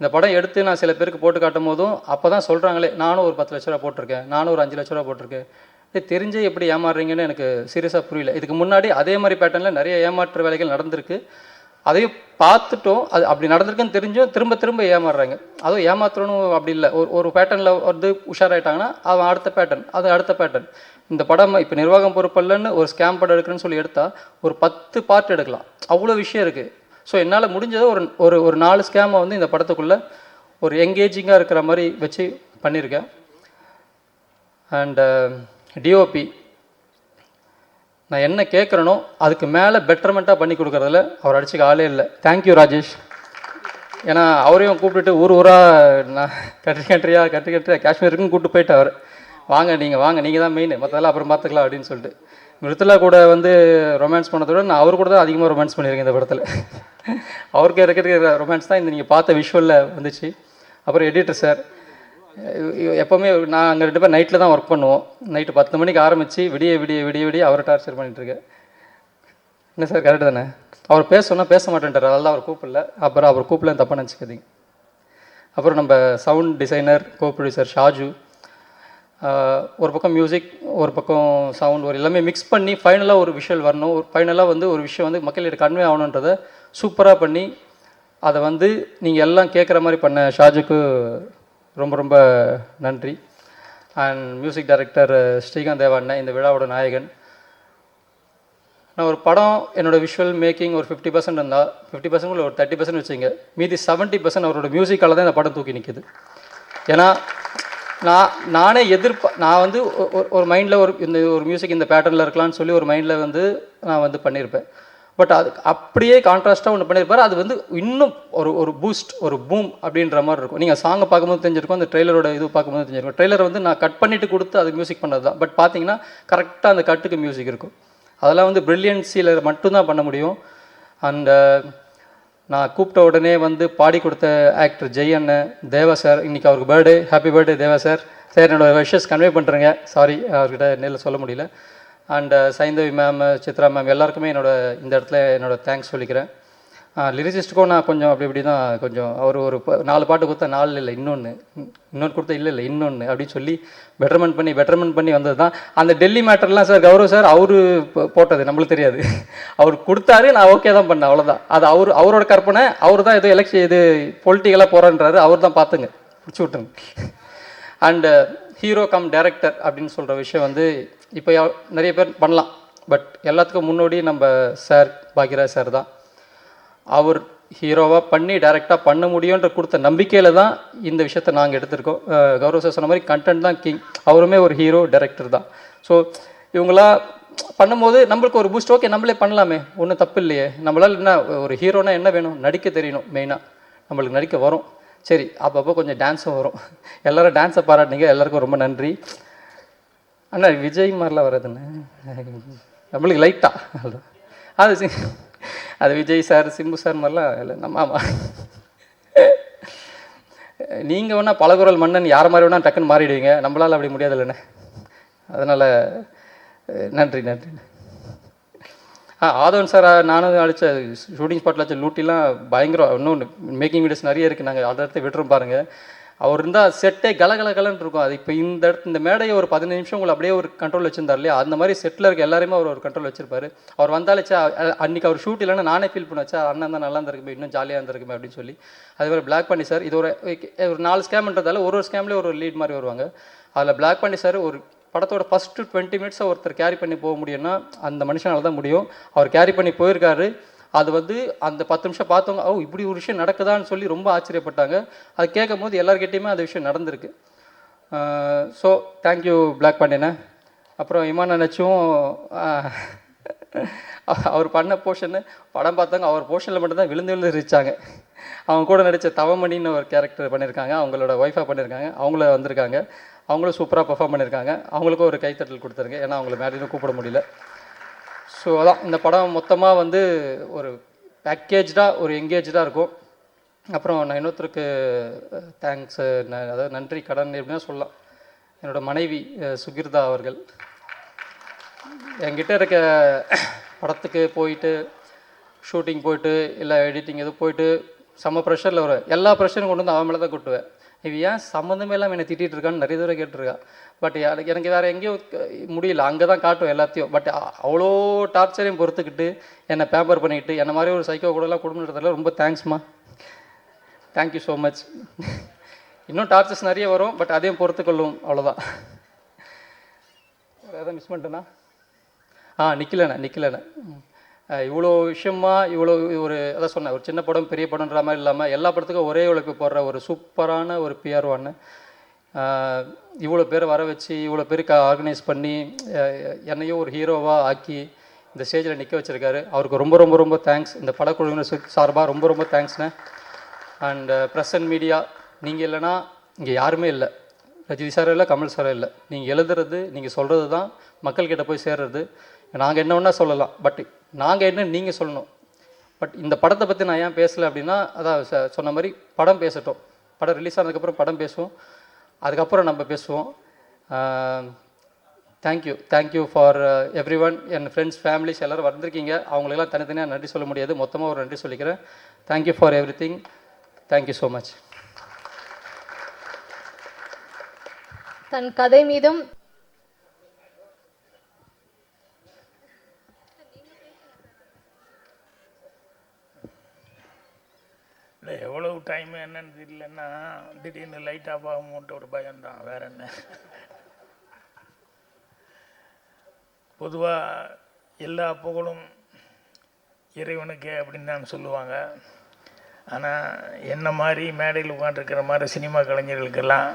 இந்த படம் எடுத்து நான் சில பேருக்கு போட்டு காட்டும் போதும் அப்போ தான் சொல்கிறாங்களே, நானும் ஒரு 10 லட்ச ரூபா போட்டிருக்கேன், நானும் ஒரு 5 லட்ச ரூபா போட்டிருக்கேன். இது தெரிஞ்சே எப்படி ஏமாறுறீங்கன்னு எனக்கு சீரியஸாக புரியல. இதுக்கு முன்னாடி அதே மாதிரி பேட்டர்னில் நிறைய ஏமாற்று வேலைகள் நடந்திருக்கு, அதையும் பார்த்துட்டோம். அது அப்படி நடந்திருக்குன்னு தெரிஞ்சும் திரும்ப திரும்ப ஏமாறுறாங்க. அதுவும் ஏமாத்துறணும் அப்படி இல்லை, ஒரு பேட்டர்னில் வந்து உஷாராயிட்டாங்கன்னா அவன் அடுத்த பேட்டர்ன், அது அடுத்த பேட்டர்ன். இந்த படம் இப்போ நிர்வாகம் பொறுப்பல்லன்னு ஒரு ஸ்கேம் படம் எடுக்கிறேன்னு சொல்லி எடுத்தால் ஒரு 10 பார்ட் எடுக்கலாம், அவ்வளோ விஷயம் இருக்குது. ஸோ என்னால் முடிஞ்சதை ஒரு 4 ஸ்கேமை வந்து இந்த படத்துக்குள்ளே ஒரு எங்கேஜிங்காக இருக்கிற மாதிரி வச்சு பண்ணியிருக்கேன். அண்டு டிஓபி நான் என்ன கேட்குறேனோ அதுக்கு மேலே பெட்டர்மெண்ட்டாக பண்ணி கொடுக்குறதுல அவர் அடிச்சுக்க ஆளே இல்லை. தேங்க்யூ ராஜேஷ். ஏன்னா அவரையும் கூப்பிட்டுட்டு ஊராக நான் கண்ட்ரியாக காஷ்மீருக்குன்னு கூப்பிட்டு போயிட்டு அவர் வாங்க நீங்கள் தான் மெயின், மற்றதெல்லாம் அப்புறம் பார்த்துக்கலாம் அப்படின்னு சொல்லிட்டு. மிருத்துலா கூட வந்து ரொமான்ஸ் பண்ணதோட நான் அவர் கூட தான் அதிகமாக ரொமான்ஸ் பண்ணியிருக்கேன் இந்த படத்தில். அவருக்கு இருக்கிற ரொமான்ஸ் தான் இந்த நீங்கள் பார்த்த விஷுவலில் வந்துச்சு. அப்புறம் எடிட்டர் சார், எப்போவுமே நான் அங்கே 2 பேர் நைட்டில் தான் ஒர்க் பண்ணுவோம். நைட்டு 10 மணிக்கு ஆரம்பித்து விடிய அவரை டார்ச்சர் பண்ணிகிட்ருக்கேன். என்ன சார் கரெக்டு தானே? அவர் பேச சொன்னால் பேச மாட்டேன்ட்டார், அதெல்லாம் அவர் கூப்பிடல. அப்புறம் அவர் கூப்பிடலன்னு தப்பாக நினச்சிக்காதீங்க. அப்புறம் நம்ம சவுண்ட் டிசைனர் கோ ப்ரொடியூசர் ஷாஜு, ஒரு பக்கம் மியூசிக் ஒரு பக்கம் சவுண்ட் ஒரு எல்லாமே மிக்ஸ் பண்ணி ஃபைனலாக ஒரு விஷுவல் வரணும், ஃபைனலாக வந்து ஒரு விஷயம் வந்து மக்கள்கிட்ட கன்வே ஆகணுன்றதை சூப்பராக பண்ணி அதை வந்து நீங்கள் எல்லாம் கேட்குற மாதிரி பண்ண ஷாஜுக்கு ரொம்ப ரொம்ப நன்றி. அண்ட் மியூசிக் டைரக்டர் ஸ்ரீகாந்த் தேவா அண்ணன், இந்த விழாவோட நாயகன். நான் ஒரு படம் என்னோடய விஷுவல் மேக்கிங் ஒரு 50% இருந்தால் 50% ஒரு 30% வச்சுங்க, மீதி 70% அவரோட மியூசிக்கால் தான் இந்த படம் தூக்கி நிற்கிது. ஏன்னா நானே நான் வந்து ஒரு மைண்டில் ஒரு மியூசிக் இந்த பேட்டர்னில் இருக்கலாம்னு சொல்லி ஒரு மைண்டில் வந்து நான் வந்து பண்ணியிருப்பேன். பட் அது அப்படியே கான்ட்ராஸ்ட்டாக ஒன்று பண்ணியிருப்பார். அது வந்து இன்னும் ஒரு பூஸ்ட் ஒரு பூம் அப்படின்ற மாதிரி இருக்கும். நீங்கள் சாங்கை பார்க்கும்போது தெரிஞ்சிருக்கும், அந்த ட்ரெய்லரோட இது பார்க்கும்போது தெரிஞ்சிருக்கும். ட்ரெய்லர் வந்து நான் கட் பண்ணிவிட்டு கொடுத்து அது மியூசிக் பண்ணது தான். பட் பார்த்தீங்கன்னா கரெக்டாக அந்த கட்டுக்கு மியூசிக் இருக்கும். அதெல்லாம் வந்து ப்ரில்லியன்சியில் மட்டும்தான் பண்ண முடியும். அண்ட் நான் கூப்பிட்ட உடனே வந்து பாடி கொடுத்த ஆக்டர் ஜெய் அண்ணன், தேவா சார், இன்றைக்கி அவருக்கு பர்த்டே, ஹாப்பி பர்த்டே தேவா சார். சார் என்னோடய விஷஸ் கன்வே பண்ணுறேங்க, சாரி அவர்கிட்ட நேரில் சொல்ல முடியல. And Saindhavi ma'am, Chitra ma'am எல்லாருக்குமே இந்த இடத்துல என்னோடய தேங்க்ஸ் சொல்லிக்கிறேன். லிரிசிஸ்ட்டுக்கும் நான் கொஞ்சம் இப்படி தான் கொஞ்சம் அவர் ஒரு 4 பாட்டு கொடுத்தா 4 இல்லை இன்னொன்று கொடுத்தா இல்லை இன்னொன்று அப்படின்னு சொல்லி பெட்டர்மெண்ட் பண்ணி வந்தது தான். அந்த டெல்லி மேட்டர்லாம் சார் கௌரவ் சார் அவர் போட்டது, நம்மளுக்கு தெரியாது. அவர் கொடுத்தாரு, நான் ஓகே தான் பண்ணேன், அவ்வளோதான். அது அவரோட கற்பனை. அவர் தான் ஏதோ இது பொலிட்டிக்கலாக போகிறான்றாரு, அவர் தான் பார்த்துங்க பிடிச்சி விட்டுங்க. அண்டு ஹீரோ கம் டைரக்டர் அப்படின்னு சொல்கிற விஷயம் வந்து இப்போ நிறைய பேர் பண்ணலாம், பட் எல்லாத்துக்கும் முன்னோடி நம்ம சார் பாக்யராஜ் சார் தான். அவர் ஹீரோவாக பண்ணி டைரெக்டாக பண்ண முடியுன்ற கொடுத்த நம்பிக்கையில் தான் இந்த விஷயத்தை நாங்கள் எடுத்திருக்கோம். கௌரவ் சார் சொன்ன மாதிரி கண்டென்ட் தான் கிங், அவருமே ஒரு ஹீரோ டைரக்டர் தான். ஸோ இவங்களாம் பண்ணும்போது நம்மளுக்கு ஒரு பூஸ்ட், ஓகே நம்மளே பண்ணலாமே, ஒன்றும் தப்பு இல்லையே, நம்மளால் என்ன ஒரு ஹீரோனா என்ன வேணும், நடிக்க தெரியணும் மெயினாக, நம்மளுக்கு நடிக்க வரும். சரி, அப்பப்போ கொஞ்சம் டான்ஸும் வரும். எல்லோரும் டான்ஸை பாராட்டினீங்க, எல்லாருக்கும் ரொம்ப நன்றி. அண்ணா விஜய் மாதிரிலாம் வர்றதுன்னு நம்மளுக்கு லைட்டாக அது விஜய் சார் சிம்பு சார் மாதிரிலாம் இல்லை. நம்ம ஆமாம், நீங்கள் வேணா பலகுரல் மன்னன் யார் மாதிரி வேணால் டக்குன்னு மாறிடுவீங்க, நம்மளால் அப்படி முடியாது இல்லைண்ணே. அதனால் நன்றி நன்றி. ஆதவன் சார் நானும் அடித்த ஷூட்டிங் ஸ்பாட்டில் வச்ச லூட்டிலாம் பயங்கரம். இன்னும் மேக்கிங் வீடியோஸ் நிறைய இருக்குது, நாங்கள் அடுத்த விட்டுரும் பாருங்கள். அவர் இருந்தால் செட்டே கலகலன்னு இருக்கும். அது இப்போ இந்த மேடையை ஒரு 15 நிமிஷம் உங்களை அப்படியே ஒரு கண்ட்ரோல் வச்சுருந்தார் இல்லையா, அந்த மாதிரி செட்டில் இருக்க எல்லாருமே அவர் ஒரு கண்ட்ரோல் வச்சிருப்பார். அவர் வந்தாலேச்சா அன்றைக்கி அவர் ஷூட் இல்லைன்னா நானே ஃபீல் பண்ண வச்சா அண்ணன் தான் நல்லா இருந்திருக்குமே, இன்னும் ஜாலியாக இருந்திருக்குமே அப்படின்னு சொல்லி. அதே மாதிரி பிளாக் பண்ணி சார், இது ஒரு 4 ஸ்கேம்ன்றதால ஒரு ஸ்கேம்லேயே ஒரு லீட் மாதிரி வருவாங்க. அதில் பிளாக் பண்ணி சார் ஒரு படத்தோட ஃபஸ்ட்டு 20 மினிட்ஸை ஒருத்தர் கேரி பண்ணி போக முடியும்னா அந்த மனுஷனால தான் முடியும். அவர் கேரி பண்ணி போயிருக்காரு. அது அந்த 10 நிமிஷம் பார்த்தவங்க இப்படி ஒரு விஷயம் நடக்குதான்னு சொல்லி ரொம்ப ஆச்சரியப்பட்டாங்க. அது கேட்கும் போது எல்லாருக்கிட்டையுமே அந்த விஷயம் நடந்திருக்கு. ஸோ தேங்க்யூ பிளாக் பண்ணினேன். அப்புறம் இமான் நினச்சும் அவர் பண்ண போர்ஷன்னு படம் பார்த்தாங்க, அவர் போர்ஷனில் மட்டும்தான் விழுந்து இருச்சாங்க. அவங்க கூட நடித்த தவமணின்னு ஒரு கேரக்டர் பண்ணியிருக்காங்க, அவங்களோட ஒய்ஃபாக பண்ணியிருக்காங்க, அவங்கள வந்திருக்காங்க, அவங்களும் சூப்பராக பெர்ஃபார்ம் பண்ணியிருக்காங்க. அவங்களுக்கும் ஒரு கைத்தட்டல் கொடுத்துருங்க, ஏன்னா அவங்கள மேடையிலும் கூப்பிட முடியல. ஸோ அதான் இந்த படம் மொத்தமாக ஒரு பேக்கேஜாக ஒரு எங்கேஜாக இருக்கும். அப்புறம் நான் இன்னொருத்தருக்கு தேங்க்ஸ், அதாவது நன்றி கடன் எப்படின்னா சொல்லலாம். என்னோடய மனைவி சுகிர்தா அவர்கள் என்கிட்ட இருக்க படத்துக்கு போயிட்டு ஷூட்டிங் போயிட்டு இல்லை எடிட்டிங் எதுவும் போயிட்டு செம்ம ப்ரெஷரில் வரும், எல்லா ப்ரெஷரும் கொண்டு வந்து அவன் மேலே தான் கொட்டுவேன். இவ ஏன் சம்மந்தமே இல்லாமல் என்னை திட்டிகிட்டு இருக்கான்னு நிறைய தடவை கேட்டிருக்கா. பட் எனக்கு வேறு எங்கேயும் முடியல, அங்கே தான் காட்டும் எல்லாத்தையும். பட் அவ்வளோ டார்ச்சரையும் பொறுத்துக்கிட்டு என்னை பேம்பர் பண்ணிக்கிட்டு என்ன மாதிரி ஒரு சைக்கோ கூடலாம் குடும்பம் நடத்துறதுல ரொம்ப தேங்க்ஸ்மா, தேங்க்யூ ஸோ மச். இன்னும் டார்ச்சர்ஸ் நிறைய வரும், பட் அதையும் பொறுத்துக்கொள்ளும், அவ்வளோதான். வேறு எதாவது மிஸ் பண்ணிட்டேன்னா நிக்கலண்ணே இவ்வளோ விஷயமா இவ்வளோ ஒரு அதான் சொன்னேன், ஒரு சின்ன படம் பெரிய படம்ன்ற மாதிரி இல்லாமல் எல்லா படத்துக்கும் ஒரே உழைப்பு போடுற ஒரு சூப்பரான ஒரு பிஆர்ஓன்னு இவ்வளோ பேர் வர வச்சு இவ்வளோ பேருக்கு ஆர்கனைஸ் பண்ணி என்னையும் ஒரு ஹீரோவாக ஆக்கி இந்த ஸ்டேஜில் நிற்க வச்சுருக்காரு. அவருக்கு ரொம்ப ரொம்ப ரொம்ப தேங்க்ஸ். இந்த படக்குழுவினர் சார்பாக ரொம்ப ரொம்ப தேங்க்ஸ்ண்ணே. அண்ட் ப்ரெஸ் அண்ட் மீடியா, நீங்கள் இல்லைன்னா இங்கே யாருமே இல்லை, ரஜினி சாரும் இல்லை, கமல் சாரும் இல்லை. நீங்கள் எழுதுறது நீங்கள் சொல்கிறது தான் மக்கள்கிட்ட போய் சேர்றது. நாங்கள் என்ன வேணால் சொல்லலாம், பட் நாங்கள் என்ன நீங்கள் சொல்லணும். பட் இந்த படத்தை பற்றி நான் ஏன் பேசலை அப்படின்னா, அதான் சொன்ன மாதிரி படம் பேசட்டும், படம் ரிலீஸ் ஆனதுக்கப்புறம் படம் பேசுவோம், அதுக்கப்புறம் நம்ம பேசுவோம். Thank you for every one. N friends families எல்லோரும் வந்திருக்கீங்க, அவங்களுக்கெல்லாம் தனித்தனியாக நன்றி சொல்ல முடியாது, மொத்தமாக ஒரு நன்றி சொல்லிக்கிறேன். Thank you for everything. Thank you so much. தன் கதை மீதும் இல்லை எவ்வளவு டைம் என்னன்னு தெரியலன்னா திடீர்னு லைட் ஆஃப் ஆகும்ட்டு ஒரு பயம்தான், வேற என்ன. பொதுவாக எல்லா புகழும் இறைவனுக்கே அப்படின்னு தான் சொல்லுவாங்க. ஆனால் என்ன மாதிரி மேடையில் உட்காந்துருக்கிற மாதிரி சினிமா கலைஞர்களுக்கெல்லாம்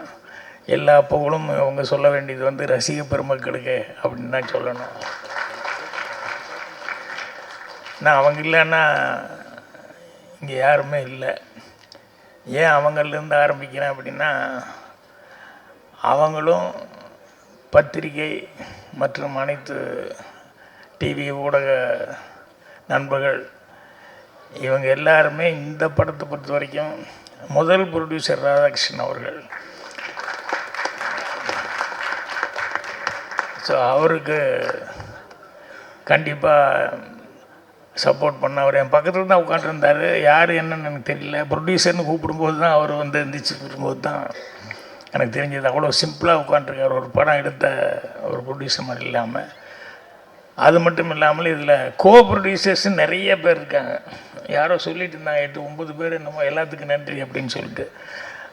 எல்லா புகழும் அவங்க சொல்ல வேண்டியது ரசிக பெருமக்களுக்கு அப்படின்னு தான் சொல்லணும். நான் அவங்க இல்லைன்னா இங்கே யாருமே இல்லை. ஏன் அவங்கள்லேருந்து ஆரம்பிக்கிறேன் அப்படின்னா, அவங்களும் பத்திரிகை மற்றும் அனைத்து டிவி ஊடக நண்பர்கள் இவங்க எல்லாருமே இந்த படத்தை பொறுத்த வரைக்கும் முதல் ப்ரொடியூசர் ராதாகிருஷ்ணன் அவர்கள். ஸோ அவருக்கு கண்டிப்பாக சப்போர்ட் பண்ண. அவர் என் பக்கத்தில் தான் உட்காந்துருந்தார். யார் என்னன்னு எனக்கு தெரியல. ப்ரொடியூசர்னு கூப்பிடும்போது தான் அவர் எந்திரிச்சு கூப்பிடும்போது தான் எனக்கு தெரிஞ்சது. அவ்வளோ சிம்பிளாக உட்காந்துருக்கார், ஒரு படம் எடுத்த ஒரு ப்ரொடியூசர் மாதிரி இல்லாமல். அது மட்டும் இல்லாமல் இதில் கோ ப்ரொடியூசர்ஸ் நிறைய பேர் இருக்காங்க. யாரோ சொல்லிட்டு இருந்தாங்க 8-9 பேர் என்னமோ, எல்லாத்துக்கும் நன்றி அப்படின்னு சொல்லிட்டு.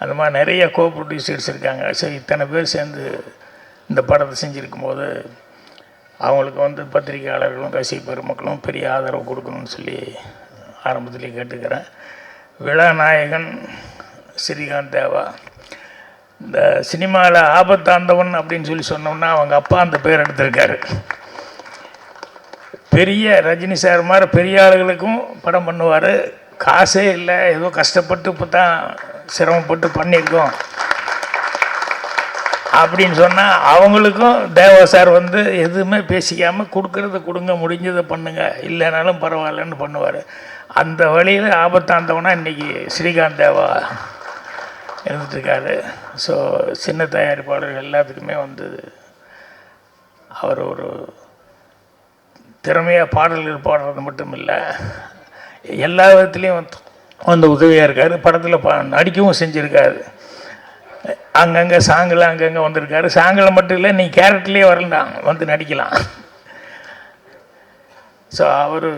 அந்த மாதிரி நிறைய கோ ப்ரொடியூசர்ஸ் இருக்காங்க. சரி, இத்தனை பேர் சேர்ந்து இந்த படத்தை செஞ்சுருக்கும் போது அவங்களுக்கு பத்திரிகையாளர்களும் ரசிக பெருமக்களும் பெரிய ஆதரவு கொடுக்கணும்னு சொல்லி ஆரம்பத்திலே கேட்டுக்கிறேன். விழா நாயகன் ஸ்ரீகாந்த் தேவா. இந்த சினிமாவில் ஆபத்தாந்தவன் அப்படின்னு சொல்லி சொன்னோம்னா அவங்க அப்பா அந்த பேர் எடுத்திருக்காரு. பெரிய ரஜினி சார் மாதிரி பெரிய ஆளுகளுக்கும் படம் பண்ணுவார். காசே இல்லை, ஏதோ கஷ்டப்பட்டு இப்போ தான் சிரமப்பட்டு பண்ணியிருக்கோம் அப்படின்னு சொன்னால் அவங்களுக்கும் தேவா சார் வந்து எதுவுமே பேசிக்காமல் கொடுக்குறத கொடுங்க, முடிஞ்சதை பண்ணுங்கள், இல்லைனாலும் பரவாயில்லன்னு பண்ணுவார். அந்த வழியில் ஆபத்தாந்தவனா இன்றைக்கி ஸ்ரீகாந்த் தேவா இருந்துட்டுருக்காரு. ஸோ சின்ன தயாரிப்பாளர்கள் எல்லாத்துக்குமே வந்து அவர் ஒரு திறமையாக பாடல்கள் பாடுறது மட்டும் இல்லை, எல்லா விதத்துலேயும் வந்து உதவியாக இருக்கார். படத்தில் நடிக்கவும் செஞ்சுருக்காரு. அங்கங்கே சாங்கில் அங்கங்கே வந்திருக்காரு. சாங்கில் மட்டும் இல்லை, நீ கேரக்டர்லேயே வரலாம், வந்து நடிக்கலாம். ஸோ அவர்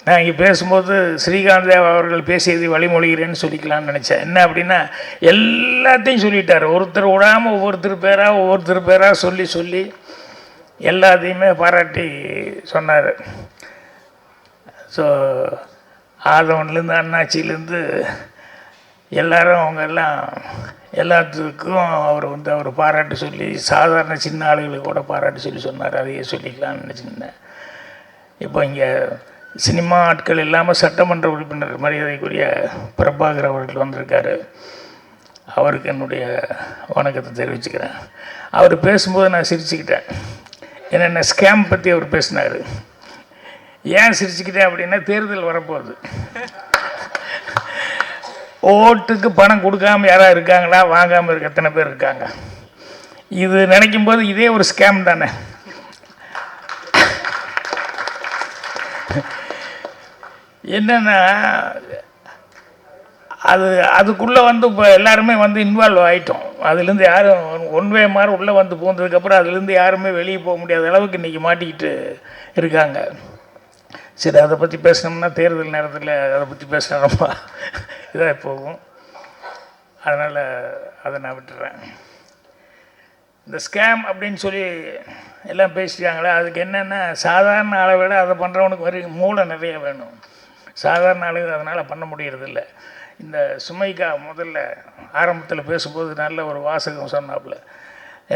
நான் இங்கே பேசும்போது ஸ்ரீகாந்த் தேவா அவர்கள் பேசியது வழிமொழிகிறேன்னு சொல்லிக்கலாம்னு நினச்சேன். என்ன அப்படின்னா எல்லாத்தையும் சொல்லிட்டார். ஒருத்தர் விடாமல் ஒவ்வொருத்தர் பேராக சொல்லி சொல்லி எல்லாத்தையுமே பாராட்டி சொன்னார். ஸோ ஆதவன்லேருந்து அண்ணாச்சியிலேருந்து எல்லாரும் அவங்க எல்லாத்துக்கும் அவர் வந்து அவர் பாராட்டு சொல்லி, சாதாரண சின்ன ஆளுகளுக்கு கூட பாராட்டு சொல்லி சொன்னார். அதையே சொல்லிக்கலாம்னு நினச்சிருந்தேன். இப்போ இங்கே சினிமா ஆட்கள் இல்லாமல் சட்டமன்ற உறுப்பினர் மரியாதைக்குரிய பிரபாகர் அவர்கள் வந்திருக்காரு. அவருக்கு என்னுடைய வணக்கத்தை தெரிவிச்சுக்கிறேன். அவர் பேசும்போது நான் சிரிச்சுக்கிட்டேன். என்னென்ன ஸ்கேம் பற்றி அவர் பேசினார். ஏன் சிரிச்சுக்கிட்டேன் அப்படின்னா, தேர்தல் வரப்போகுது, ஓட்டுக்கு பணம் கொடுக்காம யாராவது இருக்காங்களா, வாங்காமல் இருக்க எத்தனை பேர் இருக்காங்க. இது நினைக்கும் போது இதே ஒரு ஸ்கேம் தானே. என்னென்னா அதுக்குள்ளே வந்து இப்போ எல்லாருமே வந்து இன்வால்வ் ஆகிட்டோம். அதுலேருந்து யாரும் ஒன்வே மாதிரி உள்ளே வந்து போனதுக்கப்புறம் அதுலேருந்து யாருமே வெளியே போக முடியாத அளவுக்கு இன்றைக்கி மாட்டிக்கிட்டு இருக்காங்க. சரி, அதை பற்றி பேசினோம்னா தேர்தல் நேரத்தில் அதை பற்றி பேசினா ரொம்ப இதாக போகும். அதனால் அதை நான் விட்டுறேன். இந்த ஸ்கேம் அப்படின்னு சொல்லி எல்லாம் பேசிட்டாங்களே, அதுக்கு என்னென்னா சாதாரண ஆளை விட அதை பண்ணுறவனுக்கு மூளை நிறைய வேணும். சாதாரண ஆளுங்க அதனால் பண்ண முடியறதில்ல. இந்த சுமைக்கா முதல்ல ஆரம்பத்தில் பேசும்போது நல்ல ஒரு வாசகம் சொன்னாப்புல.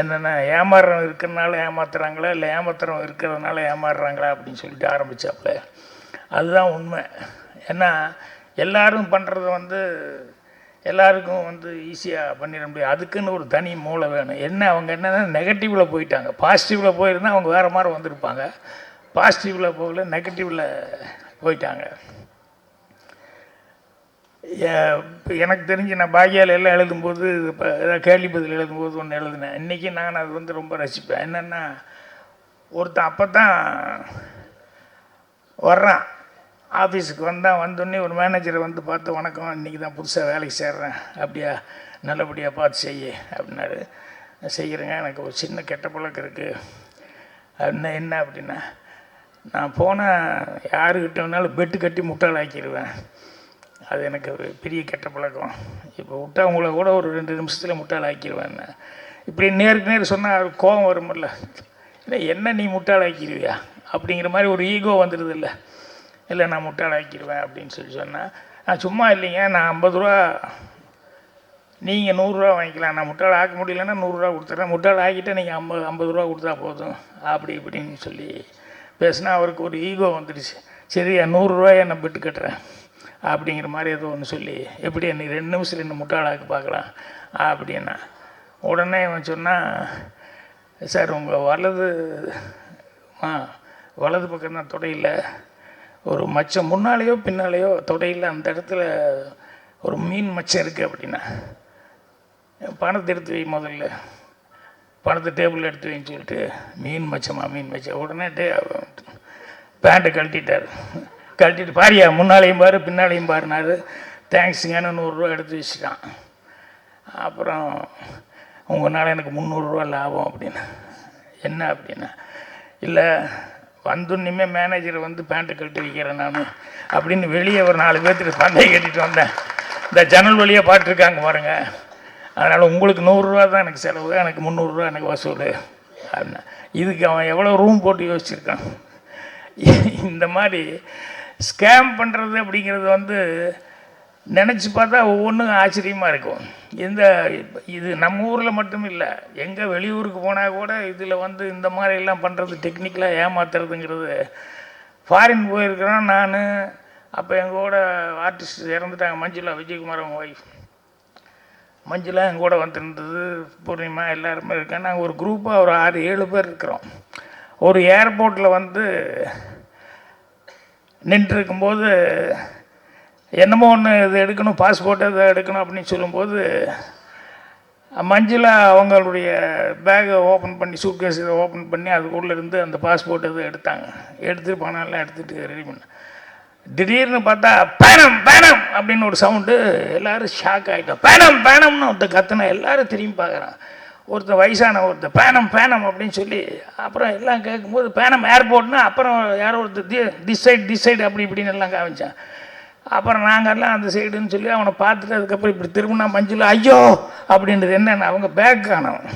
என்னென்னா ஏமாறுறவங்க இருக்கிறதுனால ஏமாத்துறாங்களா, இல்லை ஏமாத்துறவங்க இருக்கிறதுனால ஏமாறுறாங்களா அப்படின்னு சொல்லிட்டு ஆரம்பித்தாப்புல. அதுதான் உண்மை. ஏன்னா எல்லோரும் பண்ணுறத வந்து எல்லாருக்கும் வந்து ஈஸியாக பண்ணிட முடியாது. அதுக்குன்னு ஒரு தனி மூளை வேணும். அவங்க என்னென்னா நெகட்டிவில் போயிட்டாங்க. பாசிட்டிவில் போயிருந்தால் அவங்க வேறு மாதிரி வந்திருப்பாங்க. பாசிட்டிவில் போகல, நெகட்டிவில் போயிட்டாங்க. எனக்கு தெரிஞ்சு நான் பாக்கியால் எல்லாம் எழுதும்போது இப்போ ஏதாவது கேள்வி பதில் எழுதும்போது ஒன்று எழுதினேன். இன்றைக்கி நான் அது வந்து ரொம்ப ரசிப்பேன். என்னென்னா ஒருத்தன் அப்போ தான் வர்றான், ஆஃபீஸுக்கு வந்தோடனே ஒரு மேனேஜரை வந்து பார்த்து, வணக்கம், இன்றைக்கி தான் புதுசாக வேலைக்கு சேர்றேன், அப்படியா, நல்லபடியாக பார்த்து செய்ய அப்படின்னாரு. செய்கிறேங்க, எனக்கு ஒரு சின்ன கெட்ட பழக்கம் இருக்குது அப்படின்னா. என்ன அப்படின்னா, நான் போனால் யாருக்கிட்ட வேணாலும் பெட்டு கட்டி முட்டாள் ஆக்கிடுவேன். அது எனக்கு ஒரு பெரிய கெட்ட பழக்கம். இப்போ விட்டா உங்களை கூட ஒரு 2 நிமிஷத்தில் முட்டாள் ஆக்கிடுவேன். இப்படி நேருக்கு நேர் சொன்னால் அவருக்கு கோபம் வருமில்ல. இல்லை, என்ன நீ முட்டாள் ஆக்கிடுவியா அப்படிங்கிற மாதிரி ஒரு ஈகோ வந்துடுது. இல்லை நான் முட்டாள் ஆக்கிடுவேன் அப்படின்னு சொன்னால், நான் சும்மா இல்லைங்க, நான் 50 ரூபா, நீங்கள் 100 ரூபா வாங்கிக்கலாம், நான் முட்டாள் ஆக்க முடியலன்னா 100 ரூபா கொடுத்துட்றேன், முட்டாள் ஆக்கிட்டே நீங்கள் 50 ரூபா கொடுத்தா போதும் அப்படி இப்படின்னு சொல்லி பேசினா அவருக்கு ஒரு ஈகோ வந்துடுச்சு. சரி, 100 ரூபாயை நான் பெட்டு கட்டுறேன் அப்படிங்கிற மாதிரி ஏதோ ஒன்று சொல்லி, எப்படி நீ 2 நிமிஷத்தில் என்ன முட்டாளாக்க பார்க்கலாம் அப்படின்னா. உடனே அவன் சொன்னால், சார் உங்கள் வலது பக்கம் தான் தொடையில் ஒரு மச்சம், முன்னாலேயோ பின்னாலேயோ தொடையில் அந்த இடத்துல ஒரு மீன் மச்சம் இருக்குது அப்படின்னா. பணத்தை எடுத்து வை, முதல்ல பணத்தை டேபிளில் எடுத்து வைன்னு சொல்லிட்டு, மீன் மச்சம். உடனே பேண்ட்டை கழட்டிட்டு பாரியா, முன்னாலேயும் பாரு பின்னாலேயும் பாருனாரு. தேங்க்ஸுங்கன்னு 100 ரூபா எடுத்து வச்சுட்டான். அப்புறம் உங்களால் எனக்கு 300 ரூபா லாபம் அப்படின்னு. என்ன அப்படின்னா, இல்லை வந்துன்னுமே மேனேஜரை வந்து பேண்ட்டை கழட்டி வைக்கிறேன் நான் அப்படின்னு வெளியே ஒரு 4 பேர்த்துக்கு பந்தயம் கட்டிட்டு வந்தேன். இந்த ஜன்னல் வழியாக பாட்டுருக்காங்க பாருங்கள், அதனால் உங்களுக்கு 100 ரூபா தான் எனக்கு செலவு, எனக்கு 300 ரூபா எனக்கு வசூல் அப்படின்னா. இதுக்கு அவன் எவ்வளோ ரூம் போட்டு யோசிச்சிருக்கான். இந்த மாதிரி ஸ்கேம் பண்ணுறது அப்படிங்கிறது வந்து நினச்சி பார்த்தா ஒவ்வொன்றும் ஆச்சரியமாக இருக்கும். இது நம்ம ஊரில் மட்டும் இல்லை, எங்கே வெளியூருக்கு போனால் கூட இதில் வந்து இந்த மாதிரிலாம் பண்ணுறது, டெக்னிக்கலாக ஏமாத்துறதுங்கிறது ஃபாரின் போயிருக்கிறோம் நான். அப்போ எங்கள் கூட ஆர்டிஸ்ட் இறந்துட்டாங்க, மஞ்சுளா, விஜயகுமார் அவங்க ஒய்ஃப் மஞ்சுளா எங்கள் கூட வந்துருந்தது, பூர்ணிமா எல்லாருமே இருக்கேன். நாங்கள் ஒரு குரூப்பாக ஒரு 6-7 பேர் இருக்கிறோம். ஒரு ஏர்போர்ட்டில் வந்து நின்றுருக்கும்போது என்னமோ ஒன்று இது எடுக்கணும், பாஸ்போர்ட் இதை எடுக்கணும் அப்படின்னு சொல்லும்போது மஞ்சுளா அவங்களுடைய பேக்கை ஓப்பன் பண்ணி, சூட்கேஸ் இதை ஓப்பன் பண்ணி அதுக்குள்ளே இருந்து அந்த பாஸ்போர்ட் இதை எடுத்தாங்க. எடுத்துட்டு பணம்லாம் எடுத்துகிட்டு ரெடி பண்ண திடீர்னு பார்த்தா பேனம் பேனம் அப்படின்னு ஒரு சவுண்டு. எல்லோரும் ஷாக் ஆகிட்டோம். பேனம் பேனம்னு ஒருத்தர் கத்துனா எல்லாரும் திரும்பி பார்க்குறான். ஒருத்தர் வயசான ஒருத்தர் பேனம் பேனம் அப்படின்னு சொல்லி அப்புறம் எல்லாம் கேட்கும்போது பேனம் ஏர்போர்ட்னா அப்புறம் யாரோ ஒருத்தர் திஸ் சைடு அப்படி இப்படின்னு எல்லாம் காமிச்சான். அப்புறம் நாங்கள்லாம் அந்த சைடுன்னு சொல்லி அவனை பார்த்துட்டு அதுக்கப்புறம் இப்படி திரும்பினா மஞ்சுளா ஐயோ அப்படின்றது என்னென்ன அவங்க பேக் காணவன்.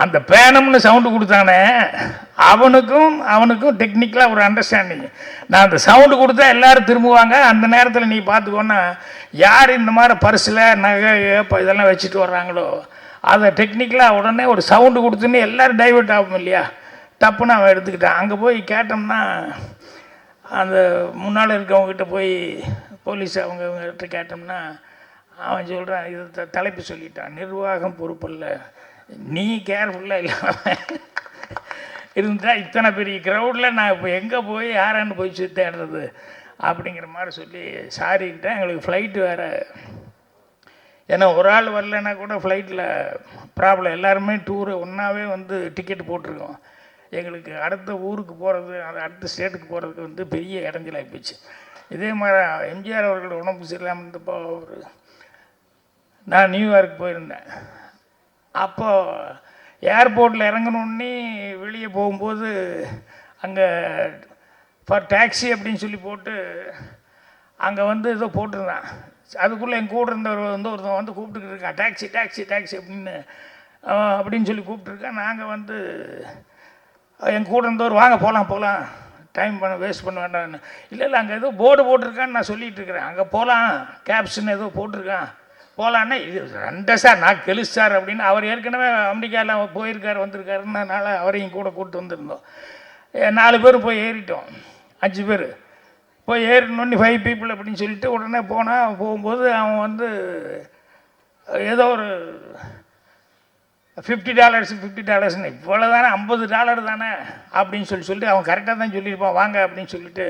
அந்த பேனம்னு சவுண்டு கொடுத்தானே அவனுக்கும் டெக்னிக்கலாக ஒரு அண்டர்ஸ்டாண்டிங். நான் அந்த சவுண்டு கொடுத்தா எல்லோரும் திரும்புவாங்க. அந்த நேரத்தில் நீ பார்த்துக்கோன்னா யார் இந்த மாதிரி பர்ஸில் நகை இதெல்லாம் வச்சுட்டு வர்றாங்களோ அதை டெக்னிக்கலாக உடனே ஒரு சவுண்டு கொடுத்துன்னு எல்லோரும் டைவெர்ட் ஆகும் இல்லையா, டப்புன்னு அவன் எடுத்துக்கிட்டான். அங்கே போய் கேட்டோம்னா அந்த முன்னால் இருக்கவங்ககிட்ட போய் போலீஸ் அவங்ககிட்ட கேட்டோம்னா அவன் சொல்கிறான், இது தலைப்பு சொல்லிட்டான், நிர்வாகம் பொறுப்பில்லை, நீ கேர்ஃபுல்லாக இல்லாமல் இருந்தால் இத்தனை பெரிய க்ரௌடில் நான் இப்போ எங்கே போய் யாரான்னு போய் தேடுறது அப்படிங்கிற மாதிரி சொல்லி சாரிக்கிட்டேன். எங்களுக்கு ஃப்ளைட்டு வேறு, ஏன்னா ஒரு ஆள் வரலன்னா கூட ஃப்ளைட்டில் ப்ராப்ளம். எல்லாருமே டூரு ஒன்றாவே வந்து டிக்கெட் போட்டிருக்கோம். எங்களுக்கு அடுத்த ஊருக்கு போகிறது, அடுத்த ஸ்டேட்டுக்கு போகிறதுக்கு வந்து பெரிய இடைஞ்சலாகி போச்சு. இதே மாதிரி எம்ஜிஆர் அவர்கள் உடம்பு சரியில்லாமல் இருந்தப்போ நான் நியூயார்க் போயிருந்தேன். அப்போது ஏர்போர்ட்டில் இறங்கணுன்னே வெளியே போகும்போது அங்கே ஃபார் டாக்ஸி அப்படின்னு சொல்லி போட்டு அங்கே வந்து ஏதோ போட்டிருந்தான். அதுக்குள்ளே என் கூட இருந்தவர் வந்து ஒருத்தன் வந்து கூப்பிட்டுக்கிட்டு இருக்கான், டாக்ஸி டாக்ஸி டாக்ஸி அப்படின்னு சொல்லி கூப்பிட்டுருக்கேன். நாங்கள் வந்து என் கூட இருந்தவர் வாங்க போகலாம் டைம் வேஸ்ட் பண்ண வேண்டாம்னு. இல்லை அங்கே ஏதோ போர்டு போட்டிருக்கான்னு நான் சொல்லிகிட்டு இருக்கிறேன். அங்கே போகலாம் கேப்ஷன் ஏதோ போட்டிருக்கான் போகலான்னா இது ரெண்டா சார் நான் கெலுசு சார் அப்படின்னு. அவர் ஏற்கனவே அமெரிக்காவில் போயிருக்கார் வந்திருக்காருன்றனால அவரையும் கூட கூப்பிட்டு வந்திருந்தோம். 4 பேர் போய் ஏறிட்டோம், 5 பேர் போய் ஏறினோன்னு 5 பீப்புள் அப்படின்னு சொல்லிட்டு உடனே போகும்போது அவன் வந்து ஏதோ ஒரு $50 இவ்வளோ தானே, $50 தானே அப்படின்னு சொல்லிட்டு அவன் கரெக்டாக தான் சொல்லியிருப்பான் வாங்க அப்படின்னு சொல்லிட்டு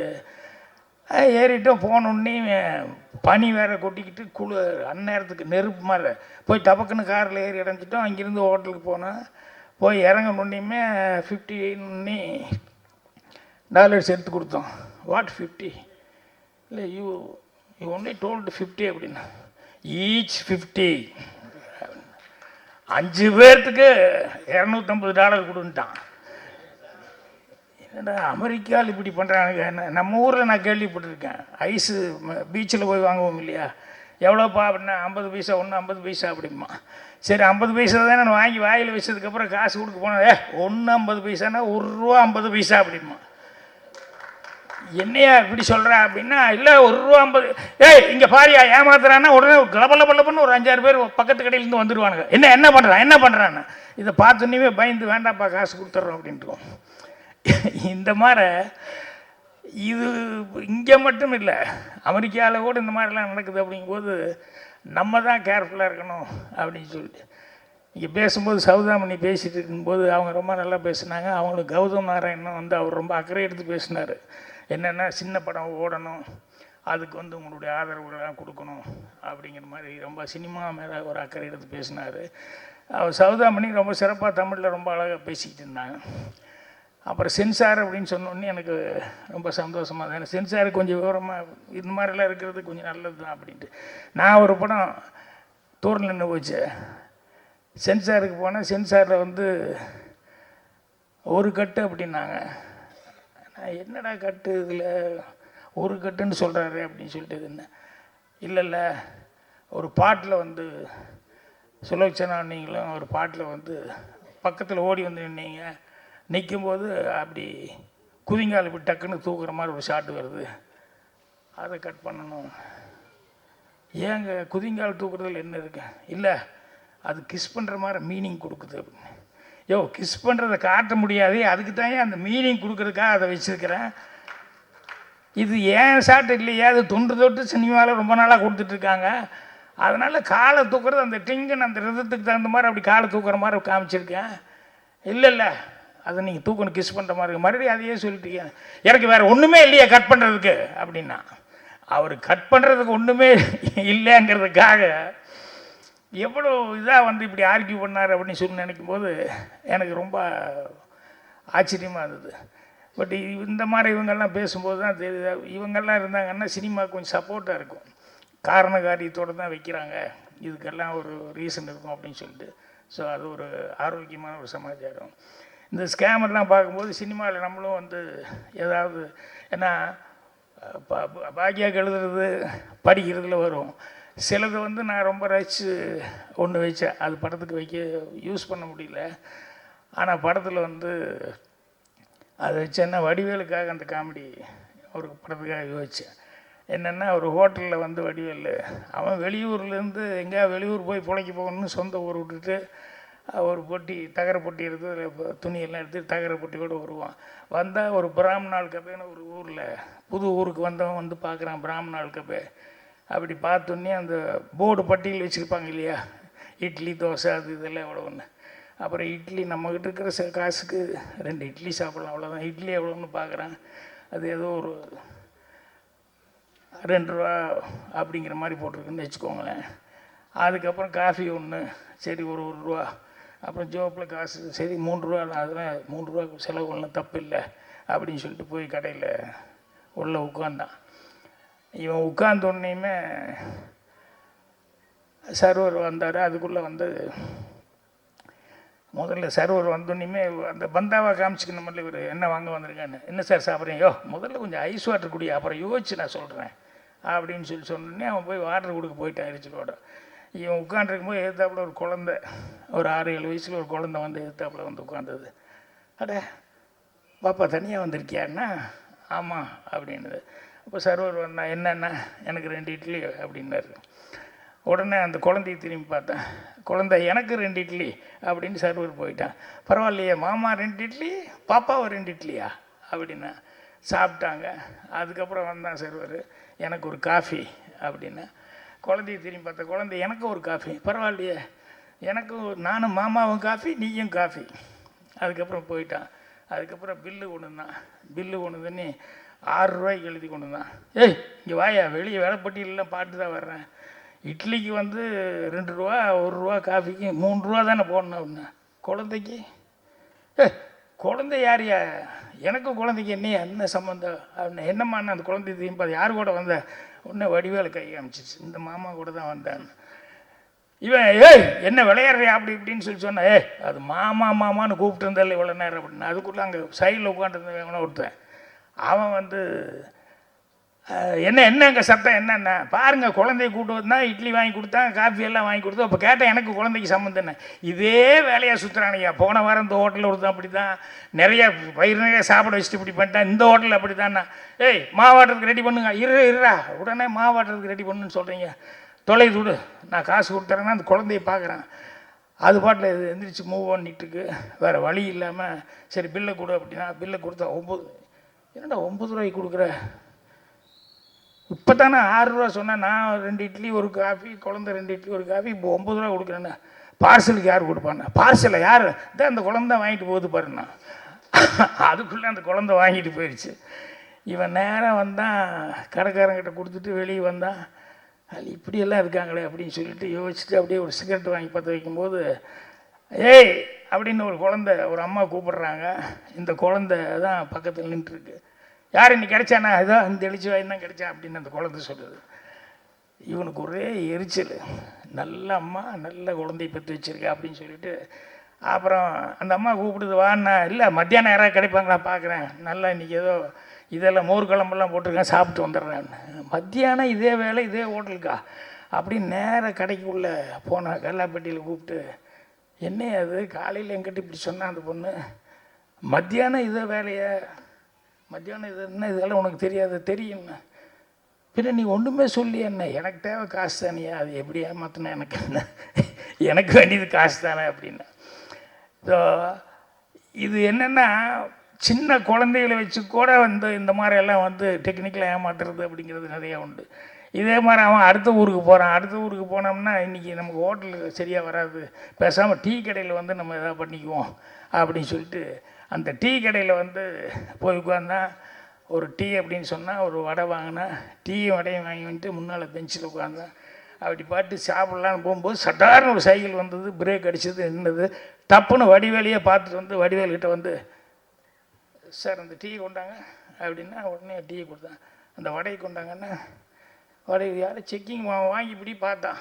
ஏறிட்டோம். போனோடனே பனி வேறு கொட்டிக்கிட்டு அந்நேரத்துக்கு நெருப்பு மாதிரி போய் டபக்குன்னு காரில் ஏறி இறஞ்சிட்டோம். அங்கேருந்து ஹோட்டலுக்கு போனோம். போய் இறங்கணுன்னே $50 எடுத்து கொடுத்தோம். வாட் 50? இல்லை யூ ஒன்லி டோல்டு 50 அப்படின்னா ஈச் 50. 5 பேர்த்துக்கு $250 கொடுன்ட்டான். என்னடா அமெரிக்காவில் இப்படி பண்ணுறாங்க. நம்ம ஊரில் நான் கேள்விப்பட்டிருக்கேன், ஐஸு பீச்சில் போய் வாங்குவோம் இல்லையா, எவ்வளோப்பா அப்படின்னா 50 பைசா, ஒன்று 50 பைசா அப்படிமா. சரி 50 பைசா தானே நான் வாங்கி வாயில் வச்சதுக்கப்புறம் காசு கொடுக்க போனேன். ஒன்று 50 பைசானா ₹1.50 அப்படிமா. என்னையா இப்படி சொல்கிறா அப்படின்னா, இல்லை ₹1.50. இங்கே பாரியா ஏமாத்துறான்னா உடனே கலபலப்பன்னு ஒரு 5-6 பேர் பக்கத்து கடையிலேருந்து வந்துடுவானுங்க. என்ன பண்ணுறான்னு இதை பார்த்தோன்னே பயந்து வேண்டாப்பா காசு கொடுத்துட்றோம் அப்படின்ட்டு. இந்த மாதிரி இது இங்கே மட்டும் இல்லை, அமெரிக்காவில் கூட இந்த மாதிரிலாம் நடக்குது. அப்படிங்கும்போது நம்ம தான் கேர்ஃபுல்லாக இருக்கணும் அப்படின்னு சொல்லிட்டு இங்கே பேசும்போது சௌதாமணி பேசிகிட்டு இருக்கும்போது அவங்க ரொம்ப நல்லா பேசினாங்க. அவங்களுக்கு கௌதம் நாராயணன் வந்து அவர் ரொம்ப அக்கறை எடுத்து பேசினார். என்னென்னா சின்ன படம் ஓடணும், அதுக்கு வந்து உங்களுடைய ஆதரவுகள்லாம் கொடுக்கணும் அப்படிங்கிற மாதிரி ரொம்ப சினிமா மேலே ஒரு அக்கறை எடுத்து பேசினார். அவர் சௌதாமணி ரொம்ப சிறப்பாக தமிழில் ரொம்ப அழகாக பேசிக்கிட்டு இருந்தாங்க. அப்புறம் சென்சார் அப்படின்னு சொன்னோடனே எனக்கு ரொம்ப சந்தோஷமாக தான். எனக்கு சென்சார் கொஞ்சம் விவரமாக இந்த மாதிரிலாம் இருக்கிறது கொஞ்சம் நல்லது தான் அப்படின்ட்டு. நான் ஒரு படம் டூரில் நின்று போச்சு, சென்சாருக்கு போனேன். சென்சாரில் வந்து ஒரு கட்டு அப்படின்னாங்க. நான் என்னடா கட்டு இதில் ஒரு கட்டுன்னு சொல்கிறாரு அப்படின்னு சொல்லிட்டு என்ன இல்லை ஒரு பாட்டில் வந்து சுலோச்சனா நீங்களும் ஒரு பாட்டில் வந்து பக்கத்தில் ஓடி வந்து நின்னீங்க, நிற்கும்போது அப்படி குதிங்கால் இப்படி டக்குன்னு தூக்குற மாதிரி ஒரு ஷாட் வருது, அதை கட் பண்ணணும். ஏங்க குதிங்கால் தூக்குறதுல என்ன இருக்கு? இல்லை அது கிஸ் பண்ணுற மாதிரி மீனிங் கொடுக்குது அப்படின்னு. யோ கிஸ் பண்ணுறதை காட்ட முடியாது, அதுக்கு தான் அந்த மீனிங் கொடுக்குறதுக்காக அதை வச்சுருக்கிறேன். இது ஏன் ஷாட் இல்லையா, அது தொன்று தொட்டு சினிமாவில் ரொம்ப நாளாக கொடுத்துட்ருக்காங்க. அதனால் காலை தூக்குறது அந்த டிங்கன் அந்த ரிதத்துக்கு தகுந்த மாதிரி அப்படி காலை தூக்குற மாதிரி காமிச்சிருக்கேன். இல்லை அதை நீங்கள் தூக்கணும் கிஸ் பண்ணுற மாதிரி இருக்கு. மறுபடியும் அதையே சொல்லிட்டீங்க, எனக்கு வேறு ஒன்றுமே இல்லையா கட் பண்ணுறதுக்கு அப்படின்னா. அவர் கட் பண்ணுறதுக்கு ஒன்றுமே இல்லைங்கிறதுக்காக எவ்வளோ இதாக வந்து இப்படி ஆர்கியூ பண்ணார் அப்படின்னு சொல்லி நினைக்கும் போது எனக்கு ரொம்ப ஆச்சரியமாக இருந்தது. பட் இந்த மாதிரி இவங்கெல்லாம் பேசும்போது தான் தெரியுது, இவங்கெல்லாம் இருந்தாங்கன்னா சினிமா கொஞ்சம் சப்போர்ட்டாக இருக்கும். காரண காரியத்தோடு தான் வைக்கிறாங்க, இதுக்கெல்லாம் ஒரு ரீசன் இருக்கும் அப்படின்னு சொல்லிட்டு. ஸோ அது ஒரு ஆரோக்கியமான ஒரு சமாச்சாரம். இந்த ஸ்கேமெல்லாம் பார்க்கும்போது சினிமாவில் நம்மளும் வந்து ஏதாவது, ஏன்னா பாக்கியாக எழுதுறது படிக்கிறதுல வரும், சிலது வந்து நான் ரொம்ப ரசித்து ஒன்று வச்சேன், அது படத்துக்கு வைக்க யூஸ் பண்ண முடியல. ஆனால் படத்தில் வந்து அதை வச்சேன்னா வடிவேலுக்காக அந்த காமெடி ஒரு படத்துக்காக யோசித்தேன். என்னென்னா ஒரு ஹோட்டலில் வந்து வடிவேல் அவன் வெளியூர்லேருந்து எங்கேயா வெளியூர் போய் பிழைக்க போகணும்னு சொந்த ஊர் விட்டுட்டு ஒரு பொட்டி தகர பொட்டி எடுத்து துணியெல்லாம் எடுத்து தகர பொட்டி கூட வருவான். வந்தால் ஒரு பிராமணாள் கபேன்னு ஒரு ஊரில் புது ஊருக்கு வந்தவன் வந்து பார்க்குறான் பிராமணாள் கபே. அப்படி பார்த்தோன்னே அந்த போர்டு பட்டியல் வச்சுருப்பாங்க இல்லையா, இட்லி தோசை அது இதெல்லாம் எவ்வளோன்னு. அப்புறம் இட்லி நம்மக்கிட்ட இருக்கிற காசுக்கு 2 இட்லி சாப்பிட்லாம், அவ்வளோதான். இட்லி எவ்வளோன்னு பார்க்குறான், அது ஏதோ ஒரு 2 ரூபா அப்படிங்கிற மாதிரி போட்டிருக்குன்னு வச்சுக்கோங்களேன். அதுக்கப்புறம் காஃபி ஒன்று, சரி ஒரு ரூபா. அப்புறம் ஜோப்பில் காசு, சரி 3 ரூபா, அதெல்லாம் 3 ரூபா செலவு ஒன்றும் தப்பு இல்லை அப்படின்னு சொல்லிட்டு போய் கடையில் உள்ளே உட்காந்தான். இவன் உட்காந்தோடனேயுமே சர்வர் வந்தார். அதுக்குள்ளே வந்து முதல்ல சர்வர் வந்தோடனேயுமே அந்த பந்தாவை காமிச்சிக்கணும் இல்லை, இவர் என்ன வாங்க வந்திருக்கான்னு. என்ன சார் சாப்பிட்றீங்க? முதல்ல கொஞ்சம் ஐஸ் வாட்டர் குடி, அப்புறம் யோசிச்சு நான் சொல்கிறேன் அப்படின்னு சொன்னோடனே அவன் போய் வாட்டர் கொடுக்க போயிட்டான் எரிச்சலோட. இவன் உட்காண்டிருக்கும்போது எதிர்த்தாப்புல ஒரு குழந்தை, ஒரு 6-7 வயசில் ஒரு குழந்தை வந்து எதிர்த்தாப்புல வந்து உட்காந்தது. அட பாப்பா தனியாக வந்திருக்கியான்னா? ஆமாம் அப்படின்னுது. அப்போ சர்வர் வந்தான், என்னென்னா எனக்கு 2 இட்லி அப்படின்னாரு. உடனே அந்த குழந்தைய திரும்பி பார்த்தேன், குழந்தை எனக்கு 2 இட்லி அப்படின்னு சர்வர் போயிட்டான். பரவாயில்லையே மாமா 2 இட்லி, பாப்பாவை 2 இட்லியா அப்படின்னா. சாப்பிட்டாங்க. அதுக்கப்புறம் வந்தான் சர்வர், எனக்கு ஒரு காஃபி அப்படின்னா. குழந்தைய திரும்பி பார்த்தா குழந்தை எனக்கு ஒரு காஃபி, பரவாயில்லையே எனக்கு நானும் மாமாவும் காஃபி நீயும் காஃபி. அதுக்கப்புறம் போயிட்டான். அதுக்கப்புறம் பில்லு கொண்டு வந்தான். பில்லு கொண்டு வந்து 6 ரூபாய்க்கு எழுதி கொண்டு வந்தான். ஏய் இங்கே வாயா, வெளியே வேலைப்பட்டியலாம் பாட்டு தான் வர்றேன், இட்லிக்கு வந்து 2 ரூபா, 1 ரூபா, காஃபிக்கு 3 ரூபா தானே போடணும் அப்படின்னா. குழந்தைக்கு குழந்தை யாரையா, எனக்கும் குழந்தைக்கு என்ன சம்மந்தம் அப்படின்னு. என்னம்மா அந்த குழந்தை திரும்பி அது யார் கூட வந்த உடனே வடிவேல கை காமிச்சிச்சு, இந்த மாமா கூட தான் வந்தான்னு. இவன் என்ன விளையாடுறியா அப்படி இப்படின்னு சொல்லி சொன்னேன். அது மாமா மாமான்னு கூப்பிட்டு இருந்தால இவ்வளோ நேரம் அப்படின்னு. அதுக்குள்ளே அங்கே சைடில் உட்காந்துருந்தவன் ஒருத்தன், அவன் வந்து என்ன அங்கே சத்தம் என்னென்ன பாருங்கள், குழந்தைய கூப்பிட்டு வந்தால் இட்லி வாங்கி கொடுத்தான், காஃபி எல்லாம் வாங்கி கொடுத்தோம். அப்போ கேட்டேன் எனக்கு குழந்தைக்கு சம்மந்தம் என்ன, இதே வேலையாக சுற்றுறானையா. போன வாரம் இந்த ஹோட்டலில் ஒருத்தன் அப்படி தான் நிறையா வயிறு நிறைய சாப்பிட வச்சுட்டு இப்படி பண்ணிட்டேன், இந்த ஹோட்டலில் அப்படி தானே. மாவாட்டுறதுக்கு ரெடி பண்ணுங்க, இருறா உடனே மாவாட்டுறதுக்கு ரெடி பண்ணுன்னு சொல்கிறீங்க, தொலைது விடு நான் காசு கொடுத்துறேன்னா. அந்த குழந்தைய பார்க்குறான், அது பாட்டில் எந்திரிச்சு மூவ் பண்ணிட்டுருக்கு. வேறு வழி இல்லாமல் சரி பில்லை கொடு அப்படின்னா. பில்லை கொடுத்தா 9. என்னடா 9 ரூபாய்க்கு கொடுக்குற, இப்போ தானே 6 ரூபா சொன்னேன், நான் 2 இட்லி ஒரு காஃபி, குழந்தை 2 இட்லி ஒரு காஃபி, இப்போ 9 ரூபா கொடுக்குறேன்னா. பார்சலுக்கு யார் கொடுப்பாண்ணா? பார்சலை யார் தான் அந்த குழந்தை வாங்கிட்டு போகுது பாருண்ணா. அதுக்குள்ளே அந்த குழந்தை வாங்கிட்டு போயிடுச்சு. இவன் நேராக வந்தான், கடைக்காரங்கிட்ட கொடுத்துட்டு வெளியே வந்தான். அது இப்படியெல்லாம் இருக்காங்களே அப்படின்னு சொல்லிட்டு யோசிச்சுட்டு அப்படியே ஒரு சிகரெட் வாங்கி பற்ற வைக்கும்போது அப்படின்னு ஒரு குழந்தை, ஒரு அம்மா கூப்பிடுறாங்க. இந்த குழந்தை தான் பக்கத்தில் நின்றுருக்கு. யார் இன்னைக்கு கிடைச்சானா, ஏதோ இந்த எழுச்சி வாய் தான் கிடைச்சா அப்படின்னு அந்த குழந்தை சொல்லுது. இவனுக்கு ஒரே எரிச்சல், நல்ல அம்மா நல்ல குழந்தைய பெற்று வச்சிருக்கா அப்படின்னு சொல்லிட்டு. அப்புறம் அந்த அம்மா கூப்பிடுது, வாண்ணா. இல்லை மத்தியானம் யாராவது கிடைப்பாங்களா பார்க்குறேன், நல்லா இன்றைக்கி ஏதோ இதெல்லாம் மோர் குழம்பெல்லாம் போட்டிருக்கேன், சாப்பிட்டு வந்துடுறேன். மத்தியானம் இதே வேலை இதே ஹோட்டலுக்கா அப்படின்னு நேராக கடைக்குள்ளே போனேன். கல்லாப்பட்டியில் கூப்பிட்டு, என்ன அது காலையில் எங்கிட்ட இப்படி சொன்னான் அந்த பொண்ணு, மத்தியானம் இதே வேலையை, மத்தியானம் இது என்ன இதெல்லாம் உனக்கு தெரியாது? தெரியும்ண்ணா. பின்ன நீ ஒன்றுமே சொல்லி என்ன, எனக்கு தேவை காசு தானேயா, அது எப்படி ஏமாத்தினா எனக்கு என்ன, எனக்கு வேண்டியது காசு தானே அப்படின்னா. ஸோ இது என்னென்னா சின்ன குழந்தைகளை வச்சு கூட வந்து இந்த மாதிரியெல்லாம் வந்து டெக்னிக்கலாக ஏமாத்துறது அப்படிங்கிறது நிறையா உண்டு. இதே மாதிரி அவன் அடுத்த ஊருக்கு போகிறான். அடுத்த ஊருக்கு போனோம்னா இன்றைக்கி நமக்கு ஹோட்டலுக்கு சரியாக வராது, பேசாமல் டீ கடையில் வந்து நம்ம எதாவது பண்ணிக்குவோம் அப்படின்னு சொல்லிட்டு அந்த டீ கடையில் வந்து போய் உட்காந்தா ஒரு டீ அப்படின்னு சொன்னால் ஒரு வடை வாங்கினா டீயும் வடையும் வாங்கி வந்துட்டு முன்னால் பெஞ்சில் உட்காந்தேன். அப்படி பாட்டு சாப்பிட்லான்னு போகும்போது சட்டார்னு ஒரு சைக்கிள் வந்தது, பிரேக் அடிச்சது, நின்றுது. டப்புன்னு வடிவேலையே பார்த்துட்டு வந்து வடிவேல்கிட்ட வந்து சார் அந்த டீ கொண்டாங்க அப்படின்னா உடனே டீ கொடுத்தேன். அந்த வடையை கொண்டாங்கன்னா வடை யாரும் செக்கிங் வாங்கி இப்படி பார்த்தான்.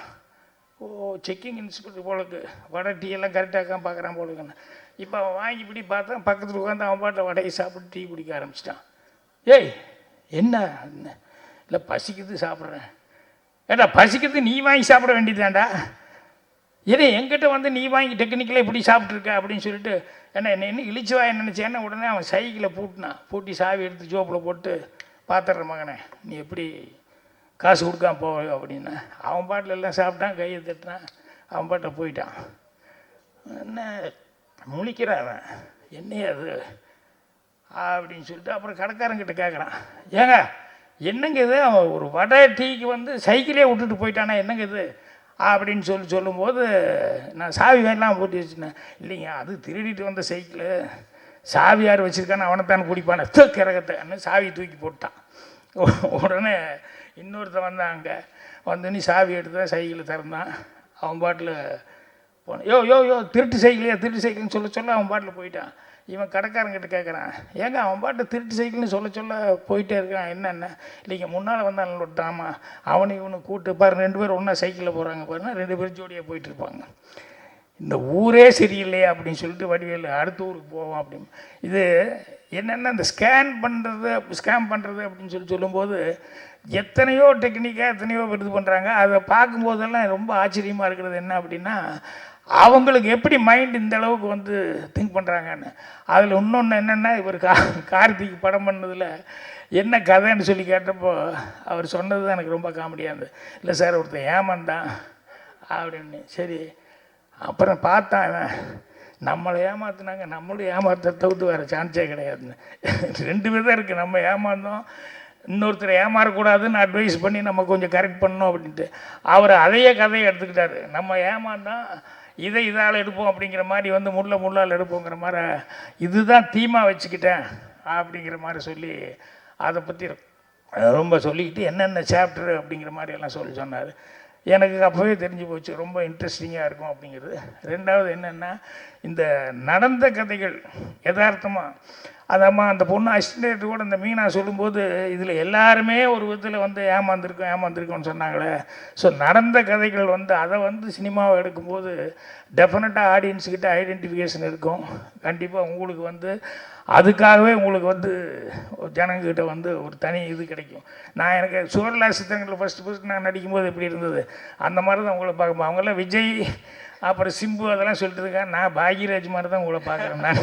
ஓ செக்கிங் இன்ஸ்பெக்டர் போலுக்கு வடை டீ எல்லாம் கரெக்டாக பார்க்குறான் போலுக்குன்னு. இப்போ அவன் வாங்கி இப்படி பார்த்தான், பக்கத்தில் உட்காந்து அவன் பாட்டில் வடையை சாப்பிட்டு டீ குடிக்க ஆரம்பிச்சிட்டான். ஏய் என்ன இல்லை பசிக்குது சாப்பிட்றேன். ஏடா பசிக்கிறது நீ வாங்கி சாப்பிட வேண்டியதாண்டா, ஏன்னா என்கிட்ட வந்து நீ வாங்கி டெக்னிக்கலாக இப்படி சாப்பிட்ருக்க அப்படின்னு சொல்லிட்டு என்ன என்ன இழிச்சுவா நினச்சேன்னா உடனே அவன் சைக்கிளை பூட்டி சாவி எடுத்து ஜோப்பில் போட்டு பார்த்துட்ற மகனே நீ எப்படி காசு கொடுக்காம போ அப்படின்னா அவன் பாட்டில் எல்லாம் சாப்பிட்டான், கையை தட்டினான், அவன் பாட்டில் போயிட்டான். என்ன முழிக்கிறான் அவன், என்னையா அது அப்படின்னு சொல்லிட்டு அப்புறம் கடைக்காரங்கிட்ட கேட்குறான், ஏங்க என்னங்க இது அவன் ஒரு வடை டீக்கு வந்து சைக்கிளே விட்டுட்டு போயிட்டானா என்னங்க இது அப்படின்னு சொல்லும்போது நான் சாவி வேணாம் போட்டு வச்சுனேன். இல்லைங்க அது திருடிட்டு வந்த சைக்கிள், சாவி யார் வச்சுருக்கான்னு அவனைத்தானே பிடிப்பானே கிறகத்தைன்னு சாவி தூக்கி போட்டான். உடனே இன்னொருத்தன் வந்தான், அங்கே வந்து நீ சாவி எடுத்து சைக்கிள் திறந்தான். அவன் பாட்டில் போனான். யோ திருட்டு சைக்கிள்னு சொல்ல அவன் பாட்டில் போயிட்டான். இவன் கடைக்காரங்கிட்ட கேட்குறான், ஏங்க அவன் பாட்டு திருட்டு சைக்கிள்னு சொல்ல போயிட்டே இருக்கான் என்னென்ன. இல்லைங்க முன்னால் வந்தாலும் விட்டாமா அவனை இவனு கூட்டு பாரு 2 பேர் ஒன்றா சைக்கிளில் போகிறாங்க பாருன்னா 2 பேரும் ஜோடியாக போயிட்டுருப்பாங்க. இந்த ஊரே சரியில்லையா அப்படின்னு சொல்லிட்டு வடிவேல் அடுத்த ஊருக்கு போவோம் அப்படின்னு. இது என்னென்னா இந்த ஸ்கேம் பண்ணுறது அப்படின்னு சொல்லும்போது எத்தனையோ டெக்னிக்காக எத்தனையோ இது பண்ணுறாங்க. அதை பார்க்கும்போதெல்லாம் ரொம்ப ஆச்சரியமாக இருக்கிறது என்ன அப்படின்னா அவங்களுக்கு எப்படி மைண்ட் இந்த அளவுக்கு வந்து திங்க் பண்ணுறாங்கன்னு. அதில் இன்னொன்று என்னென்னா இவர் கார்த்திக் படம் பண்ணதில் என்ன கதைன்னு சொல்லி கேட்டப்போ அவர் சொன்னது தான் எனக்கு ரொம்ப காமெடியாக இருந்தது. இல்லை சார் ஒருத்தர் ஏமாந்தான் அப்படின்னு. சரி அப்புறம் பார்த்தான் அவன் நம்மளை ஏமாத்துனாங்க, நம்மளும் ஏமாத்த தவிர்த்து வேறு சான்ஸே கிடையாதுன்னு. 2 விதம் இருக்குது, நம்ம ஏமாந்தோம் இன்னொருத்தரை ஏமாறக்கூடாதுன்னு அட்வைஸ் பண்ணி நம்ம கொஞ்சம் கரெக்ட் பண்ணணும் அப்படின்ட்டு அவர் அதையே கதையை எடுத்துக்கிட்டாரு. நம்ம ஏமாந்தோம் இதால் எடுப்போம் அப்படிங்கிற மாதிரி வந்து முள்ளால் எடுப்போங்கிற மாதிரி இதுதான் தீமா வச்சுக்கிட்டேன் அப்படிங்கிற மாதிரி சொல்லி அதை பற்றி ரொம்ப சொல்லிக்கிட்டு என்னென்ன சாப்டர் அப்படிங்கிற மாதிரி எல்லாம் சொன்னார். எனக்கு அப்போவே தெரிஞ்சு போச்சு ரொம்ப இன்ட்ரெஸ்டிங்காக இருக்கும் அப்படிங்கிறது. 2வது என்னென்னா இந்த நடந்த கதைகள் யதார்த்தமாக அதம்மா அந்த பொண்ணு அசிஸ்டன்ட் கூட இந்த மீனா சொல்லும்போது இதில் எல்லாருமே ஒரு விதத்தில் வந்து ஏமாந்துருக்கோன்னு சொன்னாங்களே. ஸோ நடந்த கதைகள் வந்து அதை வந்து சினிமாவை எடுக்கும்போது டெஃபினட்டாக ஆடியன்ஸுக்கிட்ட ஐடென்டிஃபிகேஷன் இருக்கும். கண்டிப்பாக உங்களுக்கு வந்து அதுக்காகவே உங்களுக்கு வந்து ஜனங்கிட்ட வந்து ஒரு தனி இது கிடைக்கும். நான் எனக்கு சுவர்லா சித்தங்களில் ஃபஸ்ட்டு நான் நடிக்கும்போது எப்படி இருந்தது அந்த மாதிரி தான் உங்களை பார்க்கும்போது அவங்களாம் விஜய் அப்புறம் சிம்பு அதெல்லாம் சொல்லிட்டு இருக்கேன். நான் பாக்யராஜ் மாதிரி தான் உங்களை பார்க்குறேன் நான்.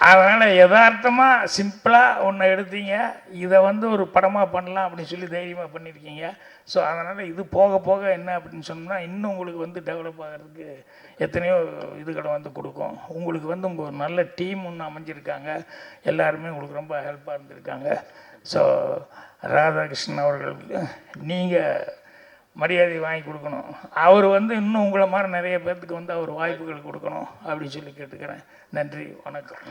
அதனால் யதார்த்தமாக சிம்பிளாக ஒன்று எடுத்தீங்க, இதை வந்து ஒரு படமாக பண்ணலாம் அப்படின்னு சொல்லி தைரியமாக பண்ணியிருக்கீங்க. ஸோ அதனால் இது போக போக என்ன அப்படின்னு சொன்னால் இன்னும் உங்களுக்கு வந்து டெவலப் ஆகிறதுக்கு எத்தனையோ இதுகளை வந்து கொடுக்கும். உங்களுக்கு வந்து உங்கள் ஒரு நல்ல டீம் ஒன்று அமைஞ்சிருக்காங்க, எல்லாருமே உங்களுக்கு ரொம்ப ஹெல்ப்பாக இருந்திருக்காங்க. ஸோ ராதாகிருஷ்ணன் அவர்களுக்கு நீங்கள் மரியாதை வாங்கி கொடுக்கணும். அவர் வந்து இன்னும் உங்களை மாதிரி நிறைய பேர்த்துக்கு வந்து அவர் வாய்ப்புகள் கொடுக்கணும் அப்படின்னு சொல்லி கேட்டுக்கிறேன். நன்றி, வணக்கம்.